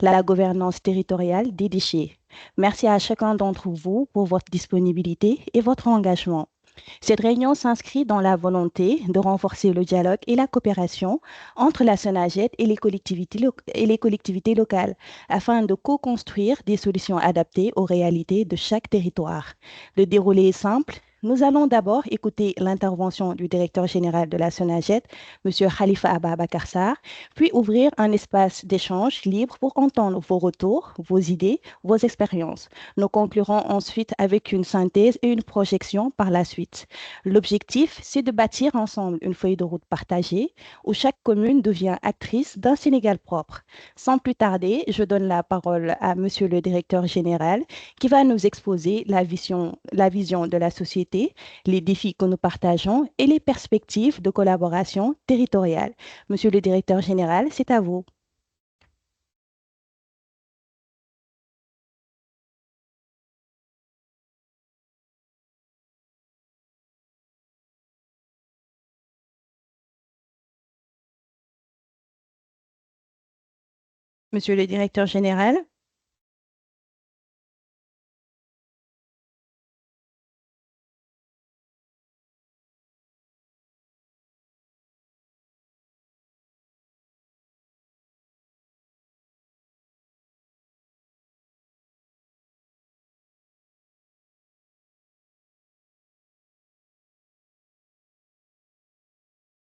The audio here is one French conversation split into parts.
la gouvernance territoriale des déchets. Merci à chacun d'entre vous pour votre disponibilité et votre engagement. Cette réunion s'inscrit dans la volonté de renforcer le dialogue et la coopération entre la SONAGED et les collectivités locales afin de co-construire des solutions adaptées aux réalités de chaque territoire. Le déroulé est simple. Nous allons d'abord écouter l'intervention du directeur général de la SONAGED, M. Khalifa Ababakar Sarr, puis ouvrir un espace d'échange libre pour entendre vos retours, vos idées, vos expériences. Nous conclurons ensuite avec une synthèse et une projection par la suite. L'objectif, c'est de bâtir ensemble une feuille de route partagée où chaque commune devient actrice d'un Sénégal propre. Sans plus tarder, je donne la parole à Monsieur le directeur général qui va nous exposer la vision de la société, les défis que nous partageons et les perspectives de collaboration territoriale. Monsieur le directeur général, c'est à vous. Monsieur le directeur général.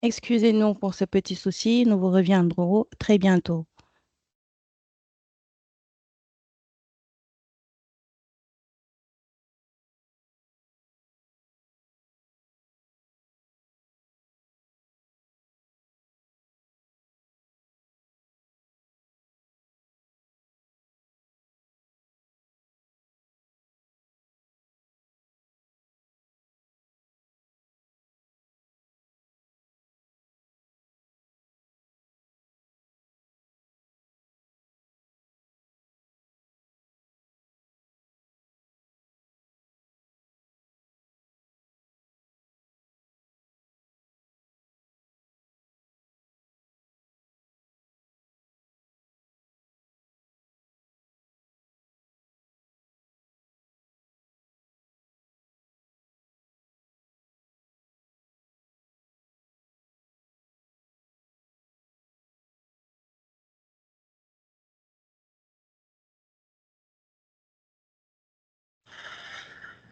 Excusez-nous pour ce petit souci, nous vous reviendrons très bientôt.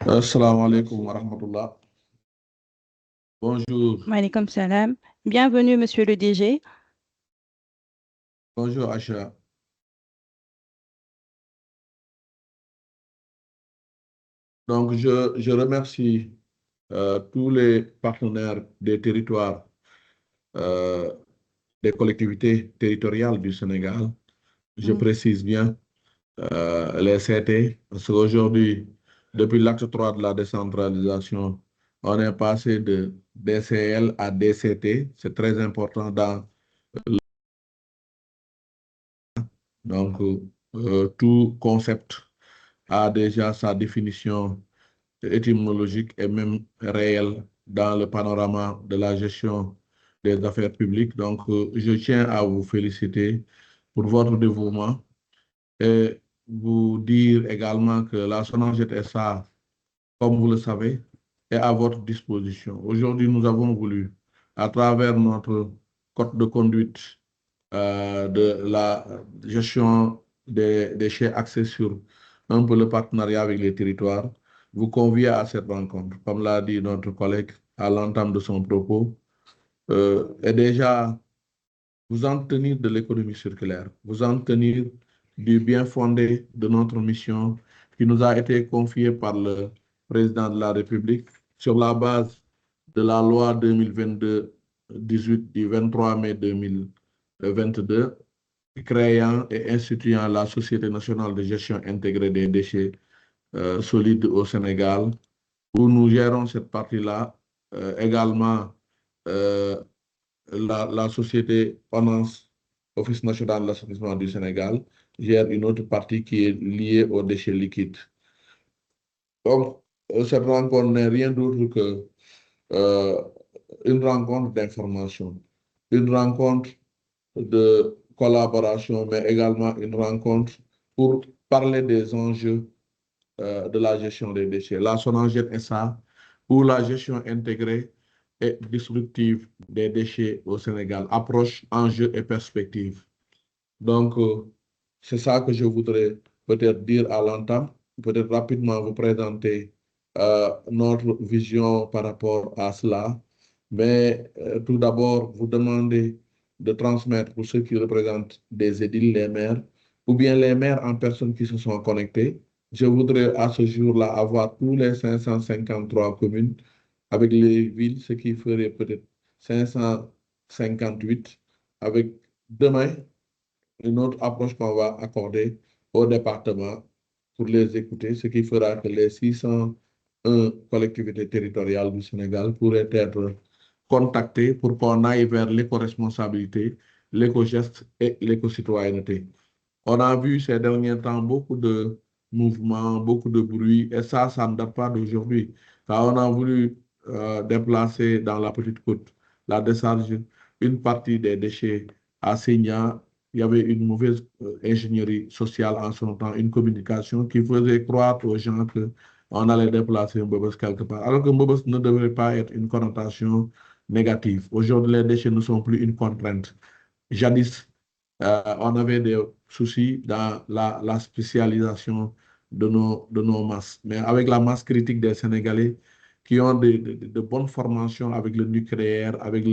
Assalamu alaikum wa rahmatullah. Bonjour. Malikum salam. Bienvenue, monsieur le DG. Bonjour, Acha. Donc, je remercie tous les partenaires des territoires, euh, des collectivités territoriales du Sénégal. Je précise bien les CT, parce qu'aujourd'hui, depuis l'acte 3 de la décentralisation, on est passé de DCL à DCT. C'est très important donc tout concept a déjà sa définition étymologique et même réelle dans le panorama de la gestion des affaires publiques. Donc, je tiens à vous féliciter pour votre dévouement et vous dire également que la SONAGED SA, comme vous le savez, est à votre disposition. Aujourd'hui, nous avons voulu, à travers notre code de conduite de la gestion des déchets axés sur un peu le partenariat avec les territoires, vous convier à cette rencontre. Comme l'a dit notre collègue à l'entame de son propos, et déjà vous en tenir de l'économie circulaire, vous en tenir du bien fondé de notre mission qui nous a été confiée par le président de la République sur la base de la loi 2022-18 du 23 mai 2022, créant et instituant la Société nationale de gestion intégrée des déchets solides au Sénégal, où nous gérons cette partie-là. Également, la société ONAS, Office national de l'assainissement du Sénégal, gère une autre partie qui est liée aux déchets liquides. Donc, cette rencontre n'est rien d'autre que une rencontre d'information, une rencontre collaboration, mais également une rencontre pour parler des enjeux de la gestion des déchets. La SONAGED SA, pour la gestion intégrée et disruptive des déchets au Sénégal, approche, enjeux et perspectives. Donc, c'est ça que je voudrais peut-être dire à l'entame, peut-être rapidement vous présenter notre vision par rapport à cela. Mais tout d'abord, vous demander de transmettre pour ceux qui représentent des édiles, les maires, ou bien les maires en personne qui se sont connectés. Je voudrais à ce jour-là avoir tous les 553 communes avec les villes, ce qui ferait peut-être 558, avec demain une autre approche qu'on va accorder au département pour les écouter, ce qui fera que les 601 collectivités territoriales du Sénégal pourraient être contactées pour qu'on aille vers l'éco-responsabilité, l'éco-geste et l'éco-citoyenneté. On a vu ces derniers temps beaucoup de mouvements, beaucoup de bruit, et ça ne date pas d'aujourd'hui. Quand on a voulu déplacer dans la Petite Côte la décharge, une partie des déchets à Signa, il y avait une mauvaise ingénierie sociale en son temps, une communication qui faisait croire aux gens qu'on allait déplacer un Mbobos quelque part, alors que Mbobos ne devrait pas être une connotation négative. Aujourd'hui, les déchets ne sont plus une contrainte. Jadis, on avait des soucis dans la spécialisation de nos masses. Mais avec la masse critique des Sénégalais qui ont de bonnes formations avec le nucléaire, avec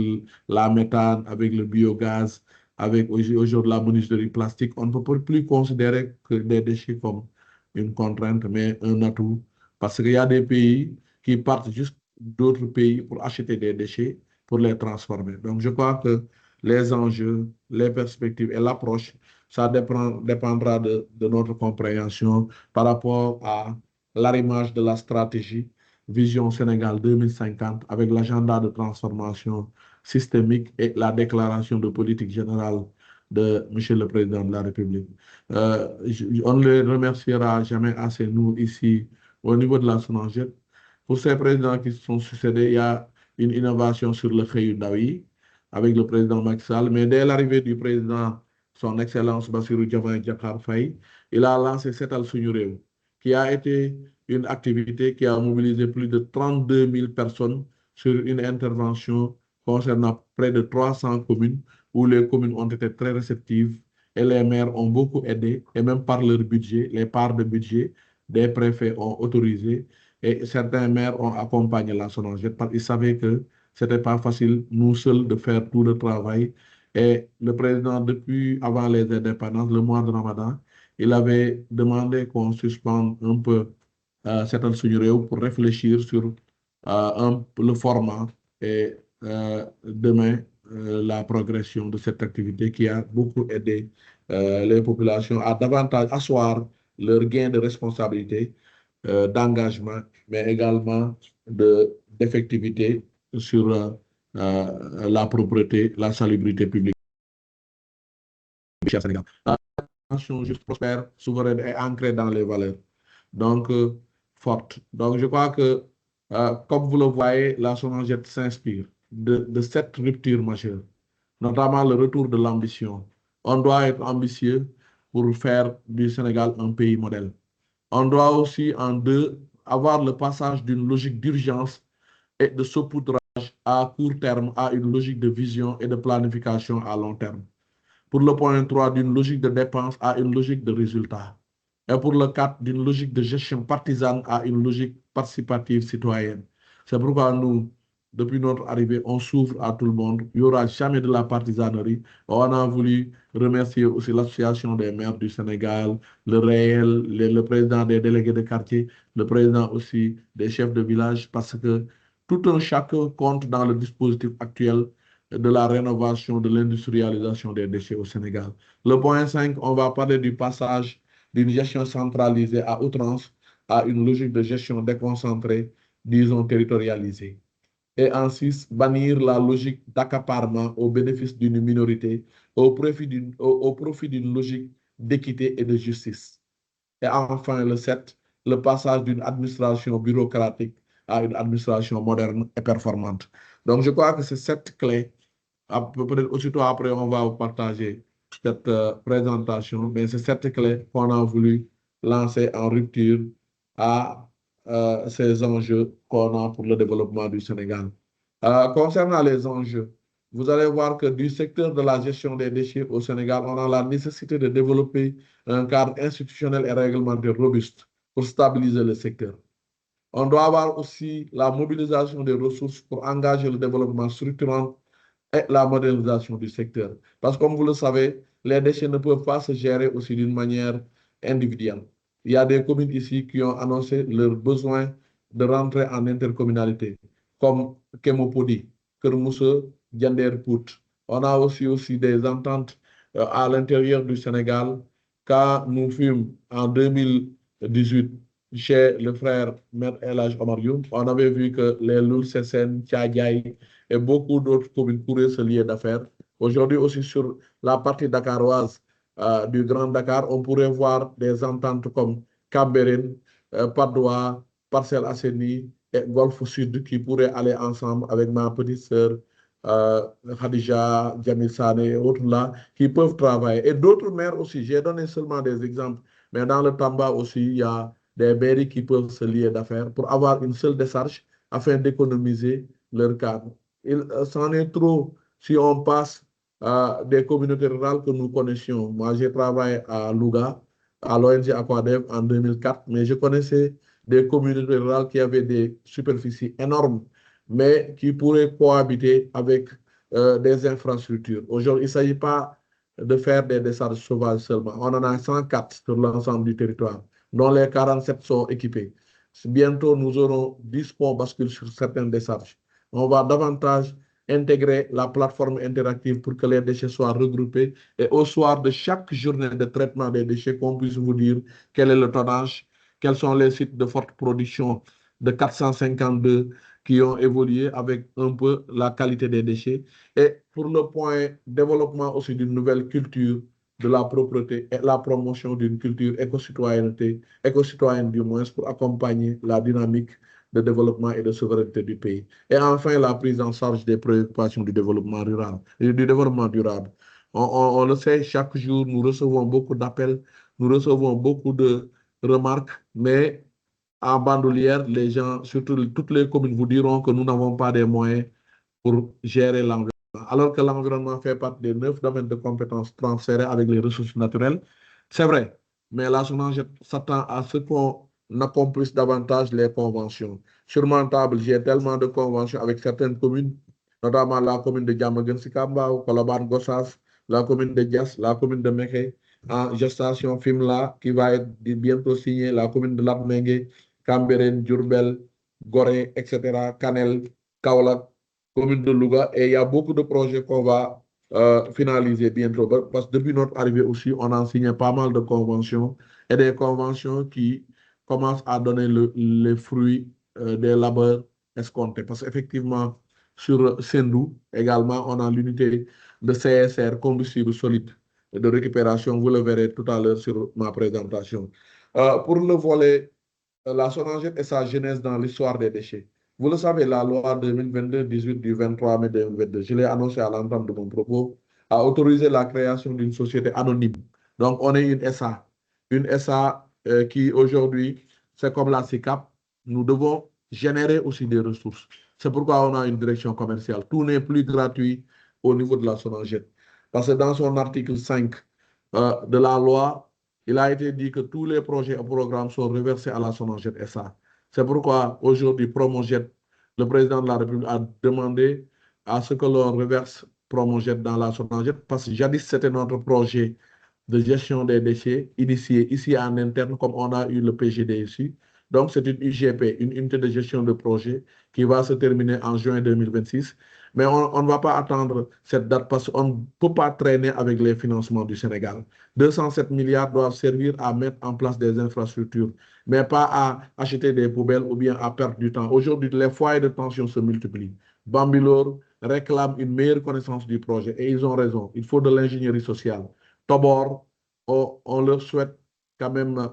la méthane, avec le biogaz, avec aujourd'hui la menuiserie plastique, on ne peut plus considérer que des déchets comme une contrainte, mais un atout. Parce qu'il y a des pays qui partent juste d'autres pays pour acheter des déchets, pour les transformer. Donc, je crois que les enjeux, les perspectives et l'approche, ça dépendra de notre compréhension par rapport à l'arrimage de la stratégie Vision Sénégal 2050 avec l'agenda de transformation systémique et la déclaration de politique générale de M. le Président de la République. On ne les remerciera jamais assez, nous, ici, au niveau de la SONAGED. Pour ces présidents qui se sont succédés, il y a une innovation sur le Khayou Dawi, avec le président Macky Sall, mais dès l'arrivée du président, son Excellence Bassirou Diomaye Diakhar Faye, il a lancé Setal Suñu Réew, qui a été une activité qui a mobilisé plus de 32 000 personnes sur une intervention concernant près de 300 communes, où les communes ont été très réceptives et les maires ont beaucoup aidé, et même par leur budget, les parts de budget des préfets ont autorisé, et certains maires ont accompagné la SONAGED parce qu'ils savaient que ce n'était pas facile, nous seuls, de faire tout le travail. Et le président, depuis avant les indépendances, le mois de Ramadan, il avait demandé qu'on suspende un peu Setal Suñu Réew pour réfléchir sur le format et demain, la progression de cette activité qui a beaucoup aidé les populations à davantage asseoir leur gain de responsabilité, d'engagement, mais également d'effectivité sur la propreté, la salubrité publique au Sénégal. La nation juste prospère, souveraine et ancrée dans les valeurs, donc forte. Donc je crois que, comme vous le voyez, la SONAGED s'inspire de cette rupture majeure, notamment le retour de l'ambition. On doit être ambitieux pour faire du Sénégal un pays modèle. On doit aussi, avoir le passage d'une logique d'urgence et de saupoudrage à court terme à une logique de vision et de planification à long terme. Pour le point 3, d'une logique de dépense à une logique de résultat. Et pour le 4, d'une logique de gestion partisane à une logique participative citoyenne. C'est pourquoi nous, depuis notre arrivée, on s'ouvre à tout le monde. Il n'y aura jamais de la partisanerie. On a voulu remercier aussi l'Association des maires du Sénégal, le réel, le président des délégués de quartier, le président aussi des chefs de village, parce que tout un chacun compte dans le dispositif actuel de la rénovation, de l'industrialisation des déchets au Sénégal. Le point 5, on va parler du passage d'une gestion centralisée à outrance à une logique de gestion déconcentrée, disons territorialisée. Et en 6, bannir la logique d'accaparement au bénéfice d'une minorité, au profit d'une logique d'équité et de justice. Et enfin, le 7, le passage d'une administration bureaucratique à une administration moderne et performante. Donc, je crois que c'est cette clé. Peut-être aussitôt après, on va vous partager cette présentation, mais c'est cette clé qu'on a voulu lancer en rupture à ces enjeux qu'on a pour le développement du Sénégal. Concernant les enjeux, vous allez voir que du secteur de la gestion des déchets au Sénégal, on a la nécessité de développer un cadre institutionnel et réglementaire robuste pour stabiliser le secteur. On doit avoir aussi la mobilisation des ressources pour engager le développement structurant et la modernisation du secteur. Parce que comme vous le savez, les déchets ne peuvent pas se gérer aussi d'une manière individuelle. Il y a des communes ici qui ont annoncé leur besoin de rentrer en intercommunalité, comme Kemopodi, Kermousse, Diender-Pout. On a aussi des ententes à l'intérieur du Sénégal. Quand nous fûmes en 2018 chez le frère Maître El Hadj Omar Youm, on avait vu que les Loul Sessène, Tchadiaï et beaucoup d'autres communes pourraient se lier d'affaires. Aujourd'hui aussi sur la partie dakaroise du Grand Dakar, on pourrait voir des ententes comme Cambérène, Padoua, Parcelles Assainies et Golfe Sud qui pourraient aller ensemble avec ma petite sœur Khadija, Djamil Sané et autres là, qui peuvent travailler. Et d'autres maires aussi, j'ai donné seulement des exemples, mais dans le Tamba aussi, il y a des mairies qui peuvent se lier d'affaires pour avoir une seule décharge afin d'économiser leur cadre. Il c'en est trop si on passe des communautés rurales que nous connaissions. Moi, j'ai travaillé à Louga, à l'ONG Aquadev en 2004, mais je connaissais des communautés rurales qui avaient des superficies énormes, mais qui pourraient cohabiter avec des infrastructures. Aujourd'hui, il ne s'agit pas de faire des décharges sauvages seulement. On en a 104 sur l'ensemble du territoire, dont les 47 sont équipés. Bientôt, nous aurons 10 ponts bascules sur certaines décharges. On va davantage intégrer la plateforme interactive pour que les déchets soient regroupés et au soir de chaque journée de traitement des déchets, qu'on puisse vous dire quel est le tonnage, quels sont les sites de forte production de 452 qui ont évolué avec un peu la qualité des déchets. Et pour le point développement aussi d'une nouvelle culture de la propreté et la promotion d'une culture éco-citoyenne du moins, pour accompagner la dynamique de développement et de souveraineté du pays. Et enfin, la prise en charge des préoccupations du développement rural et du développement durable. On le sait, chaque jour, nous recevons beaucoup d'appels, nous recevons beaucoup de remarques, mais en bandoulière, les gens, surtout toutes les communes, vous diront que nous n'avons pas des moyens pour gérer l'environnement. Alors que l'environnement fait partie des 9 domaines de compétences transférés avec les ressources naturelles. C'est vrai, mais la SONAGED s'attend à ce qu'on accomplisse davantage les conventions. Sur mon table, j'ai tellement de conventions avec certaines communes, notamment la commune de Diamaguène-Sicap-Mbao, Colobane-Gossas, la commune de Diass, la commune de Mékhé, en gestation FIMLA, qui va être bientôt signée, la commune de Latmingué, Cambérène, Diourbel, Gorée, etc., Kanel, Kaolack, commune de Louga, et il y a beaucoup de projets qu'on va finaliser bientôt. Parce que depuis notre arrivée aussi, on a signé pas mal de conventions et des conventions qui commencent à donner les fruits des labeurs escomptés. Parce qu'effectivement, sur Sendou, également, on a l'unité de CSR, combustible solide de récupération. Vous le verrez tout à l'heure sur ma présentation. Pour le volet, la SONAGED et sa genèse dans l'histoire des déchets. Vous le savez, la loi 2022-18 du 23 mai 2022, je l'ai annoncé à l'entame de mon propos, a autorisé la création d'une société anonyme. Donc, on est une SA qui aujourd'hui, c'est comme la SICAP, nous devons générer aussi des ressources. C'est pourquoi on a une direction commerciale. Tout n'est plus gratuit au niveau de la SONAGED. Parce que dans son article 5 de la loi, il a été dit que tous les projets et programmes sont reversés à la SONAGED SA. C'est pourquoi aujourd'hui, Promojet, le président de la République, a demandé à ce que l'on reverse Promojet dans la SONAGED, parce que jadis, c'était notre projet de gestion des déchets initié ici en interne, comme on a eu le PGD ici. Donc, c'est une UGP, une unité de gestion de projet, qui va se terminer en juin 2026. Mais on ne va pas attendre cette date parce qu'on ne peut pas traîner avec les financements du Sénégal. 207 milliards doivent servir à mettre en place des infrastructures, mais pas à acheter des poubelles ou bien à perdre du temps. Aujourd'hui, les foyers de tension se multiplient. Bambilor réclame une meilleure connaissance du projet et ils ont raison. Il faut de l'ingénierie sociale. Tobor, on leur souhaite quand même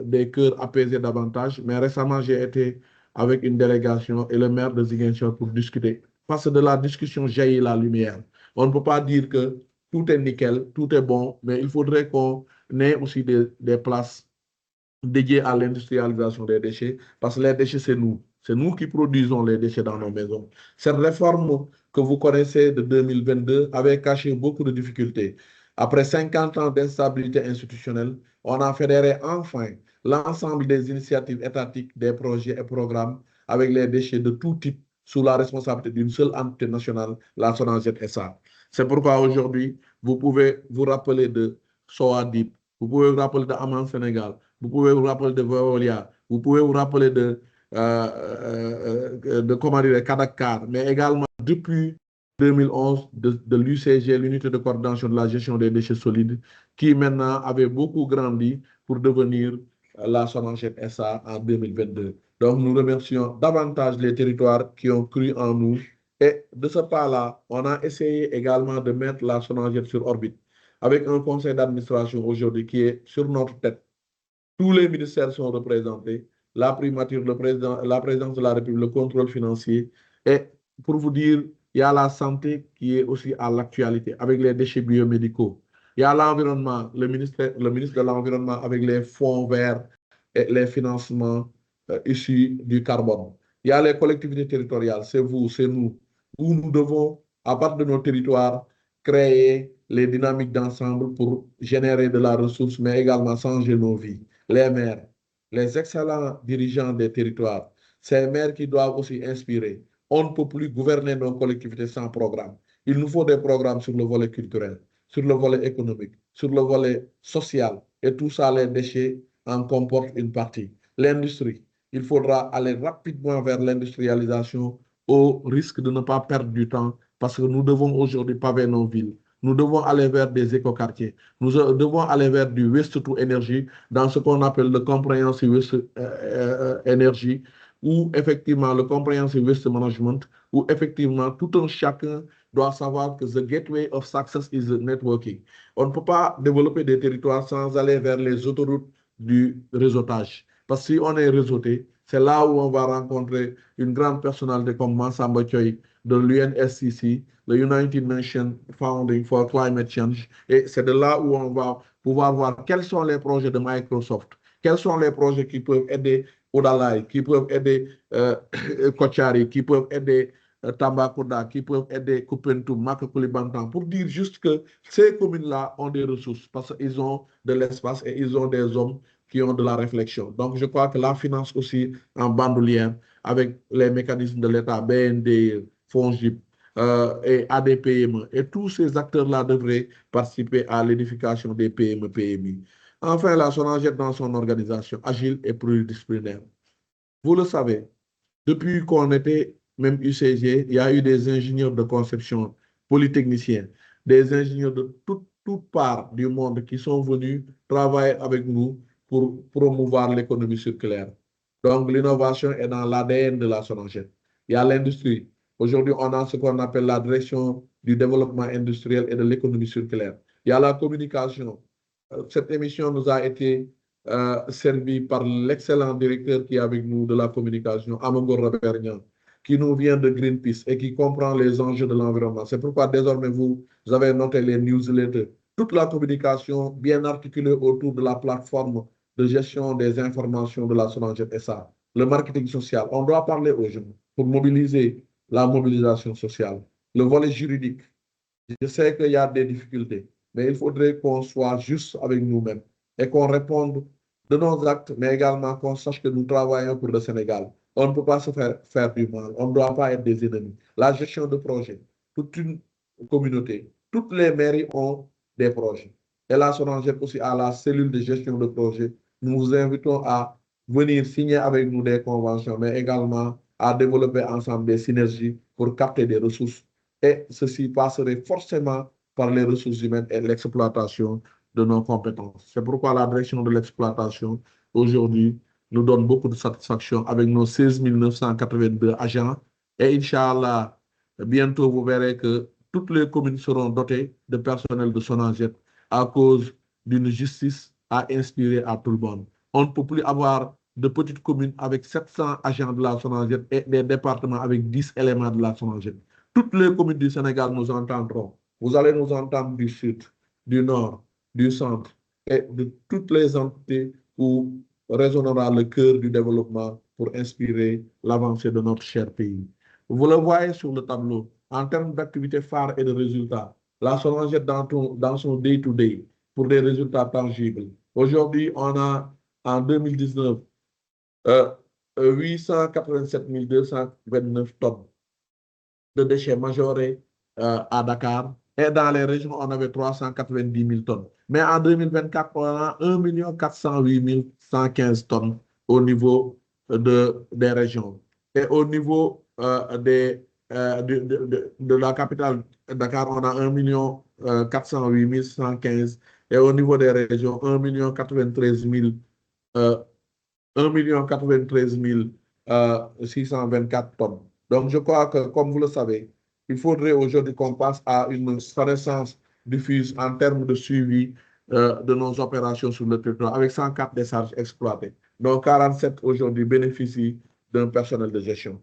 des cœurs apaisés davantage. Mais récemment, j'ai été avec une délégation et le maire de Ziguinchor pour discuter. Parce que de la discussion jaillit la lumière. On ne peut pas dire que tout est nickel, tout est bon, mais il faudrait qu'on ait aussi des places dédiées à l'industrialisation des déchets, parce que les déchets, c'est nous. C'est nous qui produisons les déchets dans nos maisons. Cette réforme que vous connaissez de 2022 avait caché beaucoup de difficultés. Après 50 ans d'instabilité institutionnelle, on a fédéré enfin l'ensemble des initiatives étatiques, des projets et programmes avec les déchets de tout type sous la responsabilité d'une seule entité nationale, la SONAGED SA. C'est pourquoi aujourd'hui, vous pouvez vous rappeler de SOADIP, vous pouvez vous rappeler de Aman Sénégal, vous pouvez vous rappeler de Veolia, vous pouvez vous rappeler de comment dire, Kadakar, mais également depuis 2011 de l'UCG, l'unité de coordination de la gestion des déchets solides, qui maintenant avait beaucoup grandi pour devenir la SONAGED SA en 2022. Donc, nous remercions davantage les territoires qui ont cru en nous. Et de ce pas-là, on a essayé également de mettre la SONAGED sur orbite avec un conseil d'administration aujourd'hui qui est sur notre tête. Tous les ministères sont représentés, la primature, la présidence de la République, le contrôle financier. Et pour vous dire, il y a la santé qui est aussi à l'actualité avec les déchets biomédicaux. Il y a l'environnement, le ministre de l'Environnement avec les fonds verts et les financements issus du carbone. Il y a les collectivités territoriales, c'est vous, c'est nous, où nous devons, à partir de nos territoires, créer les dynamiques d'ensemble pour générer de la ressource, mais également changer nos vies. Les maires, les excellents dirigeants des territoires, ces maires qui doivent aussi inspirer. On ne peut plus gouverner nos collectivités sans programme. Il nous faut des programmes sur le volet culturel, sur le volet économique, sur le volet social. Et tout ça, les déchets en comportent une partie. L'industrie, il faudra aller rapidement vers l'industrialisation au risque de ne pas perdre du temps parce que nous devons aujourd'hui paver nos villes. Nous devons aller vers des écoquartiers. Nous devons aller vers du waste to energy dans ce qu'on appelle le comprehensive waste energy ou effectivement le comprehensive waste management où effectivement tout un chacun doit savoir que the gateway of success is the networking. On ne peut pas développer des territoires sans aller vers les autoroutes du réseautage. Parce que si on est réseauté, c'est là où on va rencontrer une grande personnalité comme Massamba Thioye de l'UNSCC, le United Nations Founding for Climate Change. Et c'est de là où on va pouvoir voir quels sont les projets de Microsoft, quels sont les projets qui peuvent aider Odalai, qui peuvent aider Kochari, qui peuvent aider Tambacounda, qui peuvent aider Koupentoum, Makakoulibantang, pour dire juste que ces communes-là ont des ressources parce qu'ils ont de l'espace et ils ont des hommes qui ont de la réflexion. Donc, je crois que la finance aussi en bandoulière, avec les mécanismes de l'État, BND, FONGIP et ADPME, et tous ces acteurs-là devraient participer à l'édification des PME-PMI. Enfin, la SONAGED dans son organisation agile et pluridisciplinaire. Vous le savez, depuis qu'on était même UCG, il y a eu des ingénieurs de conception, polytechniciens, des ingénieurs de toutes parts du monde qui sont venus travailler avec nous pour promouvoir l'économie circulaire. Donc, l'innovation est dans l'ADN de la SONAGED. Il y a l'industrie. Aujourd'hui, on a ce qu'on appelle la direction du développement industriel et de l'économie circulaire. Il y a la communication. Cette émission nous a été servie par l'excellent directeur qui est avec nous de la communication, Amangor Robert Niang, qui nous vient de Greenpeace et qui comprend les enjeux de l'environnement. C'est pourquoi désormais vous avez noté les newsletters. Toute la communication bien articulée autour de la plateforme de gestion des informations de la SONAGED SA. Le marketing social, on doit parler aux jeunes pour mobiliser la mobilisation sociale. Le volet juridique, je sais qu'il y a des difficultés, mais il faudrait qu'on soit juste avec nous-mêmes et qu'on réponde de nos actes, mais également qu'on sache que nous travaillons pour le Sénégal. On ne peut pas se faire du mal, on ne doit pas être des ennemis. La gestion de projets, toute une communauté, toutes les mairies ont des projets. Et la SONAGED aussi à la cellule de gestion de projets. Nous vous invitons à venir signer avec nous des conventions, mais également à développer ensemble des synergies pour capter des ressources. Et ceci passerait forcément par les ressources humaines et l'exploitation de nos compétences. C'est pourquoi la direction de l'exploitation, aujourd'hui, nous donne beaucoup de satisfaction avec nos 16 982 agents. Et Inch'Allah, bientôt, vous verrez que toutes les communes seront dotées de personnel de SONAGED à cause d'une justice à inspirer à tout le monde. On ne peut plus avoir de petites communes avec 700 agents de la SONAGED et des départements avec 10 éléments de la SONAGED. Toutes les communes du Sénégal nous entendront Vous allez nous entendre du sud, du nord, du centre et de toutes les entités où résonnera le cœur du développement pour inspirer l'avancée de notre cher pays. Vous le voyez sur le tableau, en termes d'activités phares et de résultats, la Sonangelle dans son day-to-day pour des résultats tangibles. Aujourd'hui, on a en 2019 887 229 tonnes de déchets majorés à Dakar. Et dans les régions, on avait 390 000 tonnes. Mais en 2024, on a 1 408 115 tonnes au niveau des régions. Et au niveau de la capitale Dakar, on a 1 408 115. Et au niveau des régions, 1 093 000 1 624 tonnes. Donc, je crois que, comme vous le savez, il faudrait aujourd'hui qu'on passe à une connaissance diffuse en termes de suivi de nos opérations sur le territoire avec 104 décharges exploitées. Donc, 47 aujourd'hui bénéficient d'un personnel de gestion.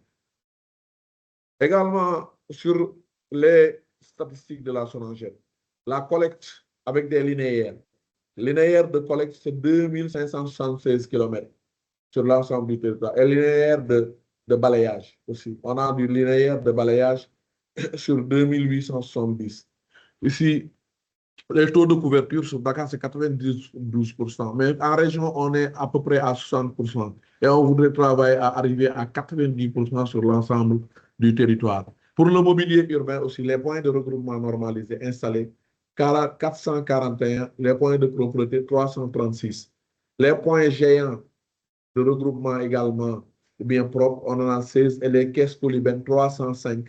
Également, sur les statistiques de la Sonangelle, la collecte avec des linéaires. Linéaire de collecte, c'est 2576 km sur l'ensemble du territoire. Et linéaire de balayage aussi. On a du linéaire de balayage sur 2870. Ici, les taux de couverture sur Dakar, c'est 92%. Mais en région, on est à peu près à 60%. Et on voudrait travailler à arriver à 90% sur l'ensemble du territoire. Pour le mobilier urbain aussi, les points de regroupement normalisés installés, 441, les points de propreté, 336. Les points géants de regroupement également bien propre, on en a 16 et les caisses polybènes, 305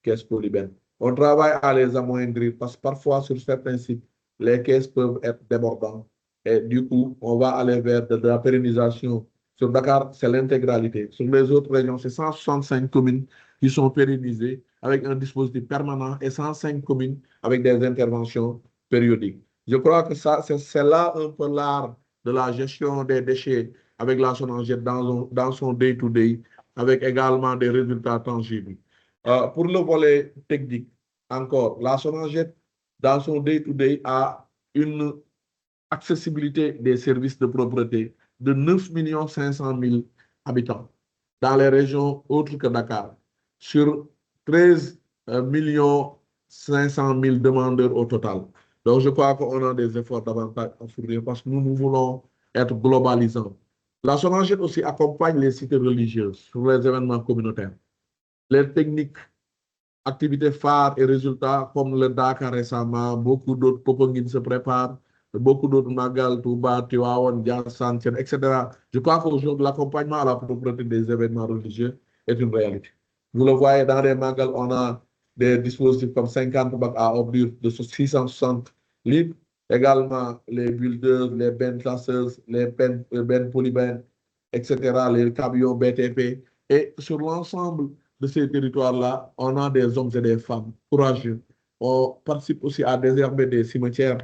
caisses polybènes. On travaille à les amoindrir parce que parfois sur certains sites, les caisses peuvent être débordantes et du coup, on va aller vers de la pérennisation. Sur Dakar, c'est l'intégralité. Sur les autres régions, c'est 165 communes qui sont pérennisées avec un dispositif permanent et 105 communes avec des interventions périodiques. Je crois que ça, c'est là un peu l'art de la gestion des déchets avec la Sonangelle dans son day-to-day, avec également des résultats tangibles. Pour le volet technique, encore, la Sonangelle, dans son day-to-day, a une accessibilité des services de propreté de 9 500 000 habitants dans les régions autres que Dakar, sur 13 500 000 demandeurs au total. Donc, je crois qu'on a des efforts davantage à fournir parce que nous voulons être globalisants. La Sonangelle aussi accompagne les cités religieuses sur les événements communautaires. Les techniques, activités phares et résultats comme le Dakar récemment, beaucoup d'autres Popenguine se préparent, beaucoup d'autres Magal, Touba, Tiwawan, Diassan, etc. Je crois qu'aujourd'hui, l'accompagnement à la propreté des événements religieux est une réalité. Vous le voyez dans les Magal, on a des dispositifs comme 50 bacs à ordures de 660 litres. Également, les builders, les bennes classeuses, les bennes polybènes, etc., les camions BTP. Et sur l'ensemble de ces territoires-là, on a des hommes et des femmes courageux. On participe aussi à désherber des cimetières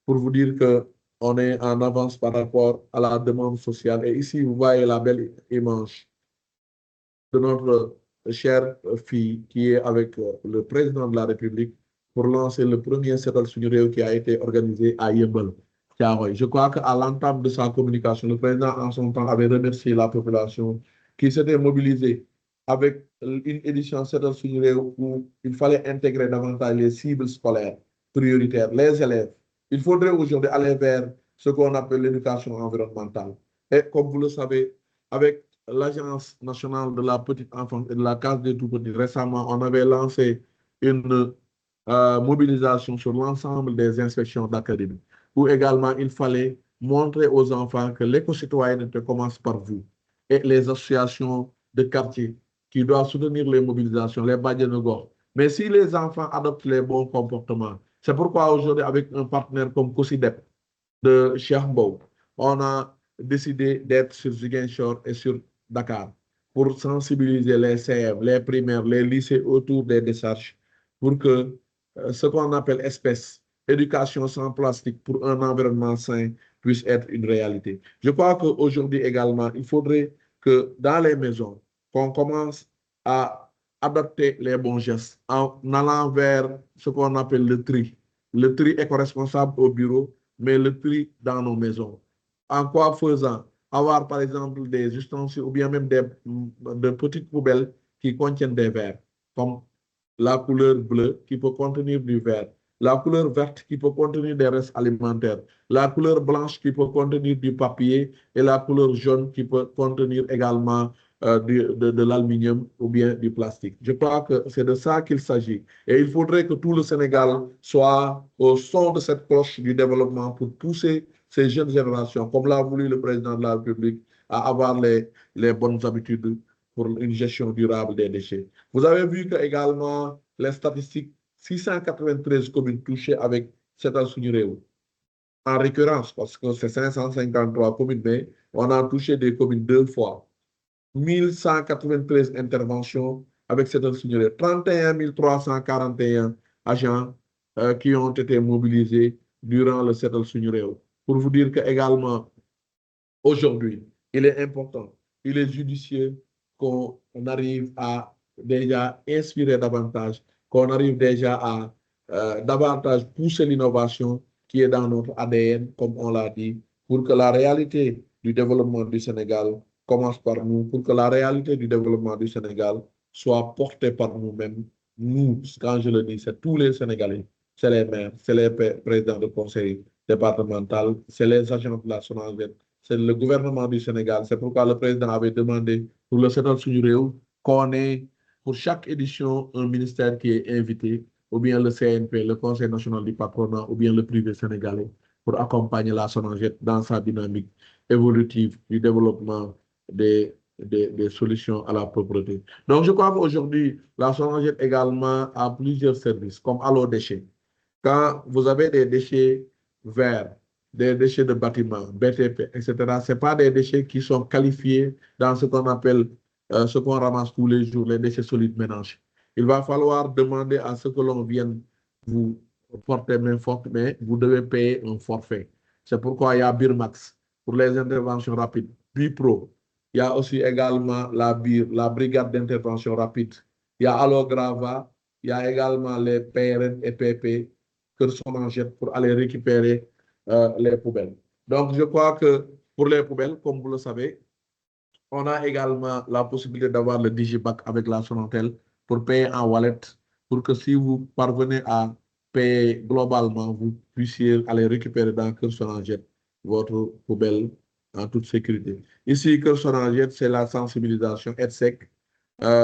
pour vous dire qu'on est en avance par rapport à la demande sociale. Et ici, vous voyez la belle image de notre chère fille qui est avec le président de la République pour lancer le premier Setal Suñu Réew qui a été organisé à Yeumbeul. Je crois qu'à l'entame de sa communication, le président en son temps avait remercié la population qui s'était mobilisée avec une édition Setal Suñu Réew où il fallait intégrer davantage les cibles scolaires prioritaires, les élèves. Il faudrait aujourd'hui aller vers ce qu'on appelle l'éducation environnementale. Et comme vous le savez, avec l'Agence nationale de la petite enfance et de la case des tout-petits, récemment, on avait lancé une mobilisation sur l'ensemble des inspections d'académie, où également il fallait montrer aux enfants que l'éco-citoyenneté commence par vous et les associations de quartier qui doivent soutenir les mobilisations, les Badjanogor. Mais si les enfants adoptent les bons comportements, c'est pourquoi aujourd'hui, avec un partenaire comme COSIDEP de Cheikh Mbow, on a décidé d'être sur Ziguinchor et sur Dakar pour sensibiliser les CM, les primaires, les lycées autour des décharges pour que ce qu'on appelle espèce, éducation sans plastique pour un environnement sain puisse être une réalité. Je crois qu'aujourd'hui également, il faudrait que dans les maisons, qu'on commence à adopter les bons gestes en allant vers ce qu'on appelle le tri. Le tri éco-responsable au bureau, mais le tri dans nos maisons. En quoi faisant? Avoir par exemple des ustensiles ou bien même de petites poubelles qui contiennent des verres, comme la couleur bleue qui peut contenir du verre, la couleur verte qui peut contenir des restes alimentaires, la couleur blanche qui peut contenir du papier et la couleur jaune qui peut contenir également de l'aluminium ou bien du plastique. Je crois que c'est de ça qu'il s'agit. Et il faudrait que tout le Sénégal soit au son de cette cloche du développement pour pousser ces jeunes générations, comme l'a voulu le président de la République, à avoir les bonnes habitudes pour une gestion durable des déchets. Vous avez vu que également les statistiques, 693 communes touchées avec cette Réew. En récurrence, parce que c'est 553 communes, mais on a touché des communes 2 fois. 1193 interventions avec cette Réew. 31 341 agents qui ont été mobilisés durant le Setal Suñu Réew. Pour vous dire que également, aujourd'hui, il est important, il est judicieux qu'on arrive à déjà inspirer davantage, qu'on arrive déjà à davantage pousser l'innovation qui est dans notre ADN, comme on l'a dit, pour que la réalité du développement du Sénégal commence par nous, pour que la réalité du développement du Sénégal soit portée par nous-mêmes. Nous, quand je le dis, c'est tous les Sénégalais, c'est les maires, c'est les présidents de conseil départemental, c'est les agents de la SONAGED, c'est le gouvernement du Sénégal. C'est pourquoi le président avait demandé pour le Setal Suñu Réew qu'on ait pour chaque édition un ministère qui est invité, ou bien le CNP, le Conseil national du patronat, ou bien le privé sénégalais, pour accompagner la SONAGED dans sa dynamique évolutive du développement des solutions à la propreté. Donc, je crois qu'aujourd'hui, la SONAGED également a plusieurs services, comme Allo Déchets. Quand vous avez des déchets verts, des déchets de bâtiments, BTP, etc., ce pas des déchets qui sont qualifiés dans ce qu'on appelle, ce qu'on ramasse tous les jours, les déchets solides ménagés. Il va falloir demander à ce que l'on vienne vous porter main forte, mais vous devez payer un forfait. C'est pourquoi il y a Birmax pour les interventions rapides, BIPRO. Il y a aussi également la brigade d'intervention rapide. Il y a Allograva, il y a également les PRN et PP que l'on jette pour aller récupérer les poubelles. Donc, je crois que pour les poubelles, comme vous le savez, on a également la possibilité d'avoir le Digibac avec la Sonatel pour payer en wallet, pour que si vous parvenez à payer globalement, vous puissiez aller récupérer dans Kër Sonaged votre poubelle en toute sécurité. Ici, Kër Sonaged, c'est la sensibilisation, EDSEC,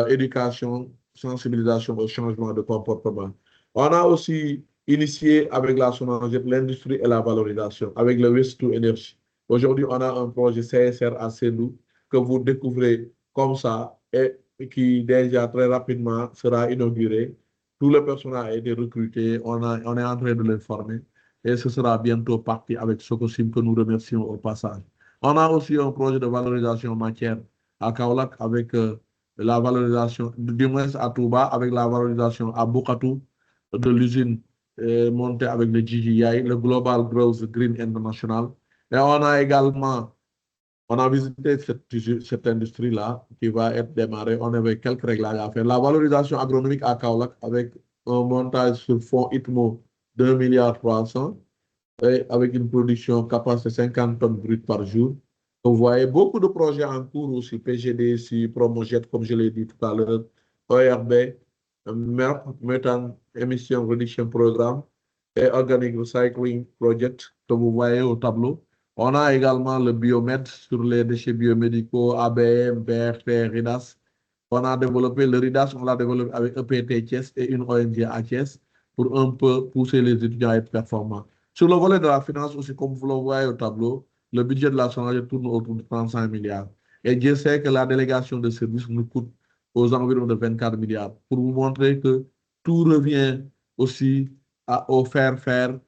éducation, sensibilisation au changement de comportement. On a aussi initié avec la Sonaged l'industrie et la valorisation, avec le Waste to Energy. Aujourd'hui, on a un projet CSR à Sendou que vous découvrez comme ça et qui déjà très rapidement sera inauguré. Tout le personnel a été recruté, on est en train de les former et ce sera bientôt parti avec Socosim que nous remercions au passage. On a aussi un projet de valorisation matière à Kaolack avec la valorisation, du moins à Touba, avec la valorisation à Bukatou de l'usine montée avec le GGI, le Global Growth Green International. Et on a visité cette industrie-là qui va être démarrée. On avait quelques réglages à faire. La valorisation agronomique à Kaolack avec un montage sur fonds ITMO 2 milliards 300 et avec une production capacité de 50 tonnes brutes par jour. Vous voyez beaucoup de projets en cours aussi, PGDC, Promojet, comme je l'ai dit tout à l'heure, ORB, MERP, Methane Emission Reduction Programme et Organic Recycling Project que vous voyez au tableau. On a également le biomètre sur les déchets biomédicaux, ABM, BRT, RIDAS. On a développé le RIDAS, on l'a développé avec EPT Thiès et une ONG à Thiès pour un peu pousser les étudiants à être performants. Sur le volet de la finance aussi, comme vous le voyez au tableau, le budget de la SONAGED tourne autour de 35 milliards. Et Dieu sait que la délégation de services nous coûte aux environs de 24 milliards pour vous montrer que tout revient aussi au faire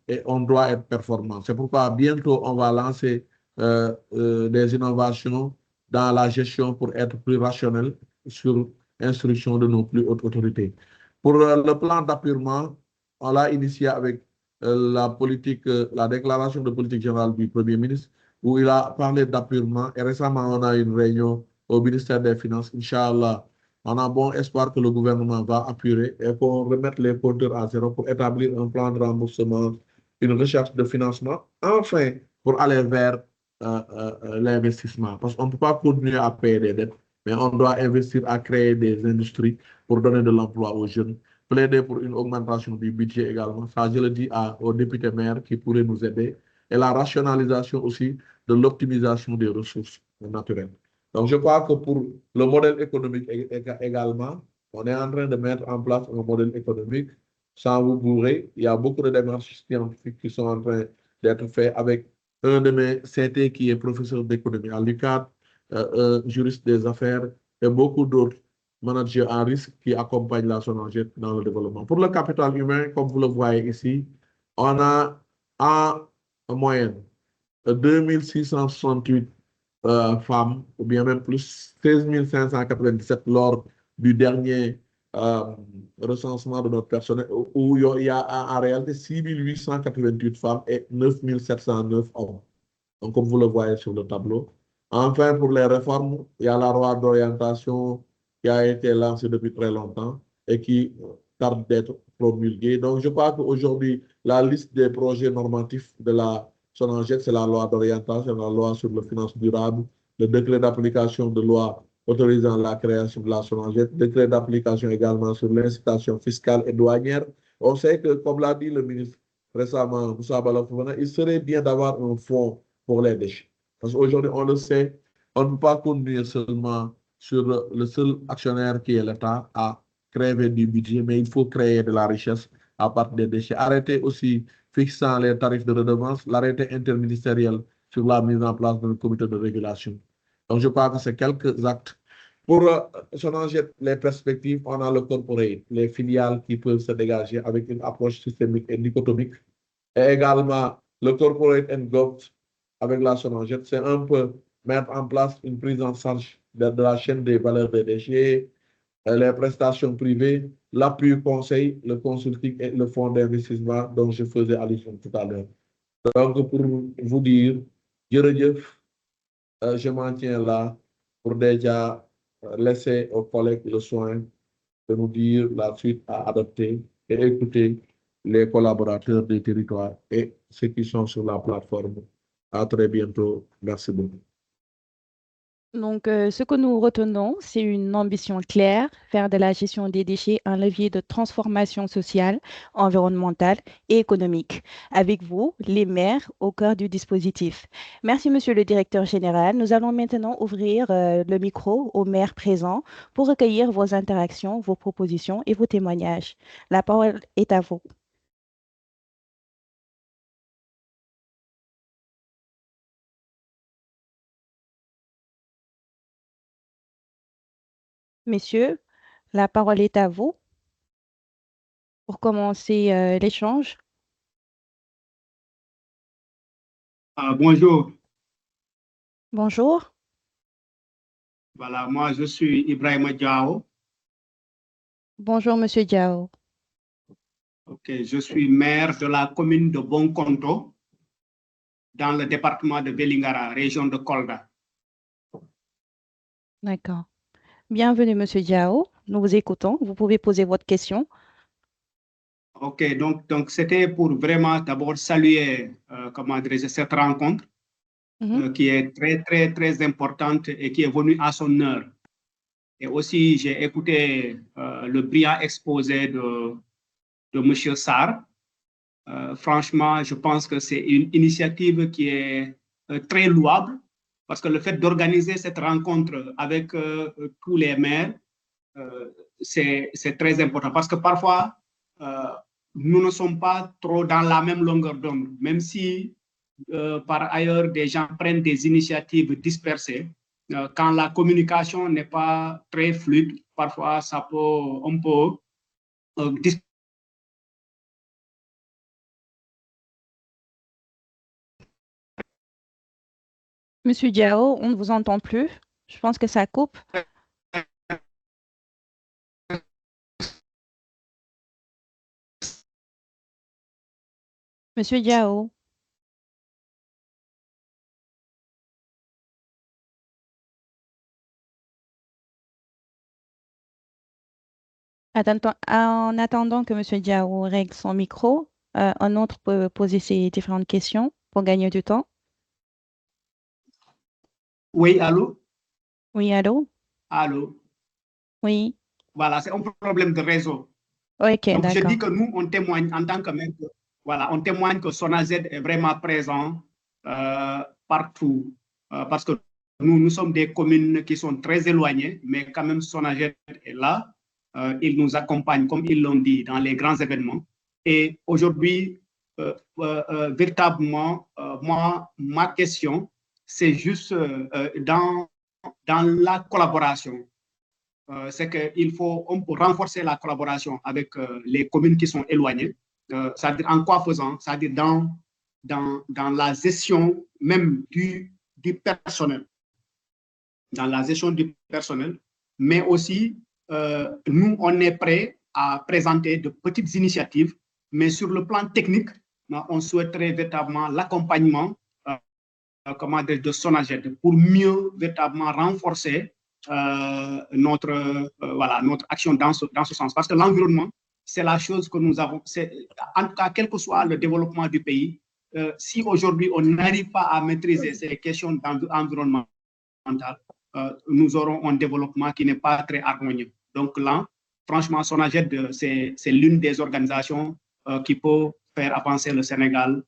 et on doit être performant. C'est pourquoi bientôt on va lancer des innovations dans la gestion pour être plus rationnel sur instruction de nos plus hautes autorités. Pour le plan d'appurement, on l'a initié avec la déclaration de politique générale du Premier ministre, où il a parlé d'appurement. Et récemment, on a eu une réunion au ministère des Finances. Inch'Allah, On a bon espoir que le gouvernement va appuyer et qu'on remette les compteurs à zéro pour établir un plan de remboursement, une recherche de financement, enfin, pour aller vers l'investissement. Parce qu'on ne peut pas continuer à payer des dettes, mais on doit investir à créer des industries pour donner de l'emploi aux jeunes, plaider pour une augmentation du budget également. Ça, je le dis aux députés maires qui pourraient nous aider. Et la rationalisation aussi de l'optimisation des ressources naturelles. Donc, je crois que pour le modèle économique également, on est en train de mettre en place un modèle économique sans vous bourrer. Il y a beaucoup de démarches scientifiques qui sont en train d'être faites avec un de mes CT qui est professeur d'économie à l'UQAD, un juriste des affaires et beaucoup d'autres managers en risque qui accompagnent la SONAGED dans le développement. Pour le capital humain, comme vous le voyez ici, on a en moyenne 2668 femmes, ou bien même plus 16 597 lors du dernier euh, recensement de notre personnel, où il y a en réalité 6 888 femmes et 9 709 hommes. Donc, comme vous le voyez sur le tableau. Enfin, pour les réformes, il y a la loi d'orientation qui a été lancée depuis très longtemps et qui tarde d'être promulguée. Donc, je crois qu'aujourd'hui, la liste des projets normatifs de la SONAGED, c'est la loi d'orientation, la loi sur le finance durable, le décret d'application de loi autorisant la création de la SONAGED, décret d'application également sur l'incitation fiscale et douanière. On sait que, comme l'a dit le ministre récemment, Moussa Bala, il serait bien d'avoir un fonds pour les déchets. Parce qu'aujourd'hui, on le sait, on ne peut pas conduire seulement sur le seul actionnaire qui est l'État à créer du budget, mais il faut créer de la richesse à partir des déchets. Arrêter aussi fixant les tarifs de redevance, l'arrêté interministériel sur la mise en place d'un comité de régulation. Donc, je crois que c'est quelques actes. Pour changer les perspectives, on a le corporate, les filiales qui peuvent se dégager avec une approche systémique et dichotomique. Et également, le corporate and gov avec la SONAGED, c'est un peu mettre en place une prise en charge de la chaîne des valeurs des déchets, les prestations privées, l'appui conseil, le consulting et le fonds d'investissement dont je faisais allusion tout à l'heure. Donc, pour vous dire, je m'en tiens là pour déjà laisser aux collègues le soin de nous dire la suite à adopter et écouter les collaborateurs des territoires et ceux qui sont sur la plateforme. À très bientôt. Merci beaucoup. Donc, ce que nous retenons, c'est une ambition claire, faire de la gestion des déchets un levier de transformation sociale, environnementale et économique. Avec vous, les maires, au cœur du dispositif. Merci, Monsieur le Directeur général. Nous allons maintenant ouvrir le micro aux maires présents pour recueillir vos interactions, vos propositions et vos témoignages. La parole est à vous. Messieurs, la parole est à vous pour commencer l'échange. Bonjour, Bonjour. voilà, moi je suis Ibrahima Diao. Bonjour, Monsieur Diao. Ok, je suis maire de la commune de Bonkonto dans le département de Belingara, région de Kolda. D'accord. Bienvenue, Monsieur Diao. Nous vous écoutons. Vous pouvez poser votre question. Ok, donc c'était pour vraiment d'abord saluer comment dirais-je, cette rencontre Mhm. qui est très, très, très importante et qui est venue à son heure. Et aussi, j'ai écouté le brillant exposé de M. Sarr. Franchement, je pense que c'est une initiative qui est très louable parce que le fait d'organiser cette rencontre avec tous les maires, c'est très important parce que parfois, euh, nous ne sommes pas trop dans la même longueur d'onde, même si par ailleurs des gens prennent des initiatives dispersées. Quand la communication n'est pas très fluide, parfois ça peut un peu Monsieur Diao, on ne vous entend plus. Je pense que ça coupe. Monsieur Diao. En attendant que M. Diao règle son micro, un autre peut poser ses différentes questions pour gagner du temps. Oui, allô? Oui, allô? Allô? Oui. Voilà, c'est un problème de réseau. OK, Donc, je dis d'accord. que nous, on témoigne en tant que maire, voilà, on témoigne que Sonaged est vraiment présent partout, parce que nous sommes des communes qui sont très éloignées, mais quand même Sonaged est là. Ils nous accompagnent, comme ils l'ont dit, dans les grands événements. Et aujourd'hui, véritablement, moi, ma question, c'est juste dans la collaboration. C'est on peut renforcer la collaboration avec les communes qui sont éloignées. C'est-à-dire en quoi faisant? C'est-à-dire dans la gestion même du personnel. Dans la gestion du personnel, mais aussi, nous, on est prêt à présenter de petites initiatives, mais sur le plan technique, on souhaiterait véritablement l'accompagnement de Sonaged pour mieux véritablement renforcer notre action dans ce sens. Parce que l'environnement, c'est la chose que nous avons, en tout cas, quel que soit le développement du pays, si aujourd'hui on n'arrive pas à maîtriser ces questions environnementales, nous aurons un développement qui n'est pas très harmonieux. Donc là, franchement, Sonaged, c'est l'une des organisations qui peut faire avancer le Sénégal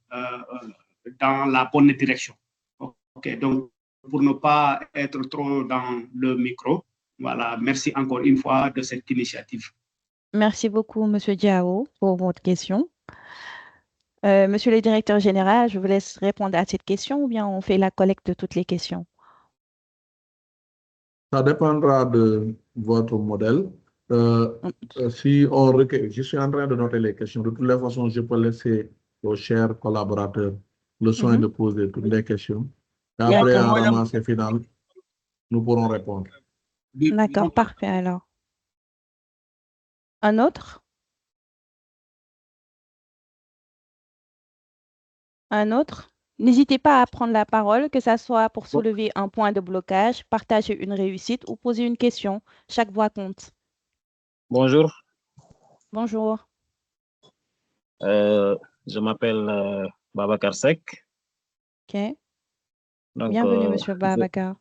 dans la bonne direction. OK, donc pour ne pas être trop dans le micro, voilà, merci encore une fois de cette initiative. Merci beaucoup, M. Diao, pour votre question. Monsieur le directeur général, je vous laisse répondre à cette question ou bien on fait la collecte de toutes les questions? Ça dépendra de votre modèle. Si on recueille, je suis en train de noter les questions. De toutes les façons, je peux laisser aux chers collaborateurs le soin de poser toutes les questions. Et après, en ramassé final, nous pourrons répondre. D'accord, parfait alors. Un autre? Un autre? N'hésitez pas à prendre la parole, que ce soit pour soulever un point de blocage, partager une réussite ou poser une question. Chaque voix compte. Bonjour, Bonjour. je m'appelle Babacar Seck. OK. Donc, Bienvenue, Monsieur Babacar.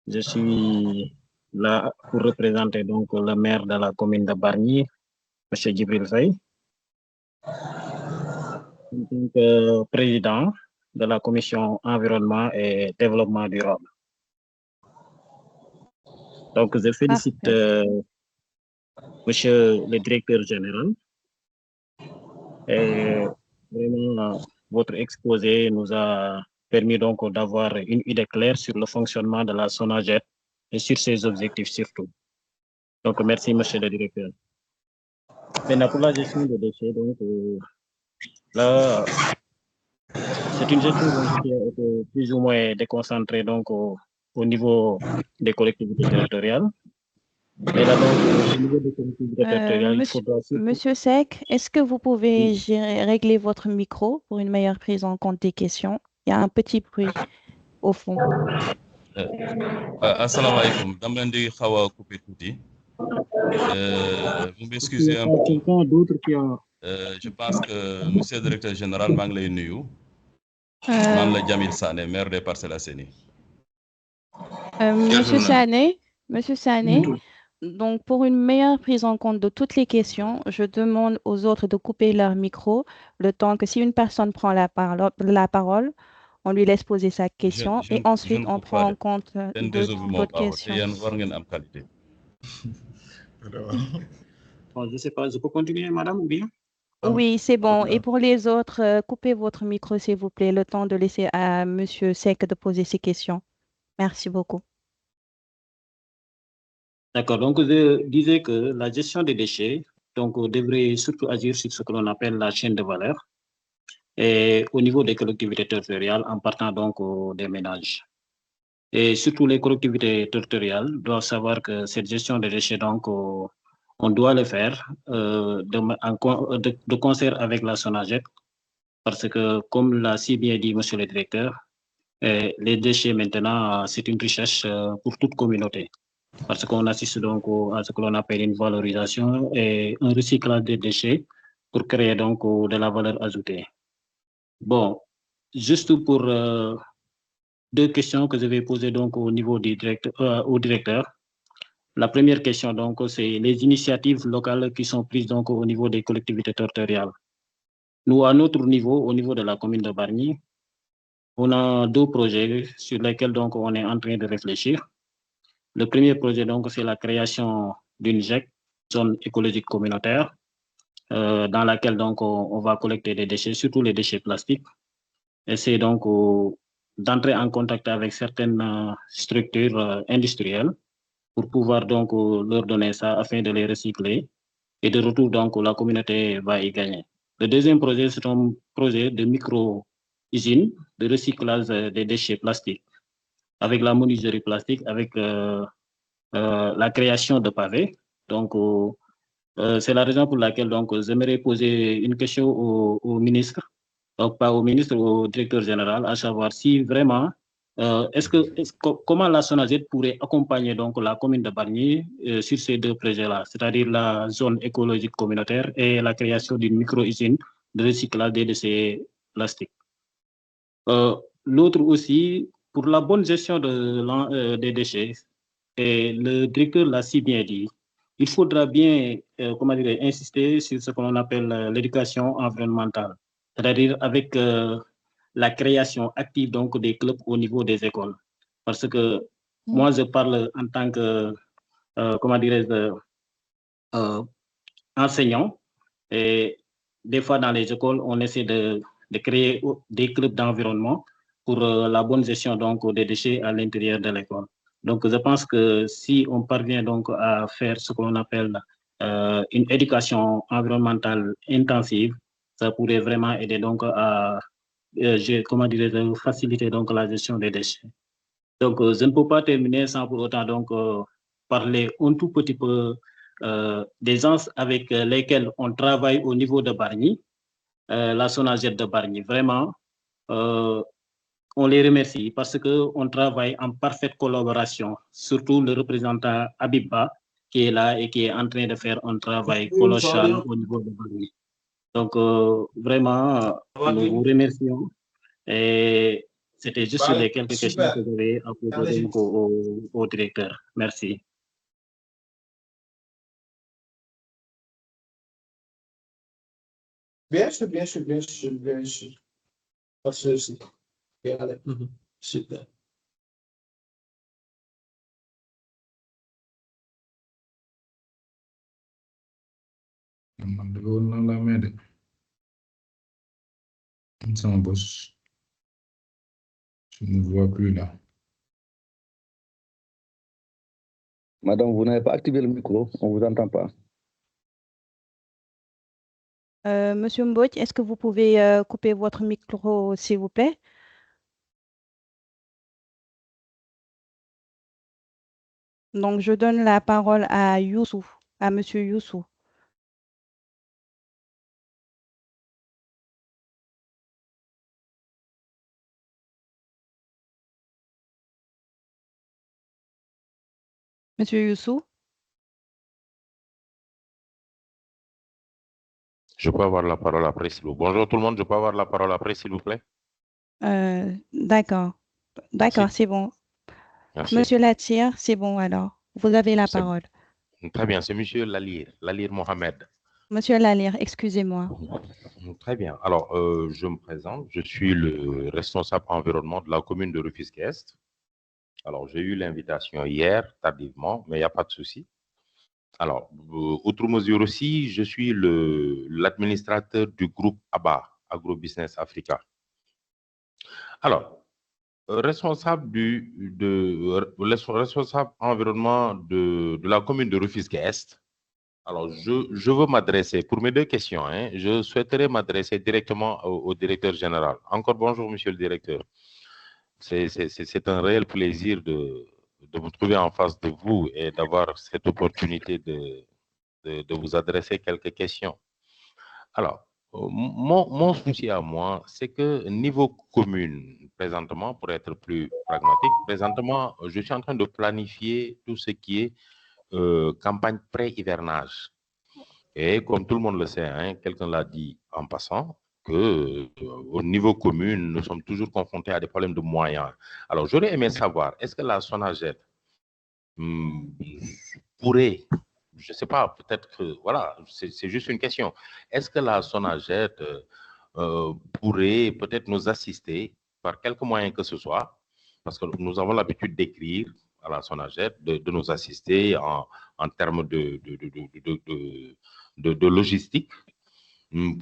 je suis là pour représenter donc le maire de la commune de Bargny, M. Djibril Faye, en tant que président de la commission environnement et développement durable. Donc, je félicite Monsieur le directeur général. Et vraiment, votre exposé nous a permis donc d'avoir une idée claire sur le fonctionnement de la Sonaged et sur ses objectifs surtout. Donc, merci, monsieur le directeur. Maintenant, pour la gestion des déchets, donc, là, c'est une gestion qui a été plus ou moins déconcentrée donc, au niveau des collectivités territoriales. Et là, donc, au niveau des collectivités territoriales, il faudra surtout... Monsieur Seck, est-ce que vous pouvez régler votre micro pour une meilleure prise en compte des questions? Il y a un petit bruit au fond. Assalamu alaikum. Dama leen di xaw a coupé tuuti. Vous m'excusez un peu. Quelqu'un d'autre qui a... Je pense que monsieur le directeur général maa ngi lay nuyu. Man la Jamil Sané, maire des Parcelles Assainies. Monsieur Sané, donc pour une meilleure prise en compte de toutes les questions, je demande aux autres de couper leur micro le temps que si une personne prend la parole, on lui laisse poser sa question et ensuite on prend en compte d'autres questions. Je ne sais pas, je peux continuer, madame, ou bien? Oui, c'est bon. Et pour les autres, coupez votre micro, s'il vous plaît, le temps de laisser à Monsieur Seck de poser ses questions. Merci beaucoup. D'accord, donc je disais que la gestion des déchets donc, devrait surtout agir sur ce que l'on appelle la chaîne de valeur et au niveau des collectivités territoriales en partant donc des ménages. Et surtout les collectivités territoriales doivent savoir que cette gestion des déchets, donc, on doit le faire de concert avec la Sonaged parce que, comme l'a si bien dit monsieur le directeur, les déchets maintenant, c'est une richesse pour toute communauté. parce qu'on assiste donc à ce que l'on appelle une valorisation et un recyclage des déchets pour créer donc de la valeur ajoutée. Bon, juste pour deux questions que je vais poser donc au niveau du au directeur. La première question, donc, c'est les initiatives locales qui sont prises donc au niveau des collectivités territoriales. Nous, à notre niveau, au niveau de la commune de Bargny, on a deux projets sur lesquels donc on est en train de réfléchir. Le premier projet, donc, c'est la création d'une ZEC, zone écologique communautaire, dans laquelle donc on va collecter des déchets, surtout les déchets plastiques. Et c'est donc d'entrer en contact avec certaines structures industrielles pour pouvoir donc leur donner ça afin de les recycler. Et de retour, donc, la communauté va y gagner. Le deuxième projet, c'est un projet de micro-usine de recyclage des déchets plastiques, avec la menuiserie plastique, avec la création de pavés. Donc, c'est la raison pour laquelle donc, j'aimerais poser une question au ministre, donc pas au ministre, au directeur général, à savoir si vraiment comment la SONAGED pourrait accompagner donc la commune de Bargny sur ces deux projets-là, c'est-à-dire la zone écologique communautaire et la création d'une micro-usine de recyclage des déchets plastiques. L'autre aussi, pour la bonne gestion des déchets, et le directeur l'a si bien dit, il faudra bien insister sur ce qu'on appelle l'éducation environnementale, c'est-à-dire avec la création active donc des clubs au niveau des écoles. Parce que moi, je parle en tant que, enseignant. Et des fois, dans les écoles, on essaie de créer des clubs d'environnement pour la bonne gestion donc, des déchets à l'intérieur de l'école. Donc, je pense que si on parvient donc à faire ce qu'on appelle une éducation environnementale intensive, ça pourrait vraiment aider donc à faciliter donc la gestion des déchets. Donc, je ne peux pas terminer sans pour autant donc parler un tout petit peu des gens avec lesquels on travaille au niveau de Bargny, la SONAGED de Bargny. Vraiment, on les remercie parce qu'on travaille en parfaite collaboration, surtout le représentant Abibba qui est là et qui est en train de faire un travail colossal au niveau de Bargny. Donc, vraiment, nous vous remercions. Et c'était juste les quelques questions que j'avais à poser au directeur. Merci. Bien sûr. Pas de souci. Super. Sama boss. Je ne vois plus là. Madame, vous n'avez pas activé le micro, on ne vous entend pas. Monsieur Mbodj, est-ce que vous pouvez couper votre micro, s'il vous plaît? Donc, je donne la parole à Youssou, à Monsieur Youssou. Monsieur Youssou? Je peux avoir la parole après, s'il vous plaît. Bonjour tout le monde, je peux avoir la parole après, s'il vous plaît? D'accord, c'est bon. Merci. Monsieur Latir, c'est bon alors. Vous avez la parole. Très bien, c'est Monsieur Lalir Mohamed. Monsieur Lalir, excusez-moi. Très bien. Alors, je me présente. Je suis le responsable environnement de la commune de Rufisque-Est. Alors, j'ai eu l'invitation hier, tardivement, mais il n'y a pas de souci. Alors, outre mesure aussi, je suis l'administrateur du groupe ABA, Agro-Business Africa. Alors, responsable responsable environnement de la commune de Rufisque-Est. Alors, je veux m'adresser, pour mes deux questions, je souhaiterais m'adresser directement au directeur général. Encore bonjour, monsieur le directeur. C'est un réel plaisir de vous trouver en face de vous et d'avoir cette opportunité de vous adresser quelques questions. Alors, Mon souci à moi, c'est que niveau commune, présentement, pour être plus pragmatique, présentement, je suis en train de planifier tout ce qui est campagne pré-hivernage. Et comme tout le monde le sait, hein, quelqu'un l'a dit en passant, que au niveau commune, nous sommes toujours confrontés à des problèmes de moyens. Alors, j'aurais aimé savoir, est-ce que la SONAGED pourrait, je ne sais pas, peut-être que, voilà, c'est juste une question. Est-ce que la SONAGED pourrait peut-être nous assister par quelque moyen que ce soit, parce que nous avons l'habitude d'écrire à la SONAGED, de nous assister en termes de logistique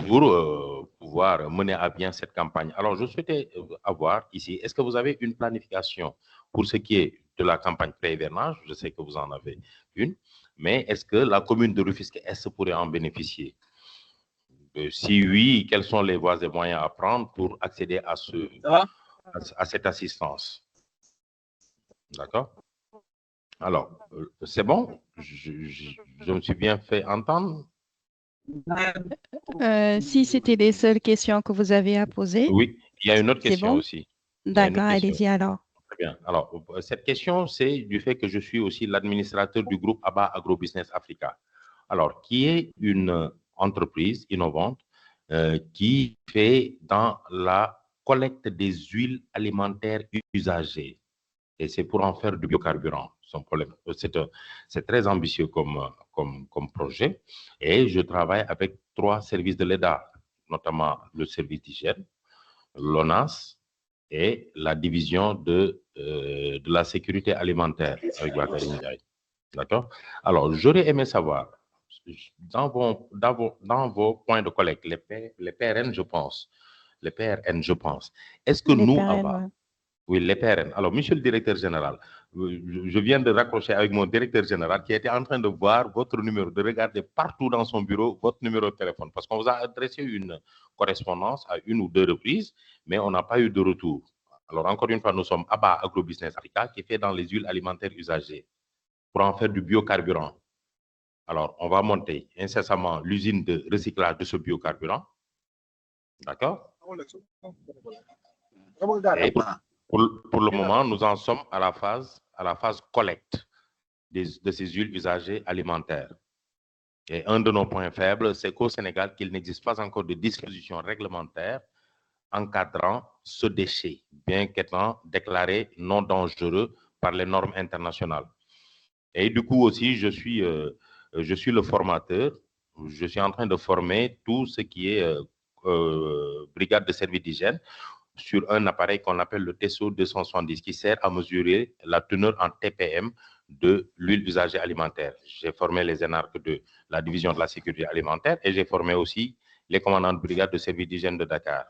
pour pouvoir mener à bien cette campagne. Alors, je souhaitais avoir ici, est-ce que vous avez une planification pour ce qui est de la campagne pré-hivernage? Je sais que vous en avez une, mais est-ce que la commune de Rufisque-Est pourrait en bénéficier? Si oui, quelles sont les voies et moyens à prendre pour accéder à cette assistance? D'accord? Alors, c'est bon? Je me suis bien fait entendre? Si c'était les seules questions que vous avez à poser, Oui, il y a une autre c'est question bon? aussi. Il y a une D'accord, autre question. allez-y alors. Très bien. Alors, cette question, c'est du fait que je suis aussi l'administrateur du groupe ABA Agrobusiness Africa. Alors, qui est une entreprise innovante qui fait dans la collecte des huiles alimentaires usagées. Et c'est pour en faire du biocarburant. Son problème, c'est très ambitieux comme projet. Et je travaille avec 3 services de l'État, notamment le service d'hygiène, l'ONAS et la division de la sécurité alimentaire avec Bakary Ndiaye. D'accord? Alors, j'aurais aimé savoir, dans vos points de collecte, les PRN, je pense, est-ce que Les nous, PRN, ABA, ouais. oui, les PRN. Alors, monsieur le directeur général, je viens de raccrocher avec mon directeur général qui était en train de voir votre numéro, de regarder partout dans son bureau votre numéro de téléphone, parce qu'on vous a adressé une correspondance à 1 ou 2 reprises, mais on n'a pas eu de retour. Alors, encore une fois, nous sommes ABA Agrobusiness Africa qui fait dans les huiles alimentaires usagées pour en faire du biocarburant. Alors, on va monter incessamment l'usine de recyclage de ce biocarburant. D'accord? Et pour le moment, nous en sommes à la phase collecte de ces huiles usagées alimentaires. Et un de nos points faibles, c'est qu'au Sénégal, qu'il n'existe pas encore de dispositions réglementaires encadrant ce déchet, bien qu'étant déclaré non dangereux par les normes internationales. Et du coup aussi, je suis le formateur. Je suis en train de former tout ce qui est brigade de service d'hygiène sur un appareil qu'on appelle le TESO 270 qui sert à mesurer la teneur en TPM de l'huile usagée alimentaire. J'ai formé les énarques de la division de la sécurité alimentaire et j'ai formé aussi les commandants de brigade de service d'hygiène de Dakar.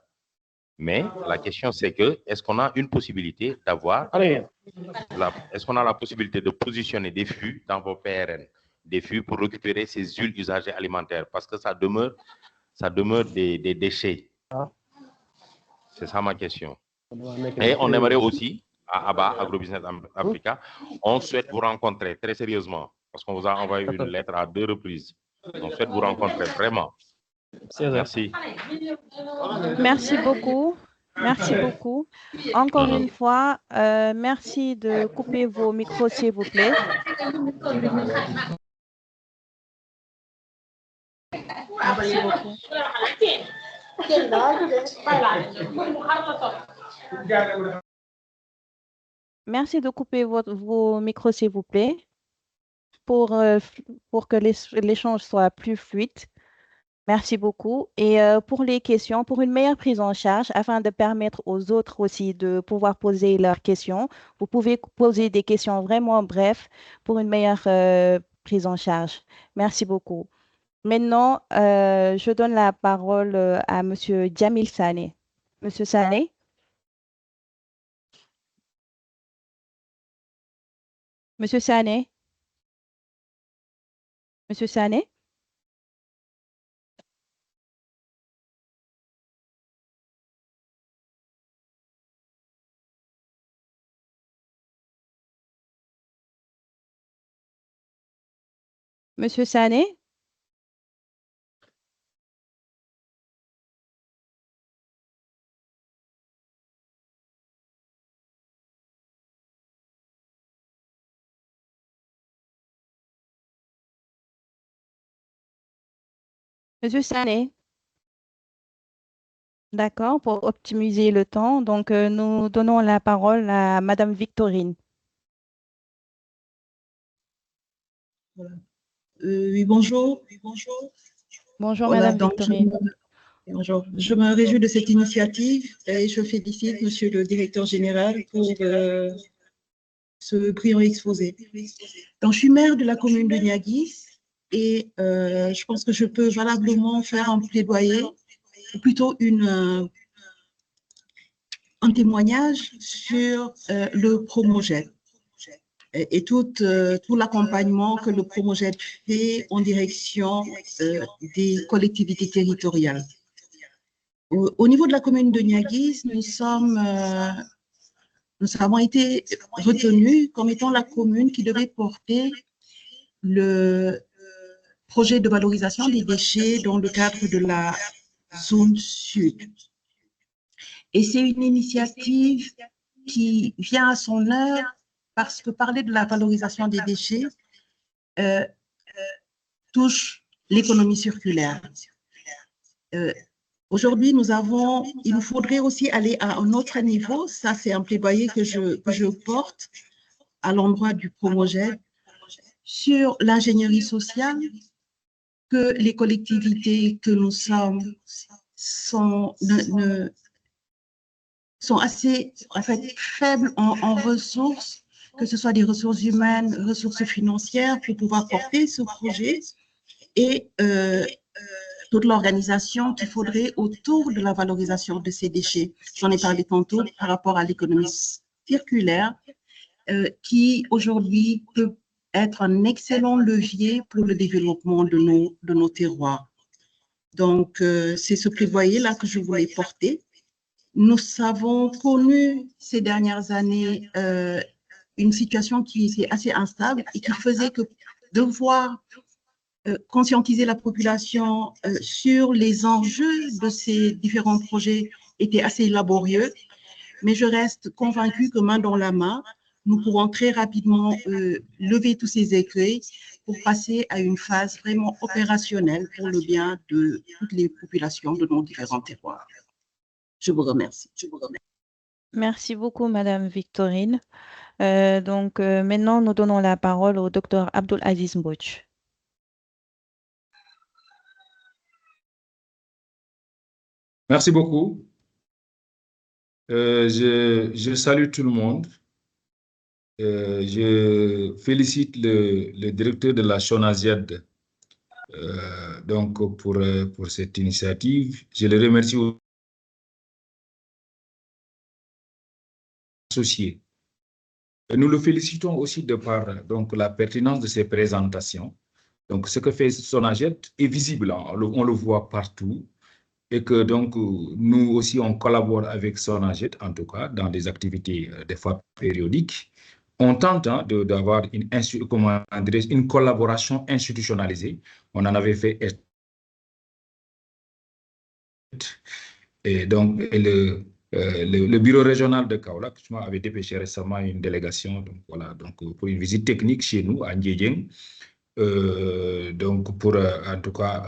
Mais la question, c'est que est-ce qu'on a une possibilité d'avoir, est-ce qu'on a la possibilité de positionner des fûts dans vos PRN, des fûts pour récupérer ces huiles usagées alimentaires, parce que ça demeure des déchets. C'est ça ma question. Et on aimerait aussi, à ABA, Agrobusiness Africa, on souhaite vous rencontrer très sérieusement, parce qu'on vous a envoyé une lettre à 2 reprises. On souhaite vous rencontrer vraiment. Merci. Merci beaucoup. Merci beaucoup. Encore une fois, merci de couper vos micros, s'il vous plaît. Merci beaucoup. Merci de couper vos micros, s'il vous plaît, pour que l'échange soit plus fluide. Merci beaucoup. Et pour les questions, pour une meilleure prise en charge, afin de permettre aux autres aussi de pouvoir poser leurs questions, vous pouvez poser des questions vraiment brèves pour une meilleure prise en charge. Merci beaucoup. Maintenant, je donne la parole à Monsieur Jamil Sané. Monsieur Sané? Monsieur Sané? Monsieur Sané? Monsieur Sané? Monsieur Sané, d'accord, pour optimiser le temps, donc nous donnons la parole à Madame Victorine. Voilà. Oui, bonjour. Bonjour, Voilà, Madame donc Victorine. bonjour. Je me réjouis de cette initiative et je félicite Monsieur le Directeur Général pour ce brillant exposé. Donc, je suis maire de la commune de Niagui et je pense que je peux valablement faire un plaidoyer, ou plutôt un témoignage sur le Promojet et tout l'accompagnement que le Promojet fait en direction des collectivités territoriales. Au niveau de la commune de Niagui, nous avons été retenus comme étant la commune qui devait porter le projet de valorisation des déchets dans le cadre de la zone sud. Et c'est une initiative qui vient à son heure parce que parler de la valorisation des déchets touche l'économie circulaire. Aujourd'hui, il nous faudrait aussi aller à un autre niveau. Ça, c'est un plaidoyer que je porte à l'endroit du Promojet sur l'ingénierie sociale, que les collectivités que nous sommes sont assez faibles en ressources, que ce soit des ressources humaines, ressources financières, pour pouvoir porter ce projet et toute l'organisation qu'il faudrait autour de la valorisation de ces déchets. J'en ai parlé tantôt par rapport à l'économie circulaire, qui aujourd'hui peut être un excellent levier pour le développement de nos terroirs. Donc, c'est ce plaidoyer-là que je voulais porter. Nous avons connu ces dernières années une situation qui était assez instable et qui faisait que devoir conscientiser la population sur les enjeux de ces différents projets était assez laborieux, mais je reste convaincue que main dans la main, nous pourrons très rapidement lever tous ces écueils pour passer à une phase vraiment opérationnelle pour le bien de toutes les populations de nos différents terroirs. Je vous remercie. Merci beaucoup, Madame Victorine. Donc, maintenant, nous donnons la parole au docteur Abdul Aziz Mbouch. Merci beaucoup. Je salue tout le monde. Je félicite le directeur de la SONAGED donc pour cette initiative. Je le remercie aux associés. Et nous le félicitons aussi de par donc, la pertinence de ces présentations. Donc, ce que fait SONAGED est visible, hein, on le voit partout. Et que donc, nous aussi, on collabore avec SONAGED, en tout cas, dans des activités des fois périodiques. On tente d'avoir une collaboration institutionnalisée. On en avait fait. Et donc, le bureau régional de Kaolack avait dépêché récemment une délégation donc, pour une visite technique chez nous, à Ndiédiène. Donc pour en tout cas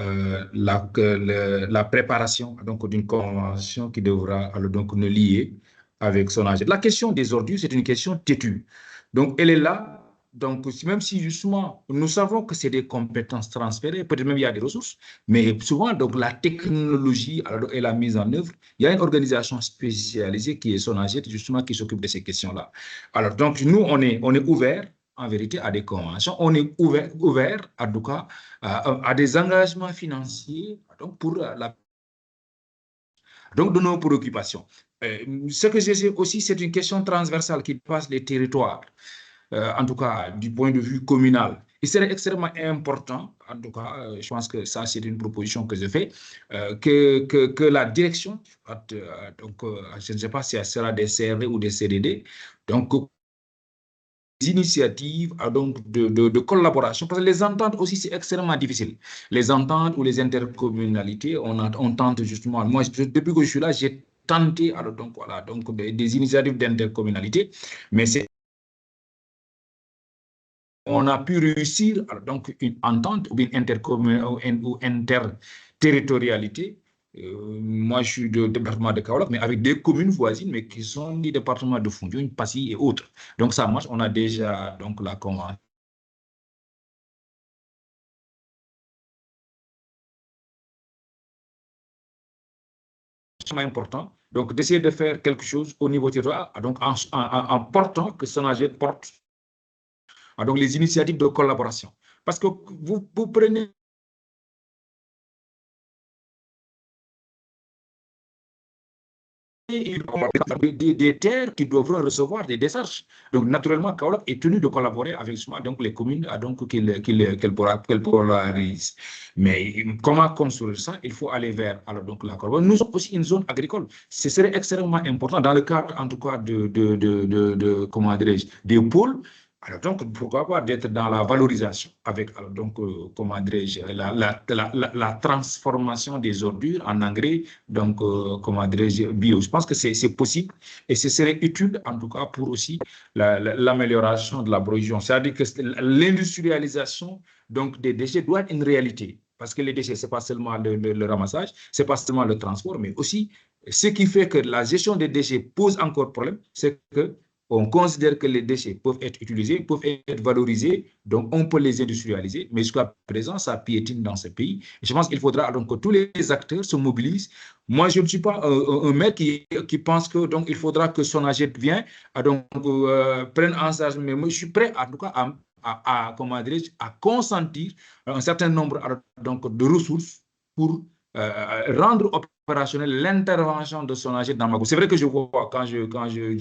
la préparation d'une convention qui devra donc nous lier avec SONAGED. La question des ordures, c'est une question têtue. Donc elle est là. Donc même si justement nous savons que c'est des compétences transférées, peut-être même il y a des ressources, mais souvent donc la technologie et la mise en œuvre, il y a une organisation spécialisée qui est SONAGED justement qui s'occupe de ces questions-là. Alors donc nous on est ouvert en vérité à des conventions. On est ouvert en tout cas à des engagements financiers donc pour de nos préoccupations. Ce que je sais aussi, c'est une question transversale qui passe les territoires, en tout cas du point de vue communal. Il serait extrêmement important, en tout cas, je pense que ça, c'est une proposition que je fais, que la direction, donc je ne sais pas si elle sera des CRD ou des CDD, donc initiatives donc de collaboration, parce que les ententes aussi, c'est extrêmement difficile. Les ententes ou les intercommunalités, on tente justement, moi, depuis que je suis là, j'ai tenté donc des initiatives d'intercommunalité, mais on a pu réussir donc une entente ou une intercommunalité ou territorialité. Moi, je suis du département de Kaolack, mais avec des communes voisines, mais qui sont des départements de Foundiougne, Passy et autres. Donc, ça marche. On a déjà donc, la convention. Important, donc d'essayer de faire quelque chose au niveau territorial, donc en portant que Sonaged porte donc les initiatives de collaboration. Parce que vous prenez des terres qui devront recevoir des décharges. Donc, naturellement, Kaolack est tenu de collaborer avec donc, les communes qu'elle polarise. Mais comment construire ça? Il faut aller vers donc, la collaboration. Nous sommes aussi une zone agricole. Ce serait extrêmement important dans le cadre, en tout cas, comment dirais-je, des pôles. Alors donc, pourquoi pas d'être dans la valorisation avec, donc, comment dirais-je, la transformation des ordures en engrais, donc, comment dirais-je, bio. Je pense que c'est possible et ce serait utile, en tout cas, pour aussi l'amélioration de la production. C'est-à-dire que l'industrialisation donc, des déchets doit être une réalité. Parce que les déchets, ce n'est pas seulement le ramassage, ce n'est pas seulement le transport, mais aussi ce qui fait que la gestion des déchets pose encore problème, c'est que on considère que les déchets peuvent être utilisés, peuvent être valorisés, donc on peut les industrialiser, mais jusqu'à présent, ça piétine dans ce pays. Et je pense qu'il faudra donc que tous les acteurs se mobilisent. Moi, je ne suis pas un maire qui pense que donc il faudra que Sonaged vienne, donc prenne en charge, mais moi, je suis prêt en tout cas à consentir un certain nombre donc, de ressources pour rendre opérationnelle l'intervention de Sonaged dans ma commune. C'est vrai que je vois quand je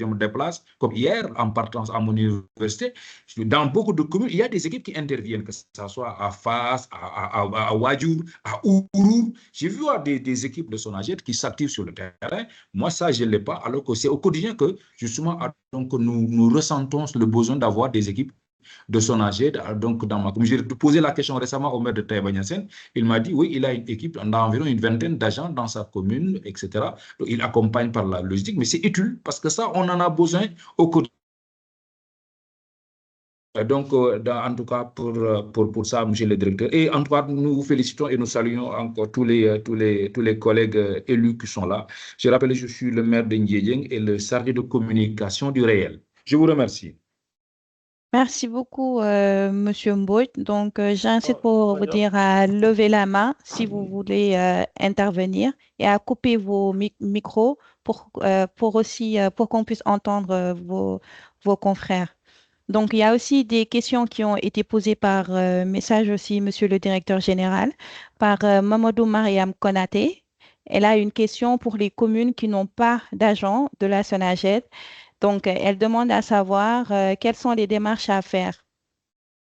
me déplace, comme hier, en partant à mon université, dans beaucoup de communes, il y a des équipes qui interviennent, que ce soit à Fas, à Wadjour, à Ourour. J'ai vu des équipes de Sonaged qui s'activent sur le terrain. Moi, ça, je ne l'ai pas, alors que c'est au quotidien que, justement, donc, nous ressentons le besoin d'avoir des équipes de Sonaged, donc dans ma commune. J'ai posé la question récemment au maire de Taïba Niassène. Il m'a dit, oui, il a une équipe d'environ une vingtaine d'agents dans sa commune, etc. Donc, il accompagne par la logistique, mais c'est utile parce que ça, on en a besoin au quotidien. Donc, en tout cas, pour ça, monsieur le directeur. Et en tout cas, nous vous félicitons et nous saluons encore tous les collègues élus qui sont là. Je rappelle, je suis le maire de Ndiédieng et le chargé de communication du réel. Je vous remercie. Merci beaucoup, Monsieur Mbouit. Donc, j'incite pour vous dire à lever la main si vous voulez intervenir et à couper vos micros pour qu'on puisse entendre vos confrères. Donc, il y a aussi des questions qui ont été posées par message aussi, Monsieur le Directeur général, par Mamadou Mariam Konaté. Elle a une question pour les communes qui n'ont pas d'agent de la Sonaged. Donc, elle demande à savoir quelles sont les démarches à faire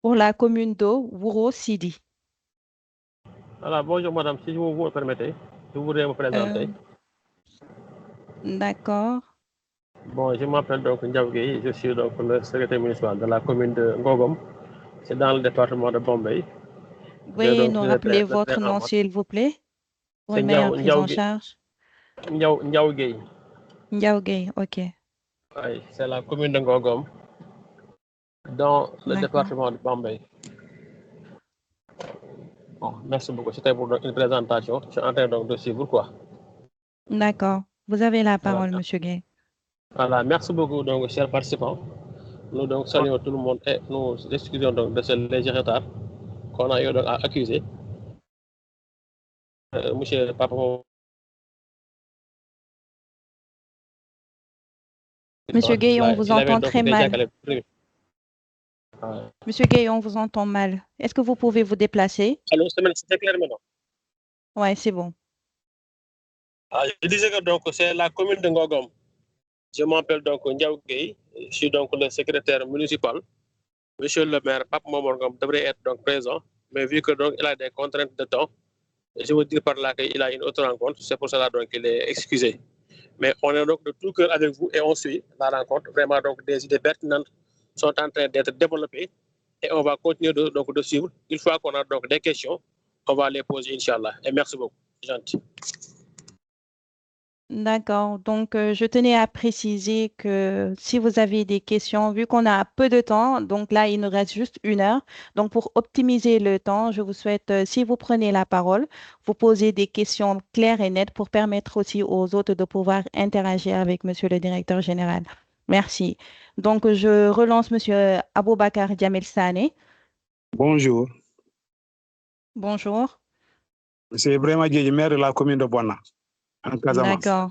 pour la commune d'eau Wouro-Sidi. Alors, bonjour madame, si vous me permettez, je voudrais me présenter. D'accord. Bon, je m'appelle donc Ndiaw Gueye, je suis donc le secrétaire municipal de la commune de Ngogom, c'est dans le département de Bombay. Veuillez nous rappeler votre nom, s'il vous plaît, pour une meilleure prise en charge. Ndiaw Gueye. Ndiaw Gueye, ok. Oui, c'est la commune de Ngogom, dans le département de Bombay. Bon, merci beaucoup, c'était pour une présentation, je suis en train donc de suivre quoi. D'accord, vous avez la parole, monsieur Gueye. Voilà, merci beaucoup, donc, chers participants. Nous donc saluons tout le monde et nous excusons donc de ce léger retard qu'on a eu donc à accuser. Monsieur Papa. Monsieur Gueye, on vous entend très mal. Monsieur Gueye, on vous entend mal. Est-ce que vous pouvez vous déplacer? Allô, c'est clair maintenant? Oui, c'est bon. Je disais que donc c'est la commune de Ngogom. Je m'appelle donc Ndiaw Gueye, je suis donc le secrétaire municipal. Monsieur le maire, Pape Momorgom devrait être donc présent, mais vu que donc il a des contraintes de temps, je veux dire par là qu'il a une autre rencontre, c'est pour cela donc qu'il est excusé. Mais on est donc de tout cœur avec vous et on suit la rencontre. Vraiment donc des idées pertinentes sont en train d'être développées et on va continuer de suivre. Une fois qu'on a donc des questions, on va les poser, Inch'Allah. Et merci beaucoup, c'est gentil. D'accord. Donc, je tenais à préciser que si vous avez des questions, vu qu'on a peu de temps, donc là, il nous reste juste 1 heure. Donc, pour optimiser le temps, je vous souhaite, si vous prenez la parole, vous posez des questions claires et nettes pour permettre aussi aux autres de pouvoir interagir avec Monsieur le directeur général. Merci. Donc, je relance Monsieur Aboubakar Djamil Sané. Bonjour, Bonjour. c'est vraiment Diédié, maire de la commune de Boana, en Casamance. D'accord.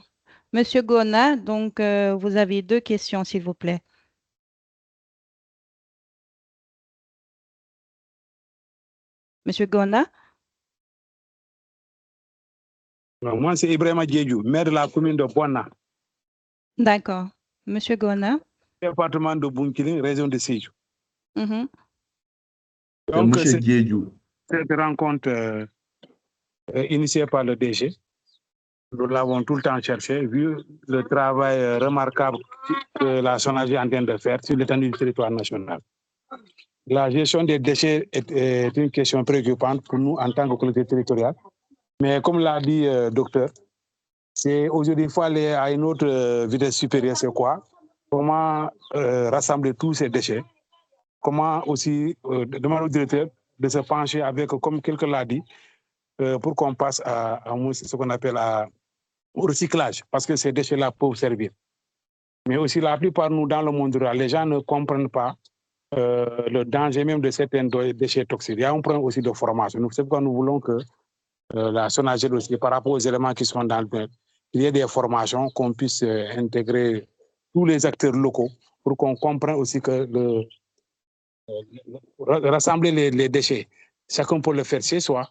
Monsieur Gona, donc, vous avez 2 questions, s'il vous plaît. Monsieur Gona? Moi, c'est Ibrahima Diédiou, maire de la commune de Boana, D'accord. Monsieur Gona? département de Bounkiling, région de Sédhiou. Mhm. C'est Donc, M. Diédiou. cette rencontre initiée par le DG, nous l'avons tout le temps cherché, vu le travail remarquable que la SONAGED est en train de faire sur l'étendue du territoire national. La gestion des déchets est une question préoccupante pour nous en tant que collectivité territoriale. Mais comme l'a dit docteur, c'est aujourd'hui il faut aller à une autre vitesse supérieure. C'est quoi? Comment rassembler tous ces déchets? Comment aussi demander au directeur de se pencher avec, comme quelqu'un l'a dit, pour qu'on passe à ce qu'on appelle au recyclage, parce que ces déchets-là peuvent servir. Mais aussi, la plupart nous, dans le monde rural, les gens ne comprennent pas le danger même de certains déchets toxiques. Il y a un problème aussi de formation. C'est pourquoi nous voulons que la SONAGED aussi, par rapport aux éléments qui sont dans le net, il y ait des formations, qu'on puisse intégrer tous les acteurs locaux pour qu'on comprenne aussi que rassembler les déchets, chacun peut le faire chez soi,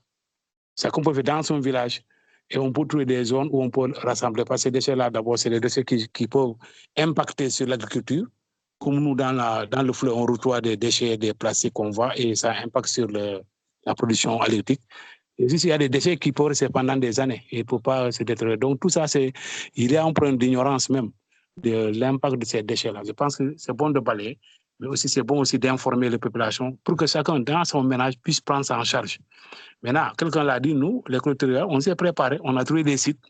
chacun peut le faire dans son village, et on peut trouver des zones où on peut rassembler. Parce que ces déchets-là, d'abord, c'est des déchets qui peuvent impacter sur l'agriculture. Comme nous, dans le fleuve, on retrouve des déchets, des plastiques qu'on voit, et ça impacte sur la production halieutique. Et aussi, il y a des déchets qui peuvent rester pendant des années et ne peuvent pas se détruire. Donc, tout ça, il y a un problème d'ignorance même de l'impact de ces déchets-là. Je pense que c'est bon de balayer, mais aussi c'est bon aussi d'informer les populations pour que chacun, dans son ménage, puisse prendre ça en charge. Maintenant, quelqu'un l'a dit, nous, les collectivités, on s'est préparé, on a trouvé des sites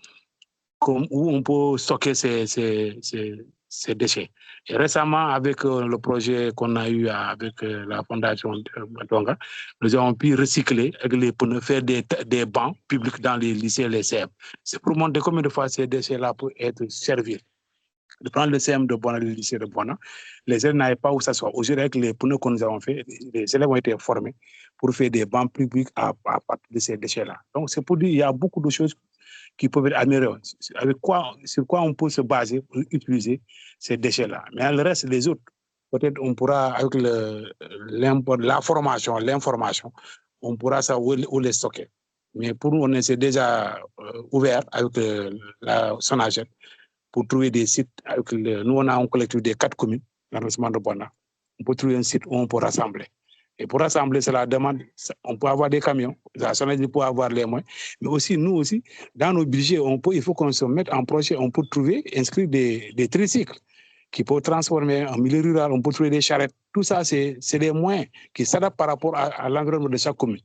où on peut stocker ces déchets. Et récemment, avec le projet qu'on a eu avec la fondation Matonga, nous avons pu recycler avec les pneus, faire des bancs publics dans les lycées et les CEM. C'est pour montrer combien de fois ces déchets-là peuvent être servis. De prendre le CM de Boana, le lycée de Boana, les élèves n'avaient pas où s'asseoir. Aujourd'hui, avec les pneus que nous avons fait, les élèves ont été formés pour faire des bancs publics à partir de ces déchets-là. Donc, c'est pour dire qu'il y a beaucoup de choses qui peuvent être améliorées. Sur quoi on peut se baser pour utiliser ces déchets-là. Mais le reste, les autres, peut-être on pourra, avec la formation, l'information, on pourra savoir où les stocker. Mais pour nous, on est déjà ouvert avec la SONAGED pour trouver des sites. Nous, on a un collectif des 4 communes, l'arrondissement de Boana. On peut trouver un site où on peut rassembler. Et pour rassembler, cela demande, on peut avoir des camions, la SONAGED peut avoir les moyens, mais aussi, nous aussi, dans nos budgets, il faut qu'on se mette en projet, on peut trouver, inscrire des tricycles qui peuvent transformer en milieu rural, on peut trouver des charrettes. Tout ça, c'est des moyens qui s'adaptent par rapport à l'environnement de chaque commune.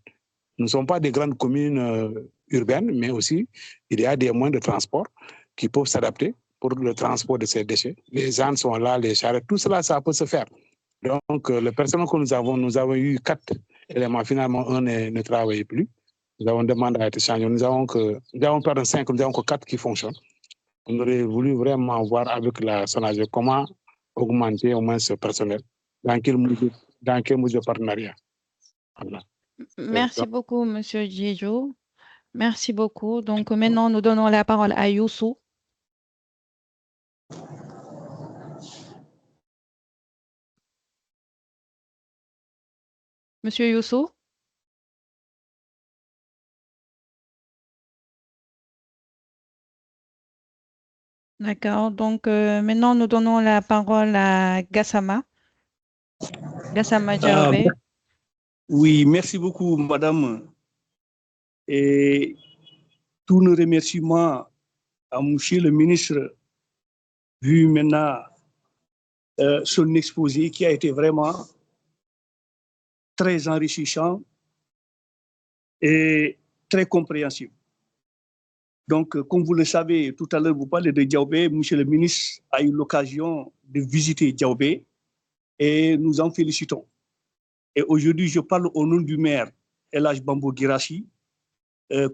Nous ne sommes pas des grandes communes urbaines, mais aussi, il y a des moyens de transport qui peuvent s'adapter pour le transport de ces déchets. Les gens sont là, les charrettes, tout cela, ça peut se faire. Donc, le personnel que nous avons eu 4 éléments. Finalement, un ne travaille plus. Nous avons demandé à être changé. Nous avons perdu 5, nous avons que 4 qui fonctionnent. On aurait voulu vraiment voir avec la SONAGED comment augmenter au moins ce personnel. Dans quel mesure de partenariat. Voilà. Merci beaucoup, Monsieur Diédiou. Merci beaucoup. Donc, maintenant, nous donnons la parole à Youssou. Monsieur Youssou? D'accord. Donc, maintenant, nous donnons la parole à Gassama. Gassama Diawbe. Oui, merci beaucoup, madame. Et tous nos remerciements à monsieur le ministre, vu maintenant son exposé qui a été vraiment très enrichissant et très compréhensible. Donc, comme vous le savez, tout à l'heure, vous parlez de Diaobé. Monsieur le ministre a eu l'occasion de visiter Diaobé et nous en félicitons. Et aujourd'hui, je parle au nom du maire, El Hadj Bambo Guirassy.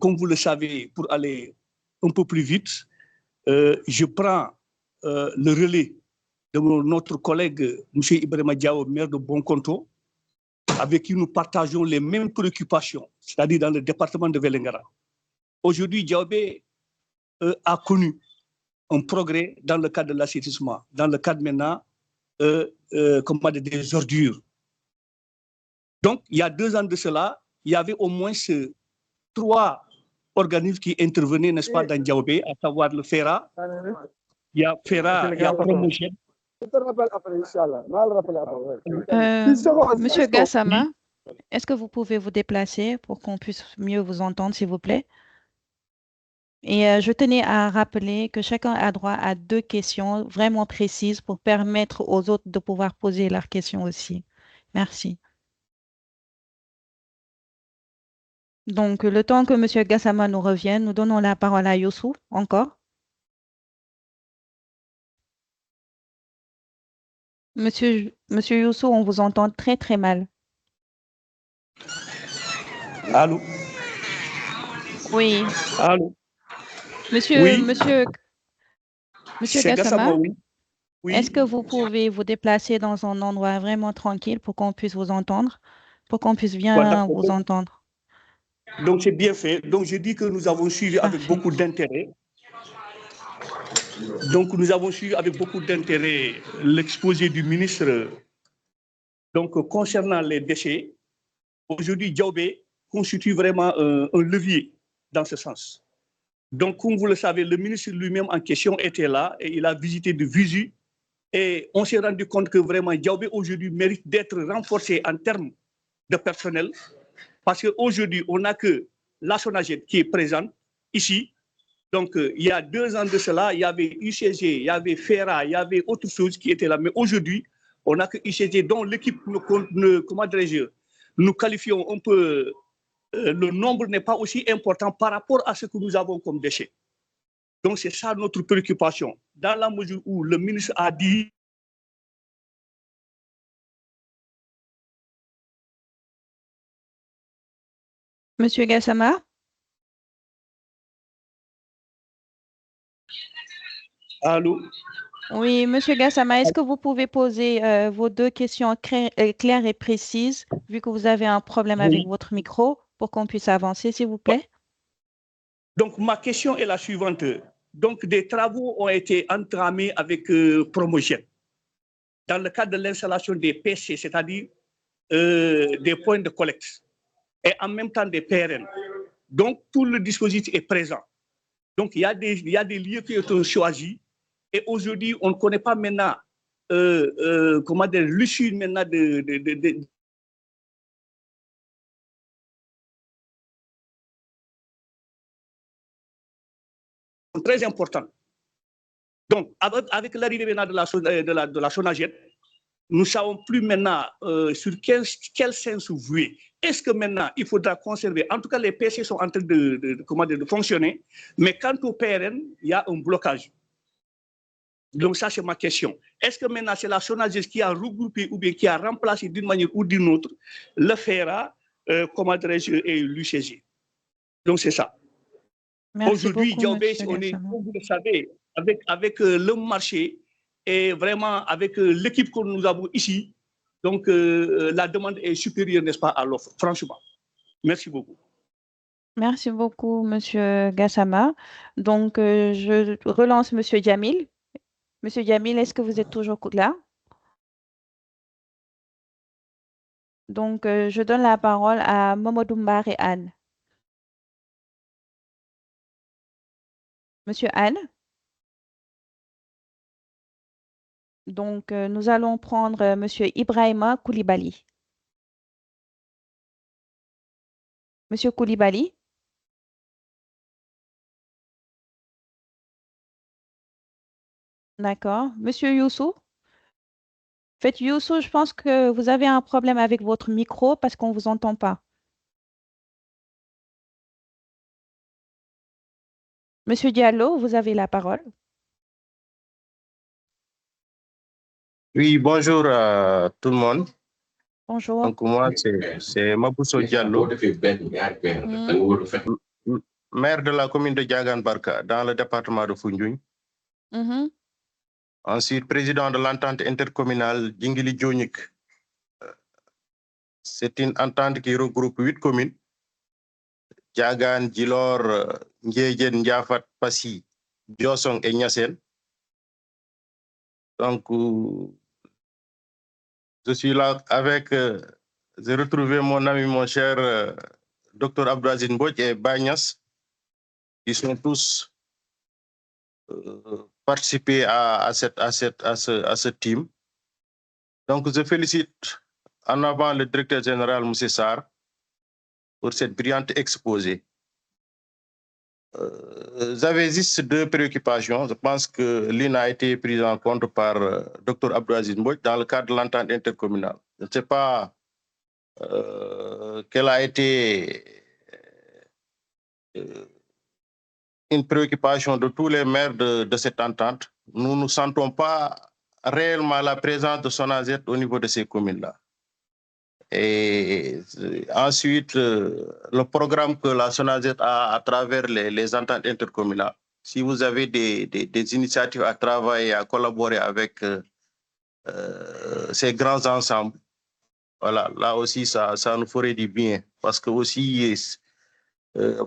Comme vous le savez, pour aller un peu plus vite, je prends le relais de notre collègue, M. Ibrahima Diao, maire de Bonkonto, avec qui nous partageons les mêmes préoccupations, c'est-à-dire dans le département de Vélingara. Aujourd'hui, Diaobé a connu un progrès dans le cadre de l'assainissement, dans le cadre maintenant des ordures. Donc, il y a 2 ans de cela, il y avait au moins 3 organismes qui intervenaient, n'est-ce pas, dans Diaobé, à savoir le FERA. Il y a FERA, il y a Promotion. Monsieur Gassama, est-ce que vous pouvez vous déplacer pour qu'on puisse mieux vous entendre, s'il vous plaît? Et je tenais à rappeler que chacun a droit à 2 questions vraiment précises pour permettre aux autres de pouvoir poser leurs questions aussi. Merci. Donc, le temps que M. Gassama nous revienne, nous donnons la parole à Youssou, encore. Monsieur Youssou, on vous entend très, très mal. Allô? Oui. Allô? Monsieur C'est Gassama, oui. Oui. est-ce que vous pouvez vous déplacer dans un endroit vraiment tranquille pour qu'on puisse vous entendre, pour qu'on puisse bien vous entendre? Donc, c'est bien fait. Donc, je dis que nous avons suivi avec beaucoup d'intérêt. Donc, nous avons suivi avec beaucoup d'intérêt l'exposé du ministre. Donc, concernant les déchets, aujourd'hui, Diaobé constitue vraiment un levier dans ce sens. Donc, comme vous le savez, le ministre lui-même en question était là et il a visité de visu. Et on s'est rendu compte que vraiment Diaobé aujourd'hui mérite d'être renforcé en termes de personnel. Parce qu'aujourd'hui, on n'a que la SONAGED qui est présente ici. Donc, il y a 2 ans de cela, il y avait UCG, il y avait FERA, il y avait autre chose qui était là. Mais aujourd'hui, on n'a que UCG dont l'équipe, nous qualifions un peu, le nombre n'est pas aussi important par rapport à ce que nous avons comme déchets. Donc, c'est ça notre préoccupation. Dans la mesure où le ministre a dit Monsieur Gassama? Allô? Oui, Monsieur Gassama, est-ce que vous pouvez poser vos 2 questions claires et précises, vu que vous avez un problème avec votre micro, pour qu'on puisse avancer, s'il vous plaît? Donc, ma question est la suivante. Donc, des travaux ont été entamés avec Promotion dans le cadre de l'installation des PC, c'est-à-dire des points de collecte, et en même temps des PRN. Donc, tout le dispositif est présent. Donc, il y a des lieux qui ont été choisis. Et aujourd'hui, on ne connaît pas maintenant l'issue maintenant très important. Donc, avec l'arrivée maintenant de la SONAGED, nous ne savons plus maintenant sur quel sens vouer. Est-ce que maintenant, il faudra conserver, en tout cas, les PC sont en train de fonctionner, mais quant au PRN, il y a un blocage. Donc, ça, c'est ma question. Est-ce que maintenant, c'est la SONAGED qui a regroupé ou bien qui a remplacé d'une manière ou d'une autre le FERA, et l'UCG? Donc, c'est ça. Aujourd'hui, Diaobé, on est, comme vous le savez, avec le marché et vraiment avec l'équipe que nous avons ici. Donc, la demande est supérieure, n'est-ce pas, à l'offre, franchement. Merci beaucoup. Merci beaucoup, Monsieur Gassama. Donc, je relance Monsieur Djamil. Monsieur Djamil, est-ce que vous êtes toujours là? Donc, je donne la parole à Mamadou Mbar et Anne. Monsieur Anne? Donc, nous allons prendre Monsieur Ibrahima Koulibaly. Monsieur Koulibaly? D'accord. Monsieur Youssou? Faites Youssou, je pense que vous avez un problème avec votre micro parce qu'on ne vous entend pas. Monsieur Diallo, vous avez la parole. Oui, bonjour à tout le monde. Bonjour. Donc, moi, c'est Mabousso Diallo, maire de la commune de Diagan Barka, dans le département de Foundiougne. Ensuite, président de l'entente intercommunale Djingili Djonik. C'est une entente qui regroupe 8 communes: Diagan, Djilor, Ndjedjen, Ndiafat, Passy, Diosong et Niassène. Donc, je suis là avec, j'ai retrouvé mon ami, mon cher Dr Abdouaziz Mbodj et Bagnas, qui sont tous participés à ce team. Donc, je félicite en avant le directeur général, M. Sarr, pour cette brillante exposé. J'avais juste 2 préoccupations. Je pense que l'une a été prise en compte par Dr Abdouaziz Mbodj dans le cadre de l'entente intercommunale. Je ne sais pas quelle a été une préoccupation de tous les maires de cette entente. Nous ne sentons pas réellement la présence de Sonazet au niveau de ces communes-là. Et ensuite, le programme que la Sonazet a à travers les ententes intercommunales. Si vous avez des initiatives à travailler, à collaborer avec ces grands ensembles, voilà, là aussi, ça nous ferait du bien. Parce que aussi,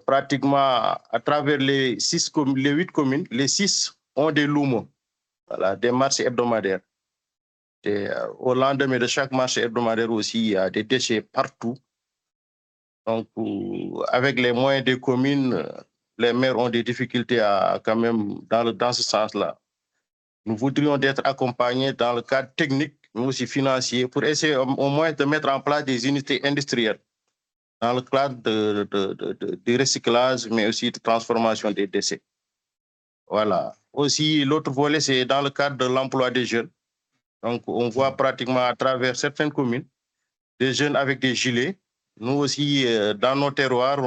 pratiquement à travers les 8 communes, les 6 ont des LUMO, voilà, des marchés hebdomadaires. Et, au lendemain de chaque marché hebdomadaire aussi, il y a des déchets partout. Donc, avec les moyens des communes, les maires ont des difficultés à quand même dans ce sens-là. Nous voudrions être accompagnés dans le cadre technique, mais aussi financier, pour essayer au moins de mettre en place des unités industrielles dans le cadre de recyclage, mais aussi de transformation des déchets. Voilà. Aussi, l'autre volet, c'est dans le cadre de l'emploi des jeunes. Donc, on voit pratiquement à travers certaines communes, des jeunes avec des gilets. Nous aussi, dans nos terroirs,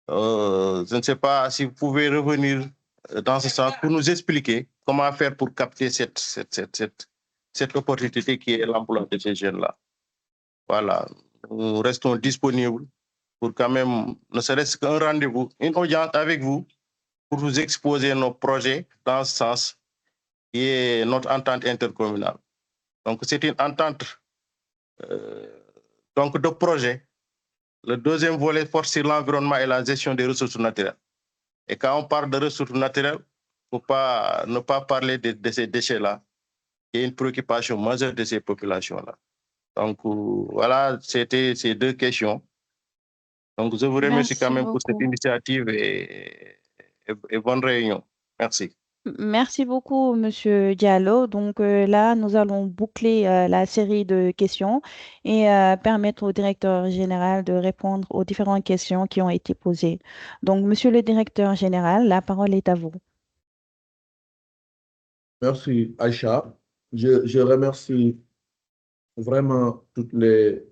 je ne sais pas si vous pouvez revenir dans ce sens pour nous expliquer comment faire pour capter cette opportunité qui est l'emploi de ces jeunes-là. Voilà. Nous restons disponibles pour quand même, ne serait-ce qu'un rendez-vous, une audience avec vous, pour vous exposer nos projets dans ce sens, qui est notre entente intercommunale. Donc, c'est une entente donc de projet. Le deuxième volet porte sur l'environnement et la gestion des ressources naturelles. Et quand on parle de ressources naturelles, il ne faut pas parler de ces déchets-là, qui est une préoccupation majeure de ces populations-là. Donc, voilà, c'était ces 2 questions. Donc, je vous remercie quand même pour cette initiative et bonne réunion. Merci. Merci beaucoup, Monsieur Diallo. Donc là, nous allons boucler la série de questions et permettre au directeur général de répondre aux différentes questions qui ont été posées. Donc, Monsieur le directeur général, la parole est à vous. Merci, Aïcha. Je remercie vraiment toutes les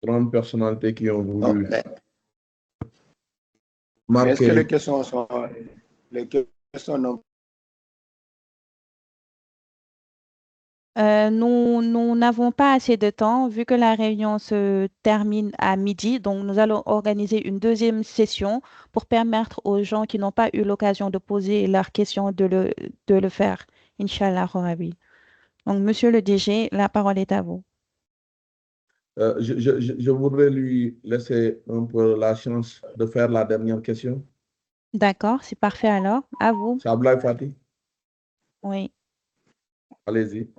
grandes personnalités qui ont voulu marquer. Est-ce que les questions sont... Les questions non. Nous n'avons pas assez de temps vu que la réunion se termine à midi. Donc, nous allons organiser une deuxième session pour permettre aux gens qui n'ont pas eu l'occasion de poser leurs questions de le faire. Inch'Allah, Rabi. Donc, Monsieur le DG, la parole est à vous. Je voudrais lui laisser un peu la chance de faire la dernière question. D'accord, c'est parfait alors. À vous. C'est Ablaye Fati. Oui. Allez-y.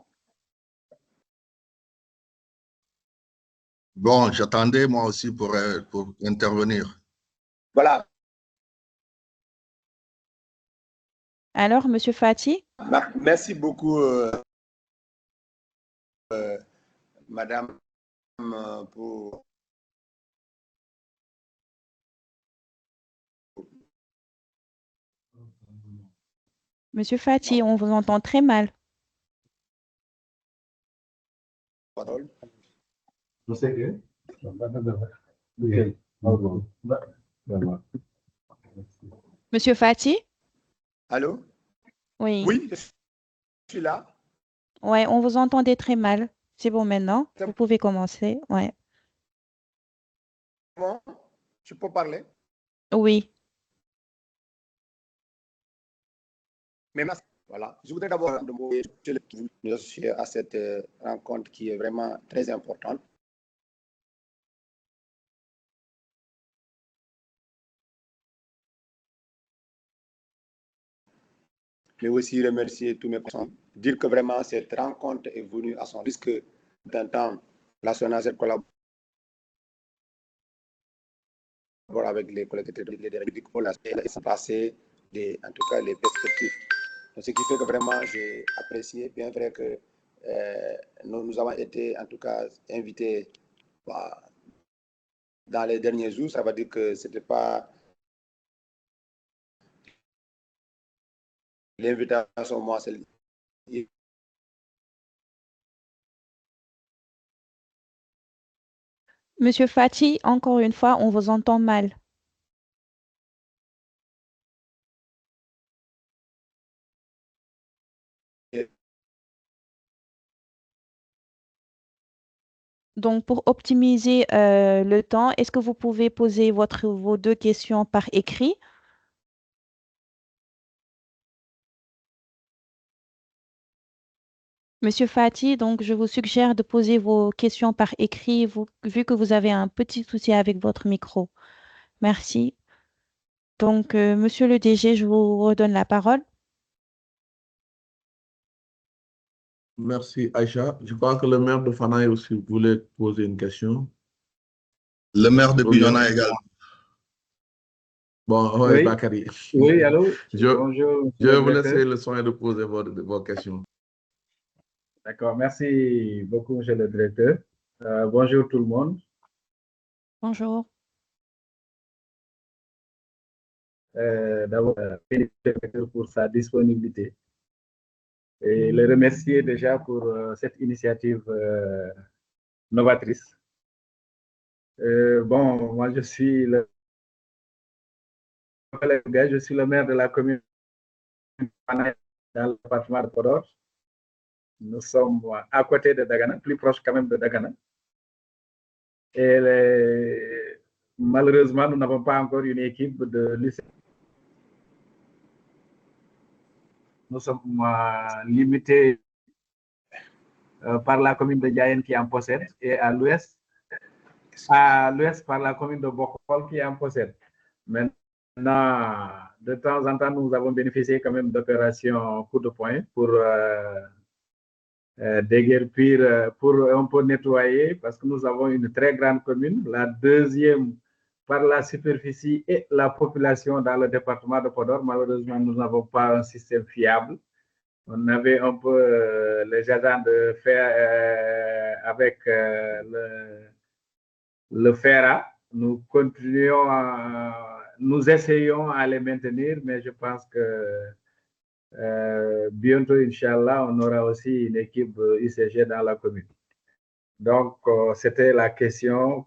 Bon, j'attendais moi aussi pour intervenir. Voilà. Alors, Monsieur Fati? Merci beaucoup, Madame, pour... Monsieur Fati, on vous entend très mal. Je sais que. Monsieur Fati? Allô? Oui. Oui, je suis là. Ouais, on vous entendait très mal. C'est bon maintenant. Vous pouvez commencer. Ouais. Bon, tu peux parler. Oui. Mais merci. Voilà. Je voudrais d'abord nous associer à cette rencontre qui est vraiment très importante. Mais aussi remercier tous mes personnes. Dire que vraiment cette rencontre est venue à son risque d'entendre la SONAGED collabore avec les collectivités publiques pour passer en tout cas les perspectives. Donc, ce qui fait que vraiment j'ai apprécié, bien vrai que nous avons été en tout cas invités dans les derniers jours, ça veut dire que ce n'était pas l'invitation, moi, c'est Monsieur Fati, encore une fois, on vous entend mal. Donc, pour optimiser le temps, est-ce que vous pouvez poser vos 2 questions par écrit? Monsieur Fati, donc je vous suggère de poser vos questions par écrit, vu que vous avez un petit souci avec votre micro. Merci. Donc, monsieur le DG, je vous redonne la parole. Merci, Aïcha. Je crois que le maire de Fanaï aussi voulait poser une question. Le maire de Bignona également. Bon, oui, Oui. Bakary. Oui, allô? Bonjour. Je vais vous laisser le soin de poser vos questions. D'accord, merci beaucoup, monsieur le directeur. Bonjour tout le monde. Bonjour. D'abord, féliciter le directeur pour sa disponibilité et le remercier déjà pour cette initiative novatrice. Bon, moi je suis le maire de la commune dans le département de Podor. Nous sommes à côté de Dagana, plus proche quand même de Dagana. Et malheureusement, nous n'avons pas encore une équipe de lycée. Nous sommes limités par la commune de Diayen qui en possède et à l'ouest par la commune de Bokol qui en possède. Maintenant, de temps en temps, nous avons bénéficié quand même d'opérations coup de poing pour déguerpir, pour un peu nettoyer, parce que nous avons une très grande commune, la deuxième par la superficie et la population dans le département de Podor. Malheureusement, nous n'avons pas un système fiable. On avait un peu les agents de faire avec le FERA. Nous continuons, nous essayons à les maintenir, mais je pense que bientôt, Inch'Allah, on aura aussi une équipe ICG dans la commune. Donc, c'était la question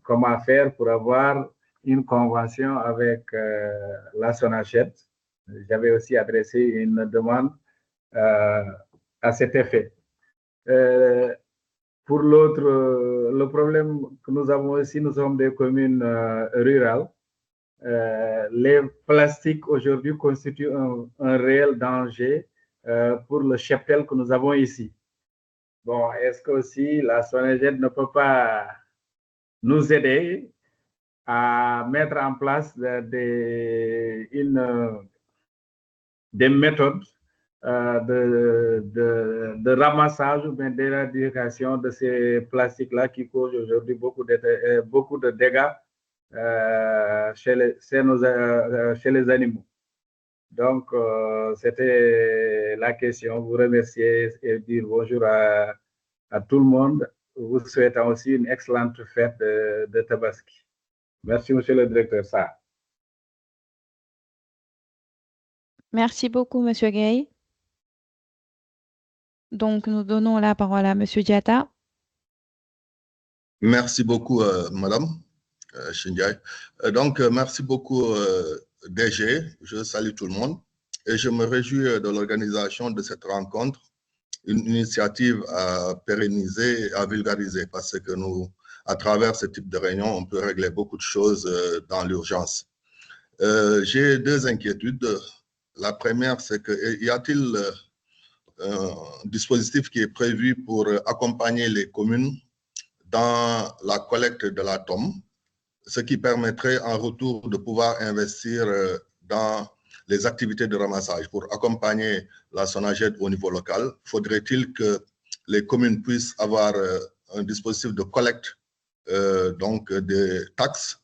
comment faire pour avoir une convention avec la SONAGED. J'avais aussi adressé une demande à cet effet. Pour l'autre, le problème que nous avons aussi, nous sommes des communes rurales. Les plastiques aujourd'hui constituent un réel danger pour le cheptel que nous avons ici. Bon, est-ce que aussi la SONAGED ne peut pas nous aider à mettre en place des méthodes de ramassage ou d'éradication de ces plastiques-là qui causent aujourd'hui beaucoup de dégâts chez les animaux. Donc, c'était la question. Vous remercier et dire bonjour à tout le monde, vous souhaitant aussi une excellente fête de Tabaski. Merci, monsieur le directeur Sarr. Merci beaucoup, monsieur Gay. Donc, nous donnons la parole à monsieur Diatta. Merci beaucoup, madame Chindiaye. Donc, merci beaucoup, DG, je salue tout le monde et je me réjouis de l'organisation de cette rencontre, une initiative à pérenniser et à vulgariser parce que nous, à travers ce type de réunion, on peut régler beaucoup de choses dans l'urgence. J'ai deux inquiétudes. La première, c'est que y a-t-il un dispositif qui est prévu pour accompagner les communes dans la collecte de la TOM, ce qui permettrait en retour de pouvoir investir dans les activités de ramassage. Pour accompagner la SONAGED au niveau local, faudrait-il que les communes puissent avoir un dispositif de collecte donc des taxes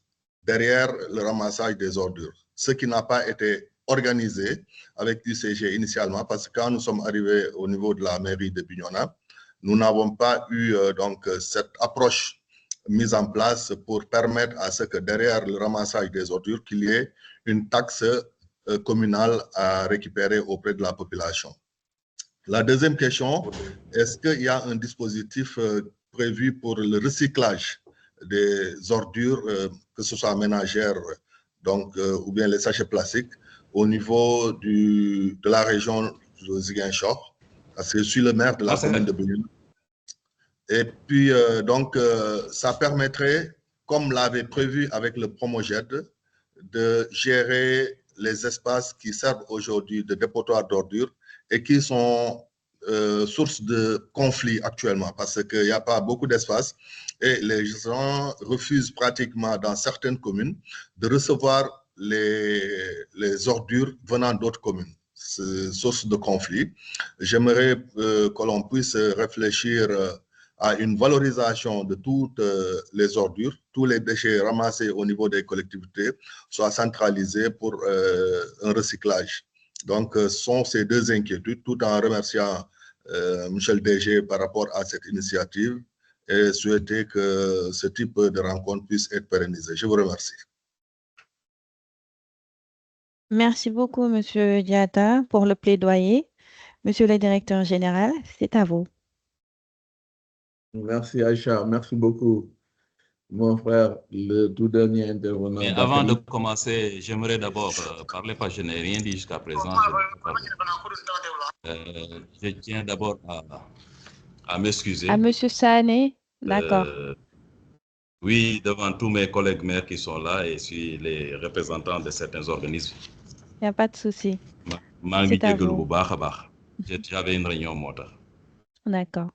derrière le ramassage des ordures, ce qui n'a pas été organisé avec UCG initialement, parce que quand nous sommes arrivés au niveau de la mairie de Bignona, nous n'avons pas eu donc cette approche mise en place pour permettre à ce que derrière le ramassage des ordures, qu'il y ait une taxe communale à récupérer auprès de la population. La deuxième question, est-ce qu'il y a un dispositif prévu pour le recyclage des ordures, que ce soit ménagères donc, ou bien les sachets plastiques, au niveau de la région de Ziguinchor, parce que je suis le maire de la commune de Bignona. Et puis, donc, ça permettrait, comme l'avait prévu avec le Promoged, de gérer les espaces qui servent aujourd'hui de dépotoir d'ordures et qui sont source de conflits actuellement, parce qu'il n'y a pas beaucoup d'espace et les gens refusent pratiquement dans certaines communes de recevoir les ordures venant d'autres communes. C'est source de conflit. J'aimerais que l'on puisse réfléchir à une valorisation de toutes les ordures, tous les déchets ramassés au niveau des collectivités soient centralisés pour un recyclage. Donc, ce sont ces deux inquiétudes, tout en remerciant Michel DG par rapport à cette initiative et souhaiter que ce type de rencontre puisse être pérennisé. Je vous remercie. Merci beaucoup, Monsieur Diatta, pour le plaidoyer. Monsieur le directeur général, c'est à vous. Merci Aïcha, merci beaucoup. Mon frère, le tout dernier intervenant. Mais avant de commencer, j'aimerais d'abord parler parce que je n'ai rien dit jusqu'à présent. Je tiens d'abord à m'excuser. À Monsieur Sané, d'accord. Oui, devant tous mes collègues maires qui sont là et puis les représentants de certains organismes. Il n'y a pas de souci. C'est à vous. J'avais une réunion mota. D'accord.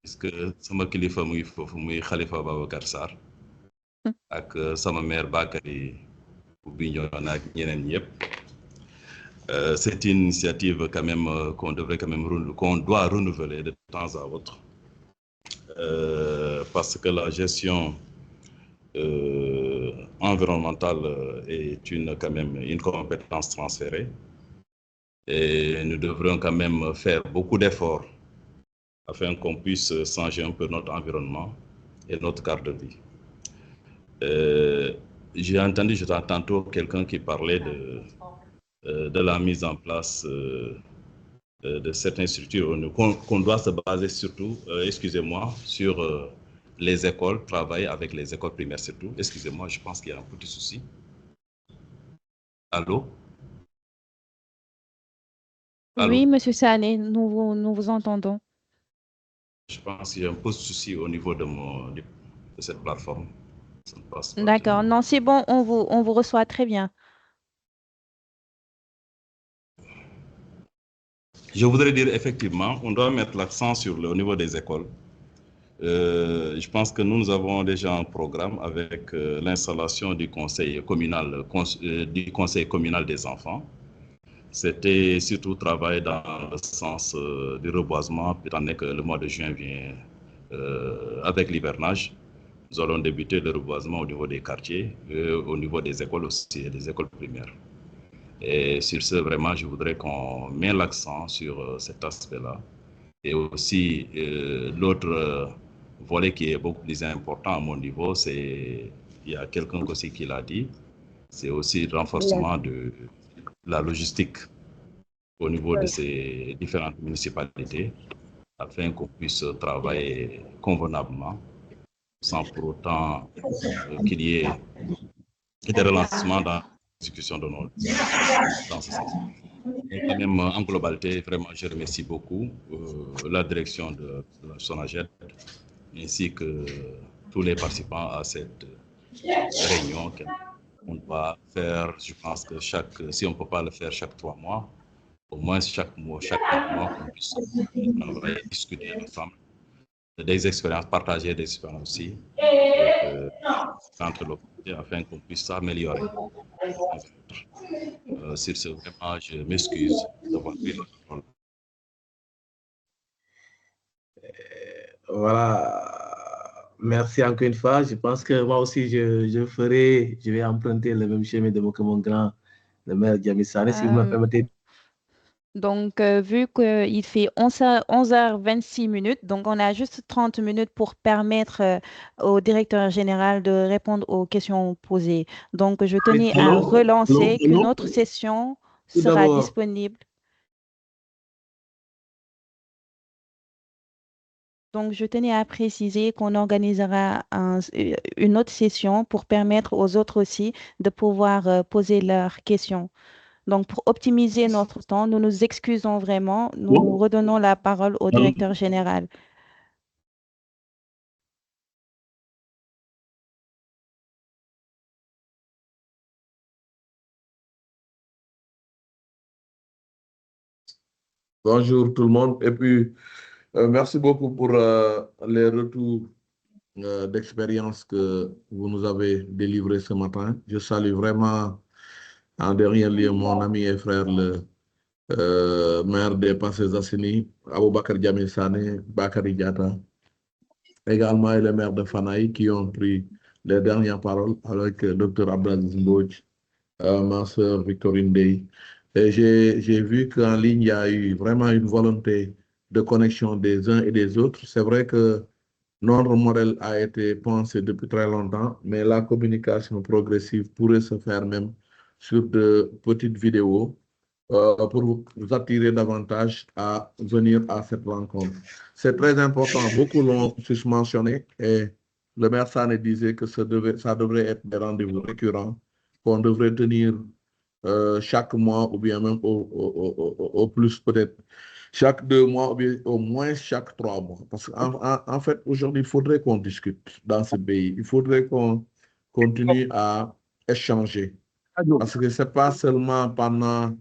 Parce que sama kilifa muy fofu muy Khalifa Babacar Sarr ak sama maire Bakary bu Bignona ak ñeneen ñëpp. C'est une initiative quand même qu'on doit renouveler de temps à autre. Parce que la gestion environnementale est quand même une compétence transférée. Et nous devrions quand même faire beaucoup d'efforts afin qu'on puisse changer un peu notre environnement et notre cadre de vie. J'ai entendu tantôt quelqu'un qui parlait de la mise en place de certaines structures, qu'on doit se baser surtout, excusez-moi, sur les écoles, travailler avec les écoles primaires surtout. Excusez-moi, je pense qu'il y a un petit souci. Allô? Allô? Oui, Monsieur Sané, nous vous entendons. Je pense qu'il y a un peu de souci au niveau de cette plateforme. D'accord, non, c'est bon, on vous reçoit très bien. Je voudrais dire effectivement, on doit mettre l'accent au niveau des écoles. Je pense que nous avons déjà un programme avec l'installation du conseil communal des enfants. C'était surtout travailler dans le sens du reboisement, étant donné que le mois de juin vient avec l'hivernage. Nous allons débuter le reboisement au niveau des quartiers, au niveau des écoles aussi, et des écoles primaires. Et sur ce, vraiment, je voudrais qu'on mette l'accent sur cet aspect-là. Et aussi, l'autre volet qui est beaucoup plus important à mon niveau, il y a quelqu'un aussi qui l'a dit, c'est aussi le renforcement de la logistique au niveau de ces différentes municipalités afin qu'on puisse travailler convenablement sans pour autant qu'il y ait des relancements dans l'exécution de nos dans ce sens. Et quand même, en globalité, vraiment, je remercie beaucoup la direction de la SONAGED ainsi que tous les participants à cette réunion qu'on doit faire. Je pense que si on ne peut pas le faire chaque 3 mois, au moins chaque mois, qu'on puisse travailler, discuter ensemble des expériences, partager des expériences aussi entre le côté afin qu'on puisse s'améliorer. Sur ce, vraiment, je m'excuse d'avoir pris le parole. Voilà, merci encore une fois. Je pense que moi aussi, je vais emprunter le même chemin de mon grand, le maire Djamil Sané, si vous me permettez. Donc, vu qu'il fait 11h26, donc on a juste 30 minutes pour permettre au directeur général de répondre aux questions posées. Donc, je tenais à relancer qu'une autre session sera disponible. Donc, je tenais à préciser qu'on organisera une autre session pour permettre aux autres aussi de pouvoir poser leurs questions. Donc, pour optimiser notre temps, nous nous excusons vraiment. Nous redonnons la parole au directeur général. Bonjour tout le monde. Et puis, merci beaucoup pour les retours d'expérience que vous nous avez délivrés ce matin. Je salue vraiment en dernier lieu mon ami et frère, le maire des Parcelles Assainies, Aboubakar Djamil Sané, Bakary Diatta, également et le maire de Fanaï qui ont pris les dernières paroles avec Dr Abdelaziz Mbodj, ma soeur Victorine Dey. Et j'ai vu qu'en ligne, il y a eu vraiment une volonté de connexion des uns et des autres. C'est vrai que notre modèle a été pensé depuis très longtemps, mais la communication progressive pourrait se faire même sur de petites vidéos pour vous attirer davantage à venir à cette rencontre. C'est très important, beaucoup l'ont mentionné et le maire Sané disait que ça devrait être des rendez-vous récurrents qu'on devrait tenir chaque mois ou bien même au plus peut-être chaque 2 mois ou bien au moins chaque 3 mois. Parce qu'en fait, aujourd'hui, il faudrait qu'on discute dans ce pays. Il faudrait qu'on continue à échanger. Parce que ce n'est pas seulement pendant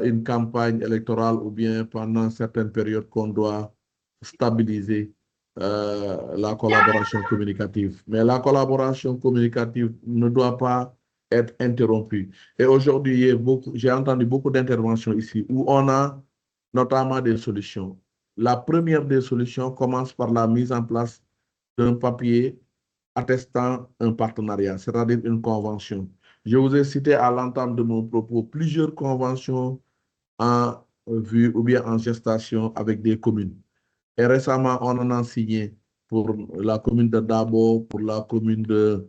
une campagne électorale ou bien pendant certaines périodes qu'on doit stabiliser la collaboration communicative. Mais la collaboration communicative ne doit pas être interrompue. Et aujourd'hui, j'ai entendu beaucoup d'interventions ici où on a notamment des solutions. La première des solutions commence par la mise en place d'un papier attestant un partenariat, c'est-à-dire une convention. Je vous ai cité à l'entame de mon propos plusieurs conventions en vue ou bien en gestation avec des communes. Et récemment, on en a signé pour la commune de Dabo, pour la commune de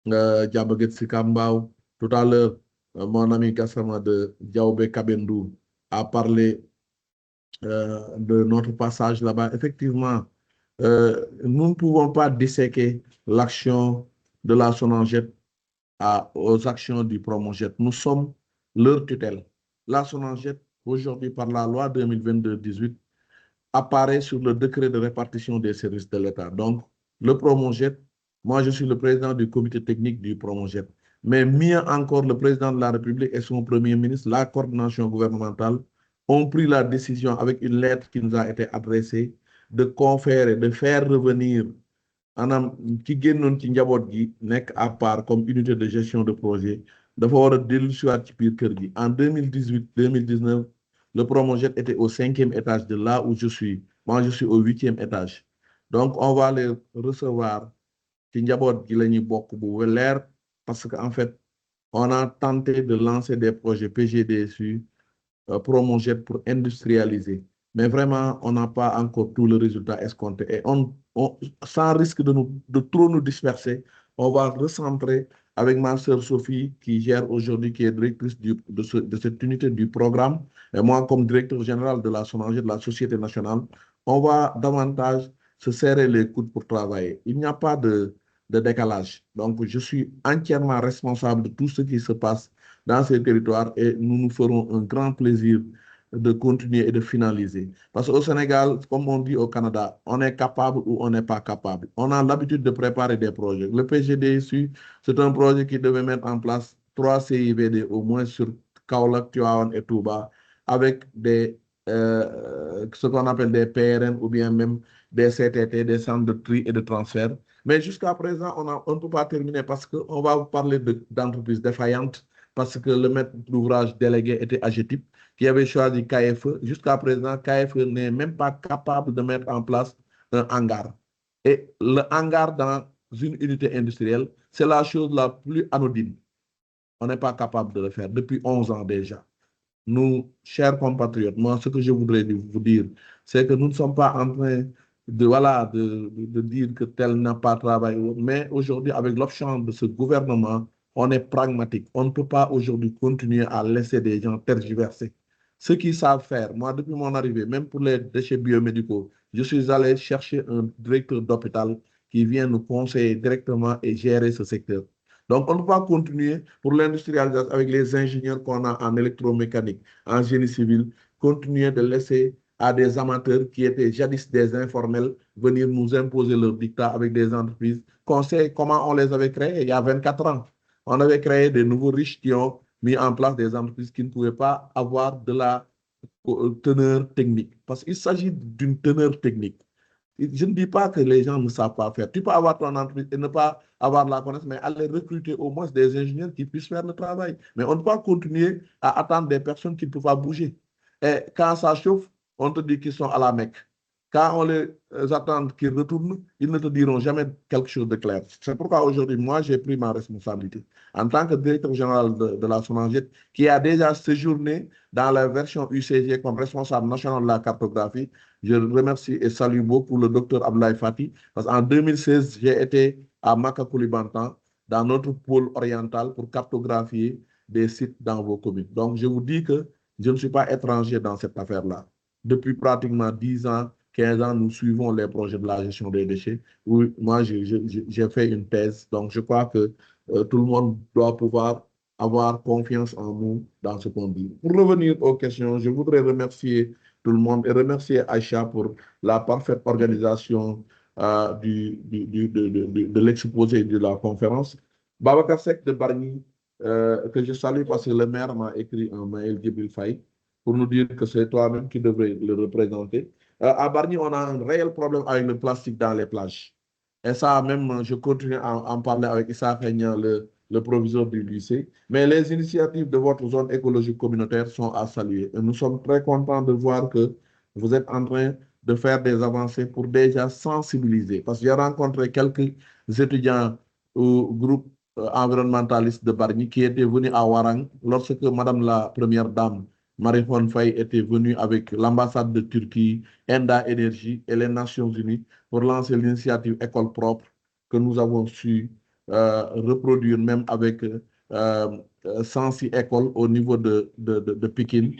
Diabaguet-Sikambao. Tout à l'heure, mon ami Gassama de Diaobé Kabendou a parlé de notre passage là-bas. Effectivement, nous ne pouvons pas disséquer l'action de la SONAGED aux actions du Promojet. Nous sommes leur tutelle. La SONAGED, aujourd'hui, par la loi 2022-18, apparaît sur le décret de répartition des services de l'État. Donc, le Promojet, moi, je suis le président du comité technique du Promojet. Mais mieux encore, le président de la République et son premier ministre, la coordination gouvernementale, ont pris la décision avec une lettre qui nous a été adressée de conférer, de faire revenir anam ci génnoon ci njaboot gi nekk à part comme unité de gestion de projet dafa war a dellu siwaat ci biir kër gi en 2018-2019 le Promojet était au 5e étage de là où je suis. Moi je suis au 8e étage. Donc on va les recevoir ci njaboot gi la ñuy bokk bu leer parce qu'en fait on a tenté de lancer des projets PGDSU Promojet pour industrialiser. Mais vraiment, on n'a pas encore tout le résultat escompté. Et sans risque de trop nous disperser, on va recentrer avec ma sœur Sophie, qui gère aujourd'hui, qui est directrice de cette unité du programme, et moi comme directeur général de la SONAGED, de la Société nationale, on va davantage se serrer les coudes pour travailler. Il n'y a pas de décalage. Donc, je suis entièrement responsable de tout ce qui se passe dans ces territoires et nous nous ferons un grand plaisir de continuer et de finaliser. Parce qu'au Sénégal, comme on dit au Canada, on est capable ou on n'est pas capable. On a l'habitude de préparer des projets. Le PGDSU, c'est un projet qui devait mettre en place 3 CIVD au moins sur Kaolack, Tivaouane et Touba, avec ce qu'on appelle des PRN ou bien même des CTT, des centres de tri et de transfert. Mais jusqu'à présent, on ne peut pas terminer parce qu'on va vous parler d'entreprises défaillantes, parce que le maître d'ouvrage délégué était AGETIP, qui avait choisi KFE. Jusqu'à présent, KFE n'est même pas capable de mettre en place un hangar. Et le hangar dans une unité industrielle, c'est la chose la plus anodine. On n'est pas capable de le faire depuis 11 ans déjà. Nous, chers compatriotes, moi, ce que je voudrais vous dire, c'est que nous ne sommes pas en train de dire que tel n'a pas travaillé. Mais aujourd'hui, avec l'option de ce gouvernement, on est pragmatique. On ne peut pas aujourd'hui continuer à laisser des gens tergiverser. Ceux qui savent faire, moi, depuis mon arrivée, même pour les déchets biomédicaux, je suis allé chercher un directeur d'hôpital qui vient nous conseiller directement et gérer ce secteur. Donc, on ne peut pas continuer pour l'industrialisation avec les ingénieurs qu'on a en électromécanique, en génie civil, continuer de laisser à des amateurs qui étaient jadis des informels venir nous imposer leur dictat avec des entreprises. On sait comment on les avait créés il y a 24 ans. On avait créé des nouveaux riches qui ont mis en place des entreprises qui ne pouvaient pas avoir de la teneur technique. Parce qu'il s'agit d'une teneur technique. Je ne dis pas que les gens ne savent pas faire. Tu peux avoir ton entreprise et ne pas avoir la connaissance, mais aller recruter au moins des ingénieurs qui puissent faire le travail. Mais on ne peut pas continuer à attendre des personnes qui ne peuvent pas bouger. Et quand ça chauffe, on te dit qu'ils sont à la Mecque. Quand on les attend qu'ils retournent, ils ne te diront jamais quelque chose de clair. C'est pourquoi aujourd'hui, moi, j'ai pris ma responsabilité. En tant que directeur général de la SONAGED, qui a déjà séjourné dans la version UCG comme responsable national de la cartographie, je remercie et salue beaucoup le docteur Abdoulaye Fati, parce qu'en 2016, j'ai été à Makakoulibantan, dans notre pôle oriental, pour cartographier des sites dans vos communes. Donc, je vous dis que je ne suis pas étranger dans cette affaire-là. Depuis pratiquement 10 ans, 15 ans, nous suivons les projets de la gestion des déchets. Oui, moi, j'ai fait une thèse. Donc, je crois que tout le monde doit pouvoir avoir confiance en nous dans ce qu'on dit. Pour revenir aux questions, je voudrais remercier tout le monde et remercier Aïcha pour la parfaite organisation de l'exposé de la conférence. Babacar Seck de Bargny, que je salue parce que le maire m'a écrit un mail, Djibril Faye, pour nous dire que c'est toi-même qui devrais le représenter. À Bargny, on a un réel problème avec le plastique dans les plages. Et ça, même, je continue à en parler avec Issa Khenyan, le proviseur du lycée. Mais les initiatives de votre zone écologique communautaire sont à saluer. Et nous sommes très contents de voir que vous êtes en train de faire des avancées pour déjà sensibiliser. Parce que j'ai rencontré quelques étudiants au groupe environnementaliste de Bargny qui étaient venus à Warang lorsque Madame la Première Dame, Marie-Hone Faye, était venue avec l'ambassade de Turquie, Enda Energy et les Nations Unies pour lancer l'initiative École propre que nous avons su reproduire même avec Sensi École au niveau de Pikine,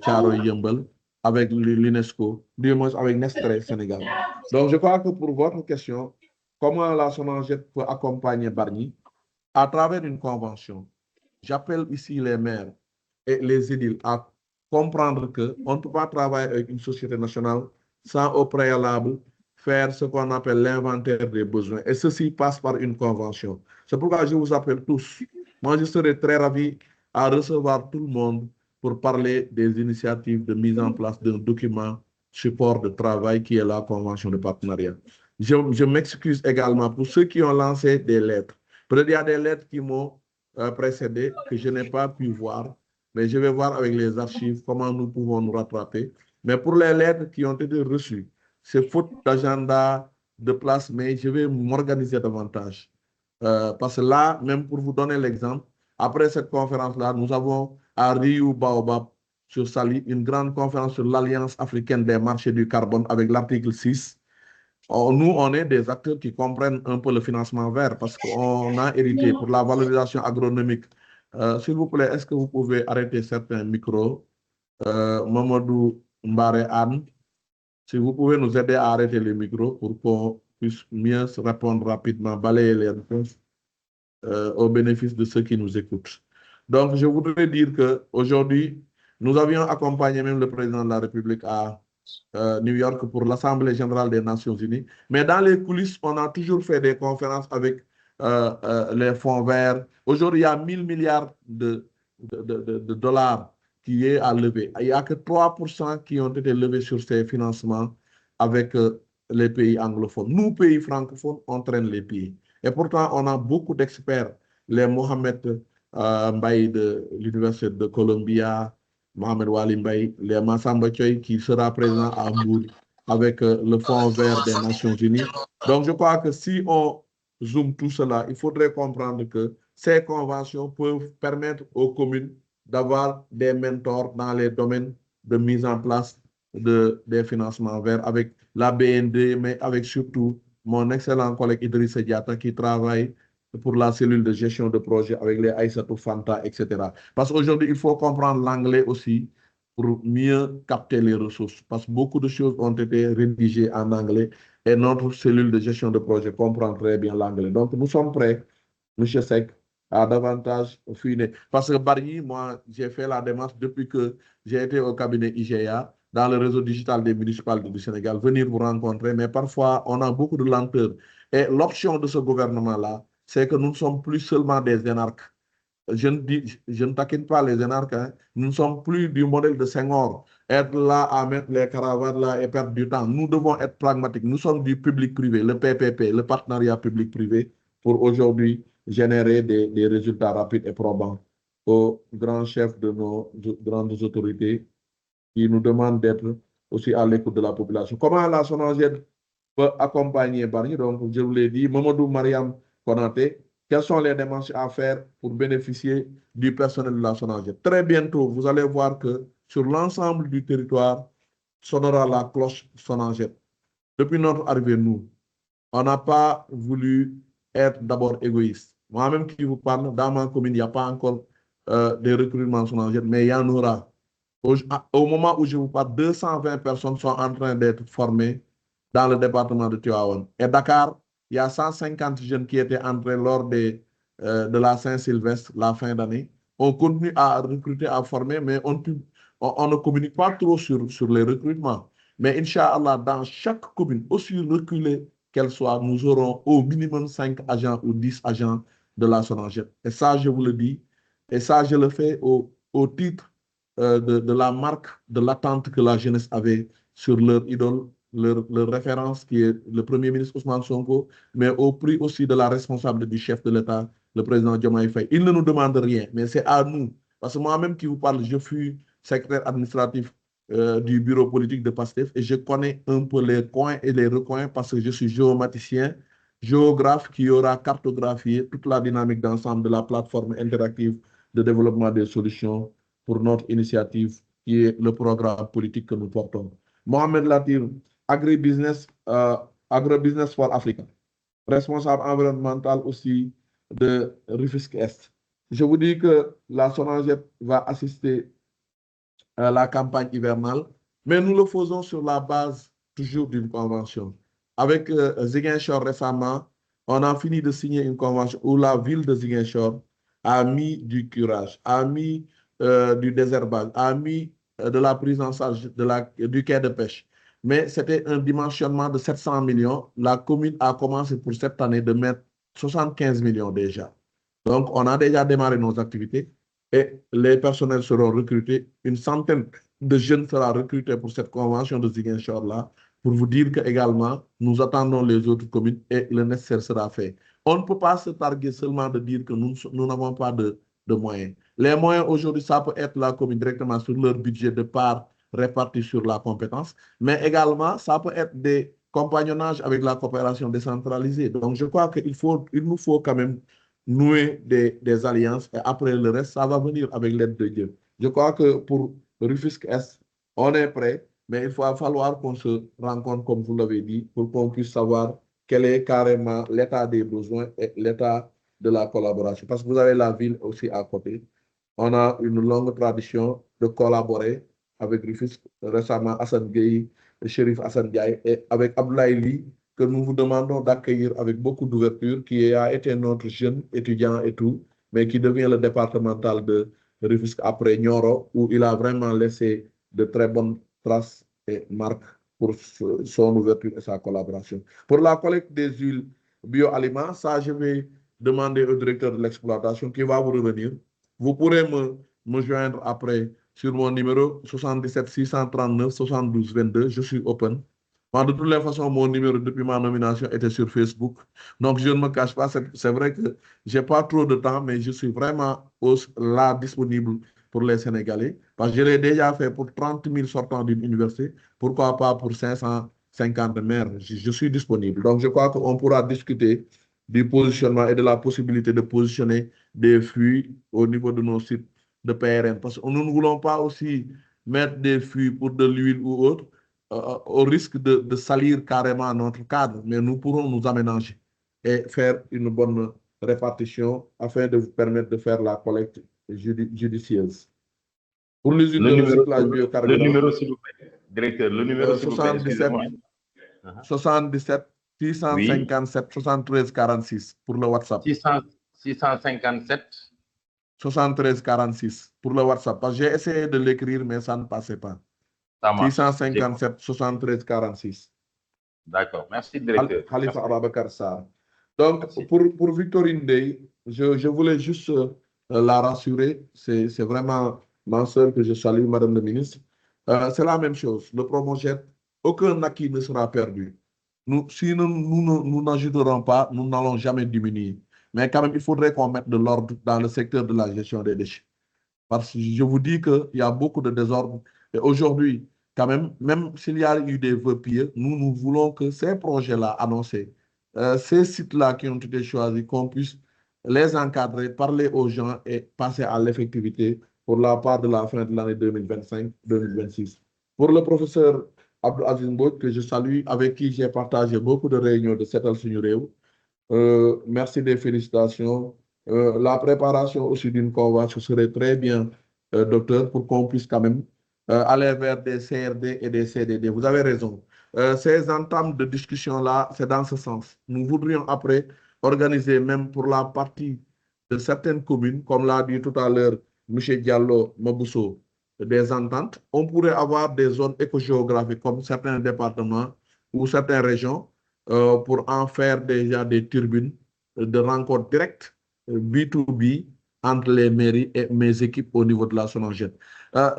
Thiaroye Yeumbeul, avec l'UNESCO, du moins avec Nestlé Sénégal. Donc, je crois que pour votre question, comment la SONAGED peut accompagner Bargny à travers une convention, j'appelle ici les maires et les édiles à comprendre qu'on ne peut pas travailler avec une société nationale sans au préalable faire ce qu'on appelle l'inventaire des besoins. Et ceci passe par une convention. C'est pourquoi je vous appelle tous. Moi, je serai très ravi à recevoir tout le monde pour parler des initiatives de mise en place d'un document support de travail qui est la convention de partenariat. Je m'excuse également pour ceux qui ont lancé des lettres. Peut-être il y a des lettres qui m'ont précédé que je n'ai pas pu voir, mais je vais voir avec les archives comment nous pouvons nous rattraper. Mais pour les lettres qui ont été reçues, c'est faute d'agenda, de place, mais je vais m'organiser davantage. Parce que là, même pour vous donner l'exemple, après cette conférence-là, nous avons à Rio Baobab, sur Sali, une grande conférence sur l'Alliance africaine des marchés du carbone avec l'article 6. Nous, on est des acteurs qui comprennent un peu le financement vert parce qu'on a hérité pour la valorisation agronomique. S'il vous plaît, est-ce que vous pouvez arrêter certains micros? Mamadou Mbare Anne, si vous pouvez nous aider à arrêter les micros pour qu'on puisse mieux répondre rapidement, balayer les réponses au bénéfice de ceux qui nous écoutent. Donc, je voudrais dire qu'aujourd'hui, nous avions accompagné même le président de la République à New York pour l'Assemblée générale des Nations Unies. Mais dans les coulisses, on a toujours fait des conférences avec les fonds verts. Aujourd'hui, il y a 1000 milliards de dollars qui est à lever. Il n'y a que 3% qui ont été levés sur ces financements avec les pays anglophones. Nous, pays francophones, on traîne les pays. Et pourtant, on a beaucoup d'experts. Les Mohamed Mbaye de l'Université de Columbia, Mohamed Wali Mbaye, les Massamba Choy qui sera présent à Hambourg avec le Fonds vert des Nations Unies. Donc, je crois que si on zoome tout cela, il faudrait comprendre que ces conventions peuvent permettre aux communes d'avoir des mentors dans les domaines de mise en place des financements verts avec la BND, mais avec surtout mon excellent collègue Idrissa Diatta qui travaille pour la cellule de gestion de projet avec les Aïssatou Fanta, etc. Parce qu'aujourd'hui, il faut comprendre l'anglais aussi pour mieux capter les ressources. Parce que beaucoup de choses ont été rédigées en anglais et notre cellule de gestion de projet comprend très bien l'anglais. Donc, nous sommes prêts, M. Seck, à davantage finir. Parce que Bargny, moi, j'ai fait la démarche depuis que j'ai été au cabinet IGA, dans le réseau digital des municipalités du Sénégal, venir vous rencontrer, mais parfois, on a beaucoup de lenteur. Et l'option de ce gouvernement-là, c'est que nous ne sommes plus seulement des énarques. Je ne taquine pas les énarques. Hein. Nous ne sommes plus du modèle de Senghor. Être là à mettre les caravanes là et perdre du temps. Nous devons être pragmatiques. Nous sommes du public-privé, le PPP, le partenariat public-privé, pour aujourd'hui générer des résultats rapides et probants aux grands chefs de nos grandes autorités qui nous demandent d'être aussi à l'écoute de la population. Comment la SONAGED peut accompagner Bargny? Donc, je vous l'ai dit, Mamadou Mariam Konaté, quelles sont les démarches à faire pour bénéficier du personnel de la SONAGED? Très bientôt, vous allez voir que sur l'ensemble du territoire, sonnera la cloche SONAGED. Depuis notre arrivée, nous, on n'a pas voulu être d'abord égoïste. Moi-même qui vous parle, dans ma commune, il n'y a pas encore des recrutements SONAGED, mais il y en aura. Au moment où je vous parle, 220 personnes sont en train d'être formées dans le département de Tivaouane. Et Dakar, il y a 150 jeunes qui étaient entrés lors de la Saint-Sylvestre, la fin d'année. On continue à recruter, à former, mais on ne communique pas trop sur les recrutements. Mais Inch'Allah, dans chaque commune, aussi reculée qu'elle soit, nous aurons au minimum 5 agents ou 10 agents de la SONAGED. Et ça, je vous le dis, et ça, je le fais au titre de la marque de l'attente que la jeunesse avait sur leur idole, leur référence qui est le Premier ministre Ousmane Sonko, mais au prix aussi de la responsabilité du chef de l'État, le président Diomaye Faye. Il ne nous demande rien, mais c'est à nous. Parce que moi-même qui vous parle, je fus secrétaire administratif du bureau politique de PASTEF et je connais un peu les coins et les recoins parce que je suis géomaticien, géographe qui aura cartographié toute la dynamique d'ensemble de la plateforme interactive de développement des solutions pour notre initiative qui est le programme politique que nous portons. Mohamed Latir, Agribusiness for Africa, responsable environnemental aussi de Rufisque Est. Je vous dis que la SONAGED va assister à la campagne hivernale, mais nous le faisons sur la base toujours d'une convention. Avec Ziguinchor récemment, on a fini de signer une convention où la ville de Ziguinchor a mis du curage, a mis du désherbage, a mis de la prise en charge du quai de pêche. Mais c'était un dimensionnement de 700 millions. La commune a commencé pour cette année de mettre 75 millions déjà. Donc, on a déjà démarré nos activités et les personnels seront recrutés. Une centaine de jeunes seront recrutés pour cette convention de Ziguinchor-là pour vous dire que également nous attendons les autres communes et le nécessaire sera fait. On ne peut pas se targuer seulement de dire que nous n'avons pas de moyens. Les moyens aujourd'hui, ça peut être la commune directement sur leur budget de part répartis sur la compétence, mais également, ça peut être des compagnonnages avec la coopération décentralisée. Donc, je crois qu'il nous faut quand même nouer des alliances et après le reste, ça va venir avec l'aide de Dieu. Je crois que pour Rufisque Est, on est prêt, mais il va falloir qu'on se rencontre, comme vous l'avez dit, pour qu'on puisse savoir quel est carrément l'état des besoins et l'état de la collaboration. Parce que vous avez la ville aussi à côté. On a une longue tradition de collaborer avec Rufisque, récemment Hassan Gueye, le shérif Hassan Gueye, et avec Abdoulaye Ly, que nous vous demandons d'accueillir avec beaucoup d'ouverture, qui a été notre jeune étudiant et tout, mais qui devient le départemental de Rufisque après Nioro, où il a vraiment laissé de très bonnes traces et marques pour son ouverture et sa collaboration. Pour la collecte des huiles bioaliments, ça, je vais demander au directeur de l'exploitation qui va vous revenir. Vous pourrez me joindre après sur mon numéro 77 639 72 22. Je suis open. Moi, de toutes les façons, mon numéro depuis ma nomination était sur Facebook. Donc, je ne me cache pas. C'est vrai que je n'ai pas trop de temps, mais je suis vraiment là disponible pour les Sénégalais. Parce que je l'ai déjà fait pour 30 000 sortants d'une université. Pourquoi pas pour 550 maires? Je suis disponible. Donc, je crois qu'on pourra discuter du positionnement et de la possibilité de positionner des fûts au niveau de nos sites de PRN. Parce que nous ne voulons pas aussi mettre des fûts pour de l'huile ou autre au risque de salir carrément notre cadre, mais nous pourrons nous aménager et faire une bonne répartition afin de vous permettre de faire la collecte judicieuse. Pour l'usine de recyclage biocarburant, le numéro, s'il vous plaît. Directeur, le numéro, s'il vous plaît, 77 657 73 46 pour le WhatsApp. 657 73 46 pour le WhatsApp. Parce que j'ai essayé de l'écrire, mais ça ne passait pas. 657 73 46. D'accord, merci, directeur. Khalifa Ababakar Sarr. Donc, pour Victorine Day, je voulais juste la rassurer. C'est vraiment ma soeur que je salue, Madame la ministre. C'est la même chose. Le Promojet, aucun acquis ne sera perdu. Si nous n'ajouterons pas, nous n'allons jamais diminuer. Mais quand même, il faudrait qu'on mette de l'ordre dans le secteur de la gestion des déchets. Parce que je vous dis qu'il y a beaucoup de désordre. Et aujourd'hui, quand même s'il y a eu des vœux pieux, nous voulons que ces projets-là annoncés, ces sites-là qui ont été choisis, qu'on puisse les encadrer, parler aux gens et passer à l'effectivité pour la part de la fin de l'année 2025-2026. Pour le professeur Abdou Aziz Mbodj, que je salue, avec qui j'ai partagé beaucoup de réunions de Setal Suñu Réew, merci des félicitations. La préparation aussi d'une convention serait très bien, docteur, pour qu'on puisse quand même aller vers des CRD et des CDD. Vous avez raison. Ces entames de discussion-là, c'est dans ce sens. Nous voudrions après organiser même pour la partie de certaines communes, comme l'a dit tout à l'heure M. Diallo Mabousso, des ententes. On pourrait avoir des zones écogéographiques comme certains départements ou certaines régions pour en faire déjà des turbines de rencontre directe B2B entre les mairies et mes équipes au niveau de la Sonaged.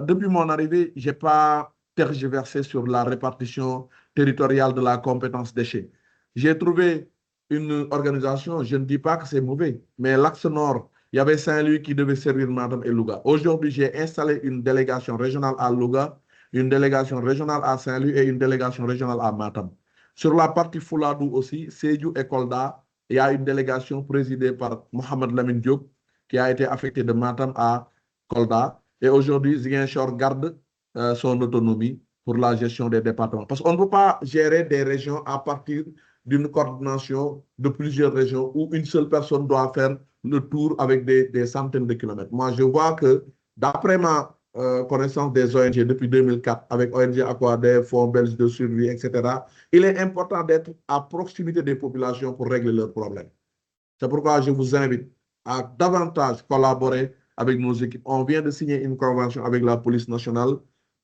Depuis mon arrivée, je n'ai pas tergiversé sur la répartition territoriale de la compétence déchets. J'ai trouvé une organisation, je ne dis pas que c'est mauvais, mais l'axe nord, il y avait Saint-Louis qui devait servir Matam et Louga. Aujourd'hui, j'ai installé une délégation régionale à Louga, une délégation régionale à Saint-Louis et une délégation régionale à Matam. Sur la partie Fouladou aussi, Sédhiou et Kolda, il y a une délégation présidée par Mohamed Lamine Diop qui a été affectée de Matam à Kolda. Et aujourd'hui, Ziguinchor garde son autonomie pour la gestion des départements. Parce qu'on ne peut pas gérer des régions à partir d'une coordination de plusieurs régions où une seule personne doit faire le tour avec des centaines de kilomètres. Moi, je vois que d'après ma connaissance des ONG depuis 2004, avec ONG Aquadev, Fonds belge de survie, etc., il est important d'être à proximité des populations pour régler leurs problèmes. C'est pourquoi je vous invite à davantage collaborer avec nos équipes. On vient de signer une convention avec la police nationale.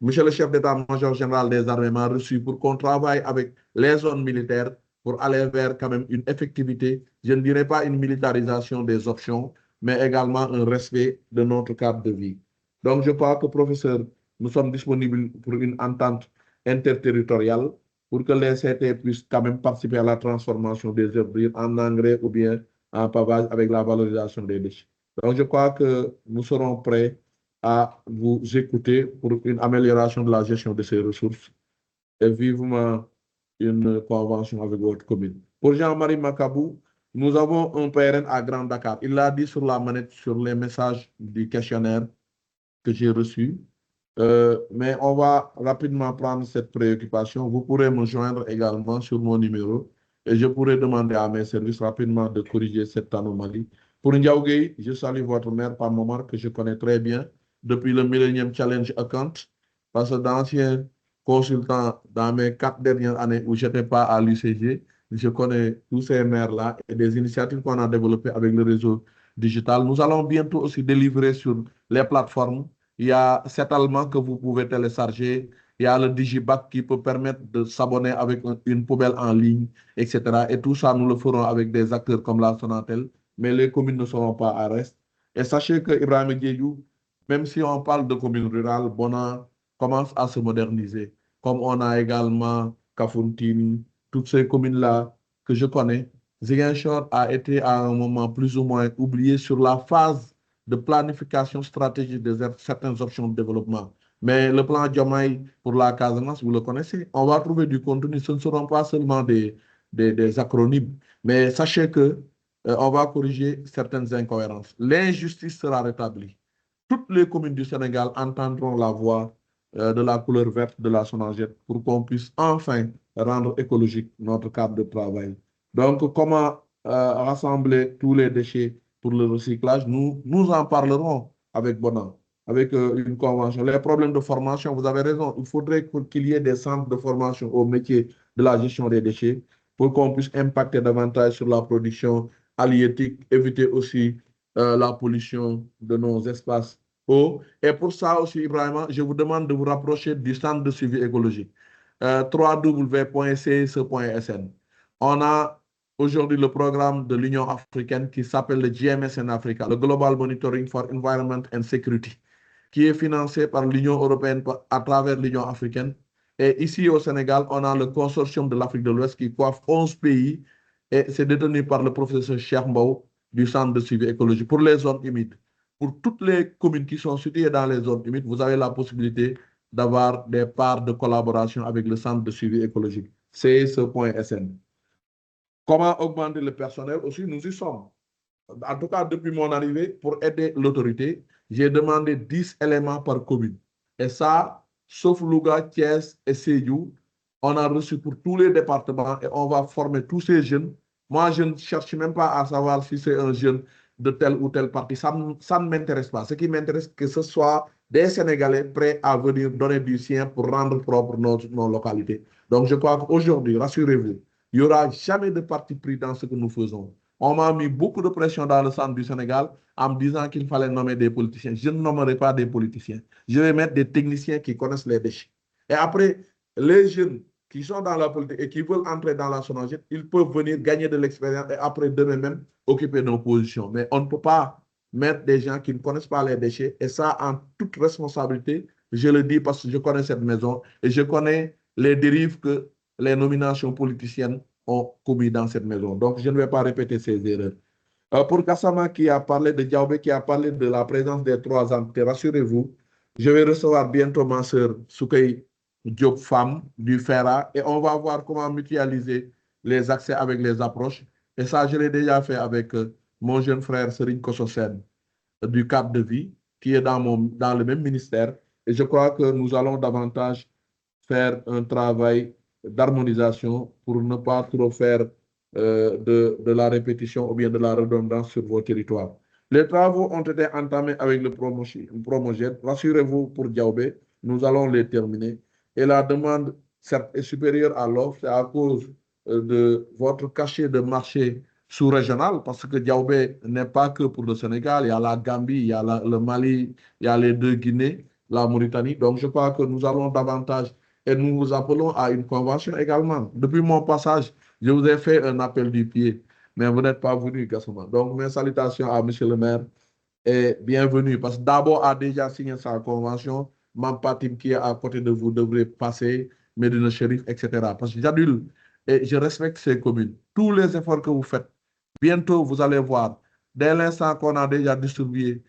Monsieur le chef d'état-major général des armées m'a reçu pour qu'on travaille avec les zones militaires pour aller vers quand même une effectivité, je ne dirais pas une militarisation des options, mais également un respect de notre cadre de vie. Donc, je crois que, professeur, nous sommes disponibles pour une entente interterritoriale pour que les CT puissent quand même participer à la transformation des ordures en engrais ou bien en pavage avec la valorisation des déchets. Donc, je crois que nous serons prêts à vous écouter pour une amélioration de la gestion de ces ressources et vivement une convention avec votre commune. Pour Jean-Marie Macabou, nous avons un PRN à Grand Dakar. Il l'a dit sur la manette, sur les messages du questionnaire que j'ai reçu. Mais on va rapidement prendre cette préoccupation. Vous pourrez me joindre également sur mon numéro et je pourrai demander à mes services rapidement de corriger cette anomalie. Pour Ndiaougei, je salue votre maire par moment que je connais très bien depuis le Millennium Challenge Account, parce que d'anciens consultants dans mes 4 dernières années où je n'étais pas à l'UCG, je connais tous ces maires-là et des initiatives qu'on a développées avec le réseau digitale. Nous allons bientôt aussi délivrer sur les plateformes. Il y a cet allemand que vous pouvez télécharger. Il y a le Digibac qui peut permettre de s'abonner avec une poubelle en ligne, etc. Et tout ça, nous le ferons avec des acteurs comme la Sonatel, mais les communes ne seront pas à reste. Et sachez que Ibrahim Diédhiou, même si on parle de communes rurales, Bona commence à se moderniser. Comme on a également Kafountine, toutes ces communes-là que je connais. Ziguinchor a été à un moment plus ou moins oublié sur la phase de planification stratégique de certaines options de développement. Mais le plan Diomaye pour la Casamance, vous le connaissez, on va trouver du contenu. Ce ne seront pas seulement des acronymes, mais sachez que on va corriger certaines incohérences. L'injustice sera rétablie. Toutes les communes du Sénégal entendront la voix de la couleur verte de la Sonaged pour qu'on puisse enfin rendre écologique notre cadre de travail. Donc, comment rassembler tous les déchets pour le recyclage? Nous en parlerons avec Bonan, avec une convention. Les problèmes de formation, vous avez raison, il faudrait qu'il y ait des centres de formation au métier de la gestion des déchets pour qu'on puisse impacter davantage sur la production halieutique, éviter aussi la pollution de nos espaces eau. Et pour ça aussi, Ibrahima, je vous demande de vous rapprocher du centre de suivi écologique, www.cs.sn. On a aujourd'hui le programme de l'Union africaine qui s'appelle le GMS en Africa, le Global Monitoring for Environment and Security, qui est financé par l'Union européenne à travers l'Union africaine. Et ici au Sénégal, on a le consortium de l'Afrique de l'Ouest qui coiffe 11 pays et c'est détenu par le professeur Cheikh Mbow du centre de suivi écologique pour les zones humides. Pour toutes les communes qui sont situées dans les zones humides, vous avez la possibilité d'avoir des parts de collaboration avec le centre de suivi écologique, CSE.sn. Comment augmenter le personnel aussi? Nous y sommes. En tout cas, depuis mon arrivée, pour aider l'autorité, j'ai demandé 10 éléments par commune. Et ça, sauf Louga, Thiès et Sédhiou, on a reçu pour tous les départements et on va former tous ces jeunes. Moi, je ne cherche même pas à savoir si c'est un jeune de tel ou tel parti. Ça ne m'intéresse pas. Ce qui m'intéresse, c'est que ce soit des Sénégalais prêts à venir donner du sien pour rendre propre nos localités. Donc, je crois qu'aujourd'hui, rassurez-vous, il n'y aura jamais de parti pris dans ce que nous faisons. On m'a mis beaucoup de pression dans le centre du Sénégal en me disant qu'il fallait nommer des politiciens. Je ne nommerai pas des politiciens. Je vais mettre des techniciens qui connaissent les déchets. Et après, les jeunes qui sont dans la politique et qui veulent entrer dans la Sonaged, ils peuvent venir gagner de l'expérience et après demain même occuper nos positions. Mais on ne peut pas mettre des gens qui ne connaissent pas les déchets et ça en toute responsabilité. Je le dis parce que je connais cette maison et je connais les dérives que les nominations politiciennes ont commis dans cette maison. Donc, je ne vais pas répéter ces erreurs. Pour Gassama qui a parlé de Diaobé, qui a parlé de la présence des 3 entités, rassurez-vous, je vais recevoir bientôt ma sœur Soukei Diop Femme du FERA et on va voir comment mutualiser les accès avec les approches. Et ça, je l'ai déjà fait avec mon jeune frère Serine Kososen du Cap de Vie, qui est dans le même ministère. Et je crois que nous allons davantage faire un travail d'harmonisation pour ne pas trop faire de la répétition ou bien de la redondance sur vos territoires. Les travaux ont été entamés avec le Promoged. Rassurez-vous pour Diaobé, nous allons les terminer. Et la demande, certes, est supérieure à l'offre, c'est à cause de votre cachet de marché sous-régional, parce que Diaobé n'est pas que pour le Sénégal, il y a la Gambie, il y a le Mali, il y a les 2 Guinées, la Mauritanie. Donc, je crois que nous allons davantage et nous vous appelons à une convention également. Depuis mon passage, je vous ai fait un appel du pied, mais vous n'êtes pas venu, Gassama. Donc, mes salutations à M. le maire et bienvenue, parce que d'abord a déjà signé sa convention. Mampatim qui est à côté de vous devrait passer, Medina Chérif, etc. Parce que j'adule et je respecte ces communes. Tous les efforts que vous faites, bientôt vous allez voir, dès l'instant qu'on a déjà distribué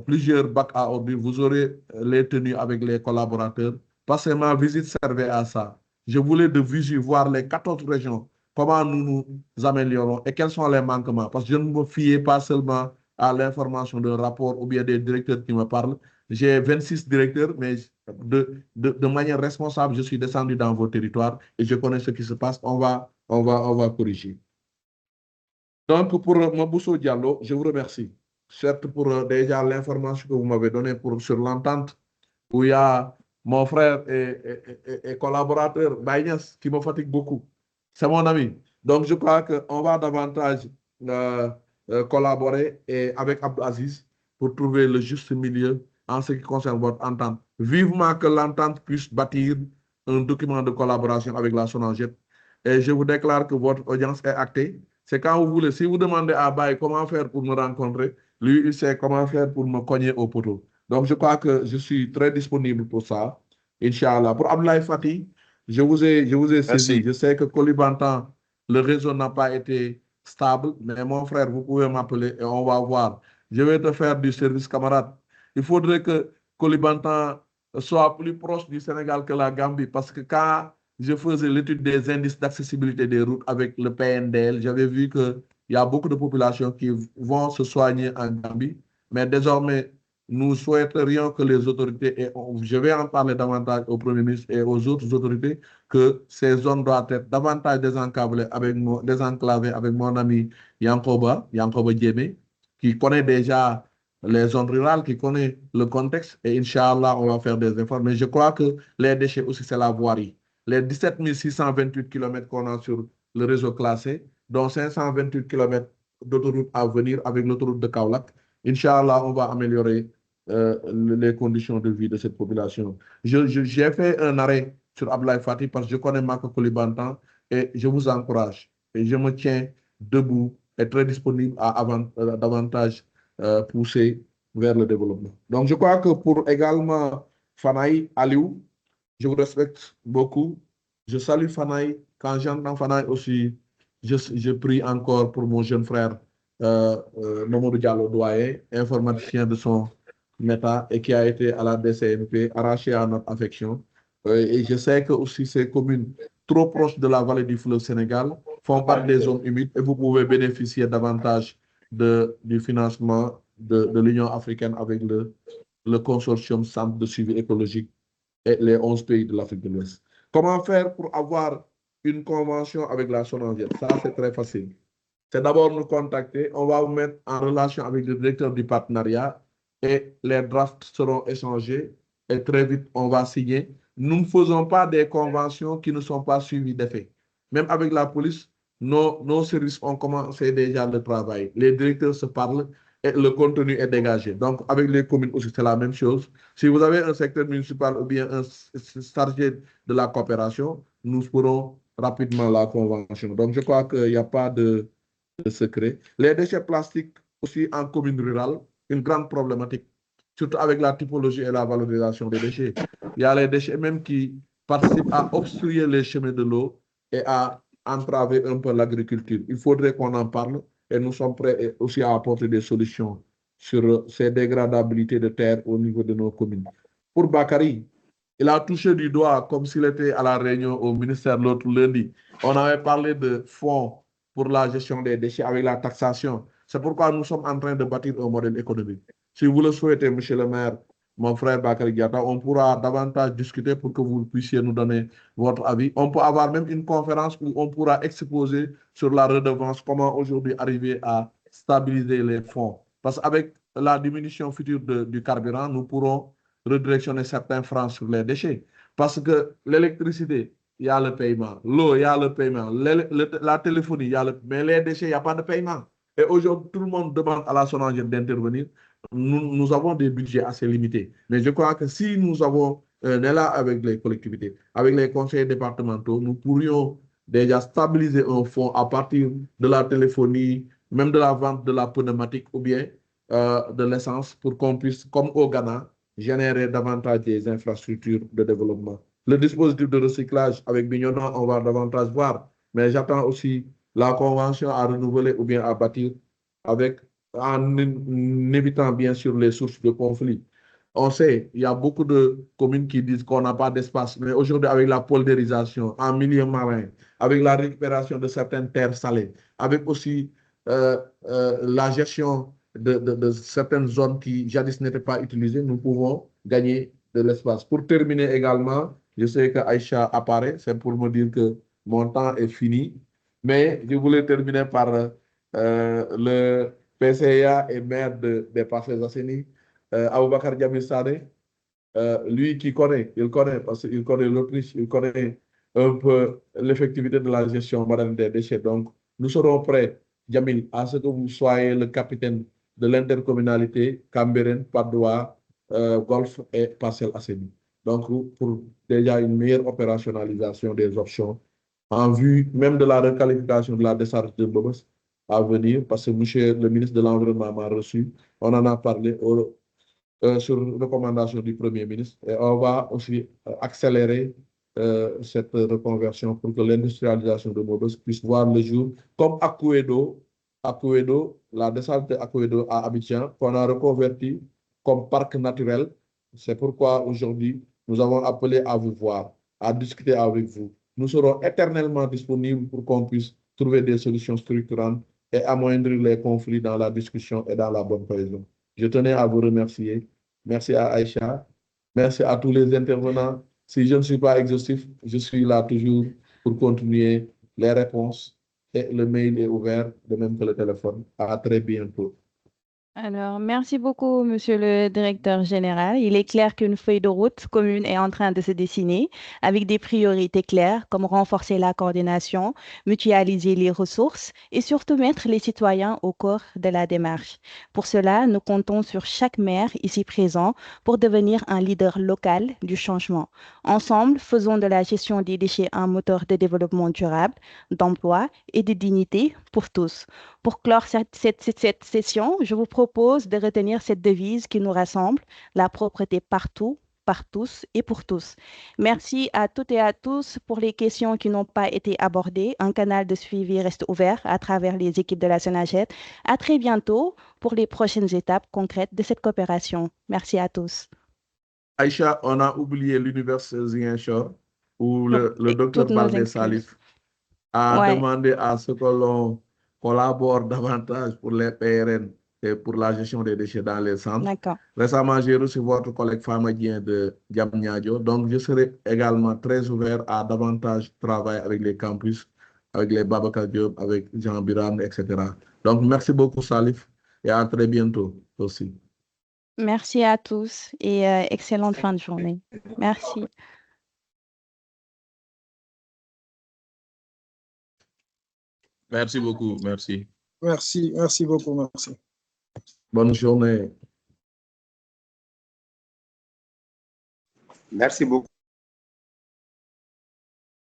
plusieurs bacs à ordures, vous aurez les tenues avec les collaborateurs. Parce que ma visite servait à ça. Je voulais de visu voir les 14 régions, comment nous nous améliorons et quels sont les manquements. Parce que je ne me fiais pas seulement à l'information d'un rapport ou bien des directeurs qui me parlent. J'ai 26 directeurs, mais de manière responsable, je suis descendu dans vos territoires et je connais ce qui se passe. On va corriger. Donc, pour Mabousso Diallo, je vous remercie. Certes, pour déjà l'information que vous m'avez donnée sur l'entente, où il y a mon frère et collaborateur, Baïnias, qui me fatigue beaucoup. C'est mon ami. Donc, je crois qu'on va davantage collaborer avec Abdou Aziz pour trouver le juste milieu en ce qui concerne votre entente. Vivement que l'entente puisse bâtir un document de collaboration avec la SONAGED. Et je vous déclare que votre audience est actée. C'est quand vous voulez. Si vous demandez à Baye comment faire pour me rencontrer, lui, il sait comment faire pour me cogner au poteau. Donc, je crois que je suis très disponible pour ça. Inch'Allah. Pour Abdoulaye Fati, je vous ai saisi. Je sais que Kolibantan, le réseau n'a pas été stable, mais mon frère, vous pouvez m'appeler et on va voir. Je vais te faire du service, camarade. Il faudrait que Kolibantan soit plus proche du Sénégal que la Gambie, parce que quand je faisais l'étude des indices d'accessibilité des routes avec le PNDL, j'avais vu qu'il y a beaucoup de populations qui vont se soigner en Gambie, mais désormais, nous souhaiterions que les autorités, et je vais en parler davantage au Premier ministre et aux autres autorités, que ces zones doivent être davantage désenclavées avec mon ami Yankoba Djemé, qui connaît déjà les zones rurales, qui connaît le contexte, et Inch'Allah, on va faire des efforts. Mais je crois que les déchets aussi, c'est la voirie. Les 17 628 km qu'on a sur le réseau classé, dont 528 km d'autoroute à venir avec l'autoroute de Kaolack, Inch'Allah, on va améliorer les conditions de vie de cette population. J'ai fait un arrêt sur Abdoulaye Fati parce que je connais Maka Kolibantan et je vous encourage. Et je me tiens debout et très disponible à davantage pousser vers le développement. Donc, je crois que pour également Fanaï Aliou, je vous respecte beaucoup. Je salue Fanaï. Quand j'entends Fanaï aussi, je prie encore pour mon jeune frère Mamadou Diallo Douaye, informaticien de son État et qui a été à la DCNP, arraché à notre affection. Et je sais que aussi ces communes trop proches de la vallée du fleuve Sénégal font partie des zones humides et vous pouvez bénéficier davantage du financement de l'Union africaine avec le consortium Centre de suivi écologique et les 11 pays de l'Afrique de l'Ouest. Comment faire pour avoir une convention avec la SONAGED? Ça, c'est très facile. C'est d'abord nous contacter. On va vous mettre en relation avec le directeur du partenariat et les drafts seront échangés et très vite, on va signer. Nous ne faisons pas des conventions qui ne sont pas suivies d'effet. Même avec la police, nos services ont commencé déjà le travail. Les directeurs se parlent et le contenu est dégagé. Donc, avec les communes aussi, c'est la même chose. Si vous avez un secteur municipal ou bien un chargé de la coopération, nous ferons rapidement la convention. Donc, je crois qu'il n'y a pas de secret. Les déchets plastiques aussi en commune rurale, une grande problématique, surtout avec la typologie et la valorisation des déchets. Il y a les déchets même qui participent à obstruer les chemins de l'eau et à entraver un peu l'agriculture. Il faudrait qu'on en parle et nous sommes prêts aussi à apporter des solutions sur ces dégradabilités de terre au niveau de nos communes. Pour Bakary, il a touché du doigt comme s'il était à la réunion au ministère l'autre lundi. On avait parlé de fonds pour la gestion des déchets avec la taxation. C'est pourquoi nous sommes en train de bâtir un modèle économique. Si vous le souhaitez, monsieur le maire, mon frère Bakary Diatta, on pourra davantage discuter pour que vous puissiez nous donner votre avis. On peut avoir même une conférence où on pourra exposer sur la redevance comment aujourd'hui arriver à stabiliser les fonds. Parce qu'avec la diminution future du carburant, nous pourrons redirectionner certains francs sur les déchets. Parce que l'électricité, il y a le paiement. L'eau, il y a le paiement. La téléphonie, il y a le paiement. Mais les déchets, il n'y a pas de paiement. Et aujourd'hui, tout le monde demande à la SONAGED d'intervenir. Nous avons des budgets assez limités. Mais je crois que si nous avons un élan avec les collectivités, avec les conseils départementaux, nous pourrions déjà stabiliser un fonds à partir de la téléphonie, même de la vente de la pneumatique ou bien de l'essence pour qu'on puisse, comme au Ghana, générer davantage des infrastructures de développement. Le dispositif de recyclage avec Bignona, on va davantage voir. Mais j'attends aussi la convention à renouveler ou bien à bâtir avec, en évitant bien sûr les sources de conflit. On sait, il y a beaucoup de communes qui disent qu'on n'a pas d'espace, mais aujourd'hui avec la poldérisation en milieu marin, avec la récupération de certaines terres salées, avec aussi la gestion de certaines zones qui jadis n'étaient pas utilisées, nous pouvons gagner de l'espace. Pour terminer également, je sais que Aïcha apparaît, c'est pour me dire que mon temps est fini, mais je voulais terminer par le PCA et maire des Parcelles Assainies, Aboubakar Djamil Sadé, lui qui connaît, il connaît parce qu'il connaît l'Autriche, il connaît un peu l'effectivité de la gestion moderne des déchets. Donc, nous serons prêts Djamil, à ce que vous soyez le capitaine de l'intercommunalité Cambérène, Patte d'Oie, Golfe et Parcelles Assainies. Donc, pour déjà une meilleure opérationnalisation des options en vue même de la requalification de la décharge de Mbobos à venir, parce que monsieur le ministre de l'Environnement m'a reçu, on en a parlé sur recommandation du Premier ministre, et on va aussi accélérer cette reconversion pour que l'industrialisation de Mbobos puisse voir le jour, comme Akouedo, la décharge de Akouedo à Abidjan, qu'on a reconverti comme parc naturel. C'est pourquoi aujourd'hui, nous avons appelé à vous voir, à discuter avec vous. Nous serons éternellement disponibles pour qu'on puisse trouver des solutions structurantes et amoindrir les conflits dans la discussion et dans la bonne cohésion. Je tenais à vous remercier. Merci à Aïcha. Merci à tous les intervenants. Si je ne suis pas exhaustif, je suis là toujours pour continuer les réponses. Et le mail est ouvert, de même que le téléphone. À très bientôt. Alors, merci beaucoup, Monsieur le Directeur général. Il est clair qu'une feuille de route commune est en train de se dessiner avec des priorités claires comme renforcer la coordination, mutualiser les ressources et surtout mettre les citoyens au cœur de la démarche. Pour cela, nous comptons sur chaque maire ici présent pour devenir un leader local du changement. Ensemble, faisons de la gestion des déchets un moteur de développement durable, d'emploi et de dignité pour tous. Pour clore cette session, je vous propose de retenir cette devise qui nous rassemble, la propreté partout, par tous et pour tous. Merci à toutes et à tous pour les questions qui n'ont pas été abordées. Un canal de suivi reste ouvert à travers les équipes de la SONAGED. À très bientôt pour les prochaines étapes concrètes de cette coopération. Merci à tous. Aïcha, on a oublié l'université Ziguinchor où le docteur Baldé Salif a demandé à ce que l'on collabore davantage pour les PRN et pour la gestion des déchets dans les centres. Récemment, j'ai reçu votre collègue Famadien de Diamniadio, donc je serai également très ouvert à davantage travailler avec les campus, avec les Babacar Diop, avec Jean Biran, etc. Donc, merci beaucoup Salif et à très bientôt aussi. Merci à tous et excellente fin de journée. Merci. Merci beaucoup, merci. Merci beaucoup, merci. Bonne journée. Merci beaucoup.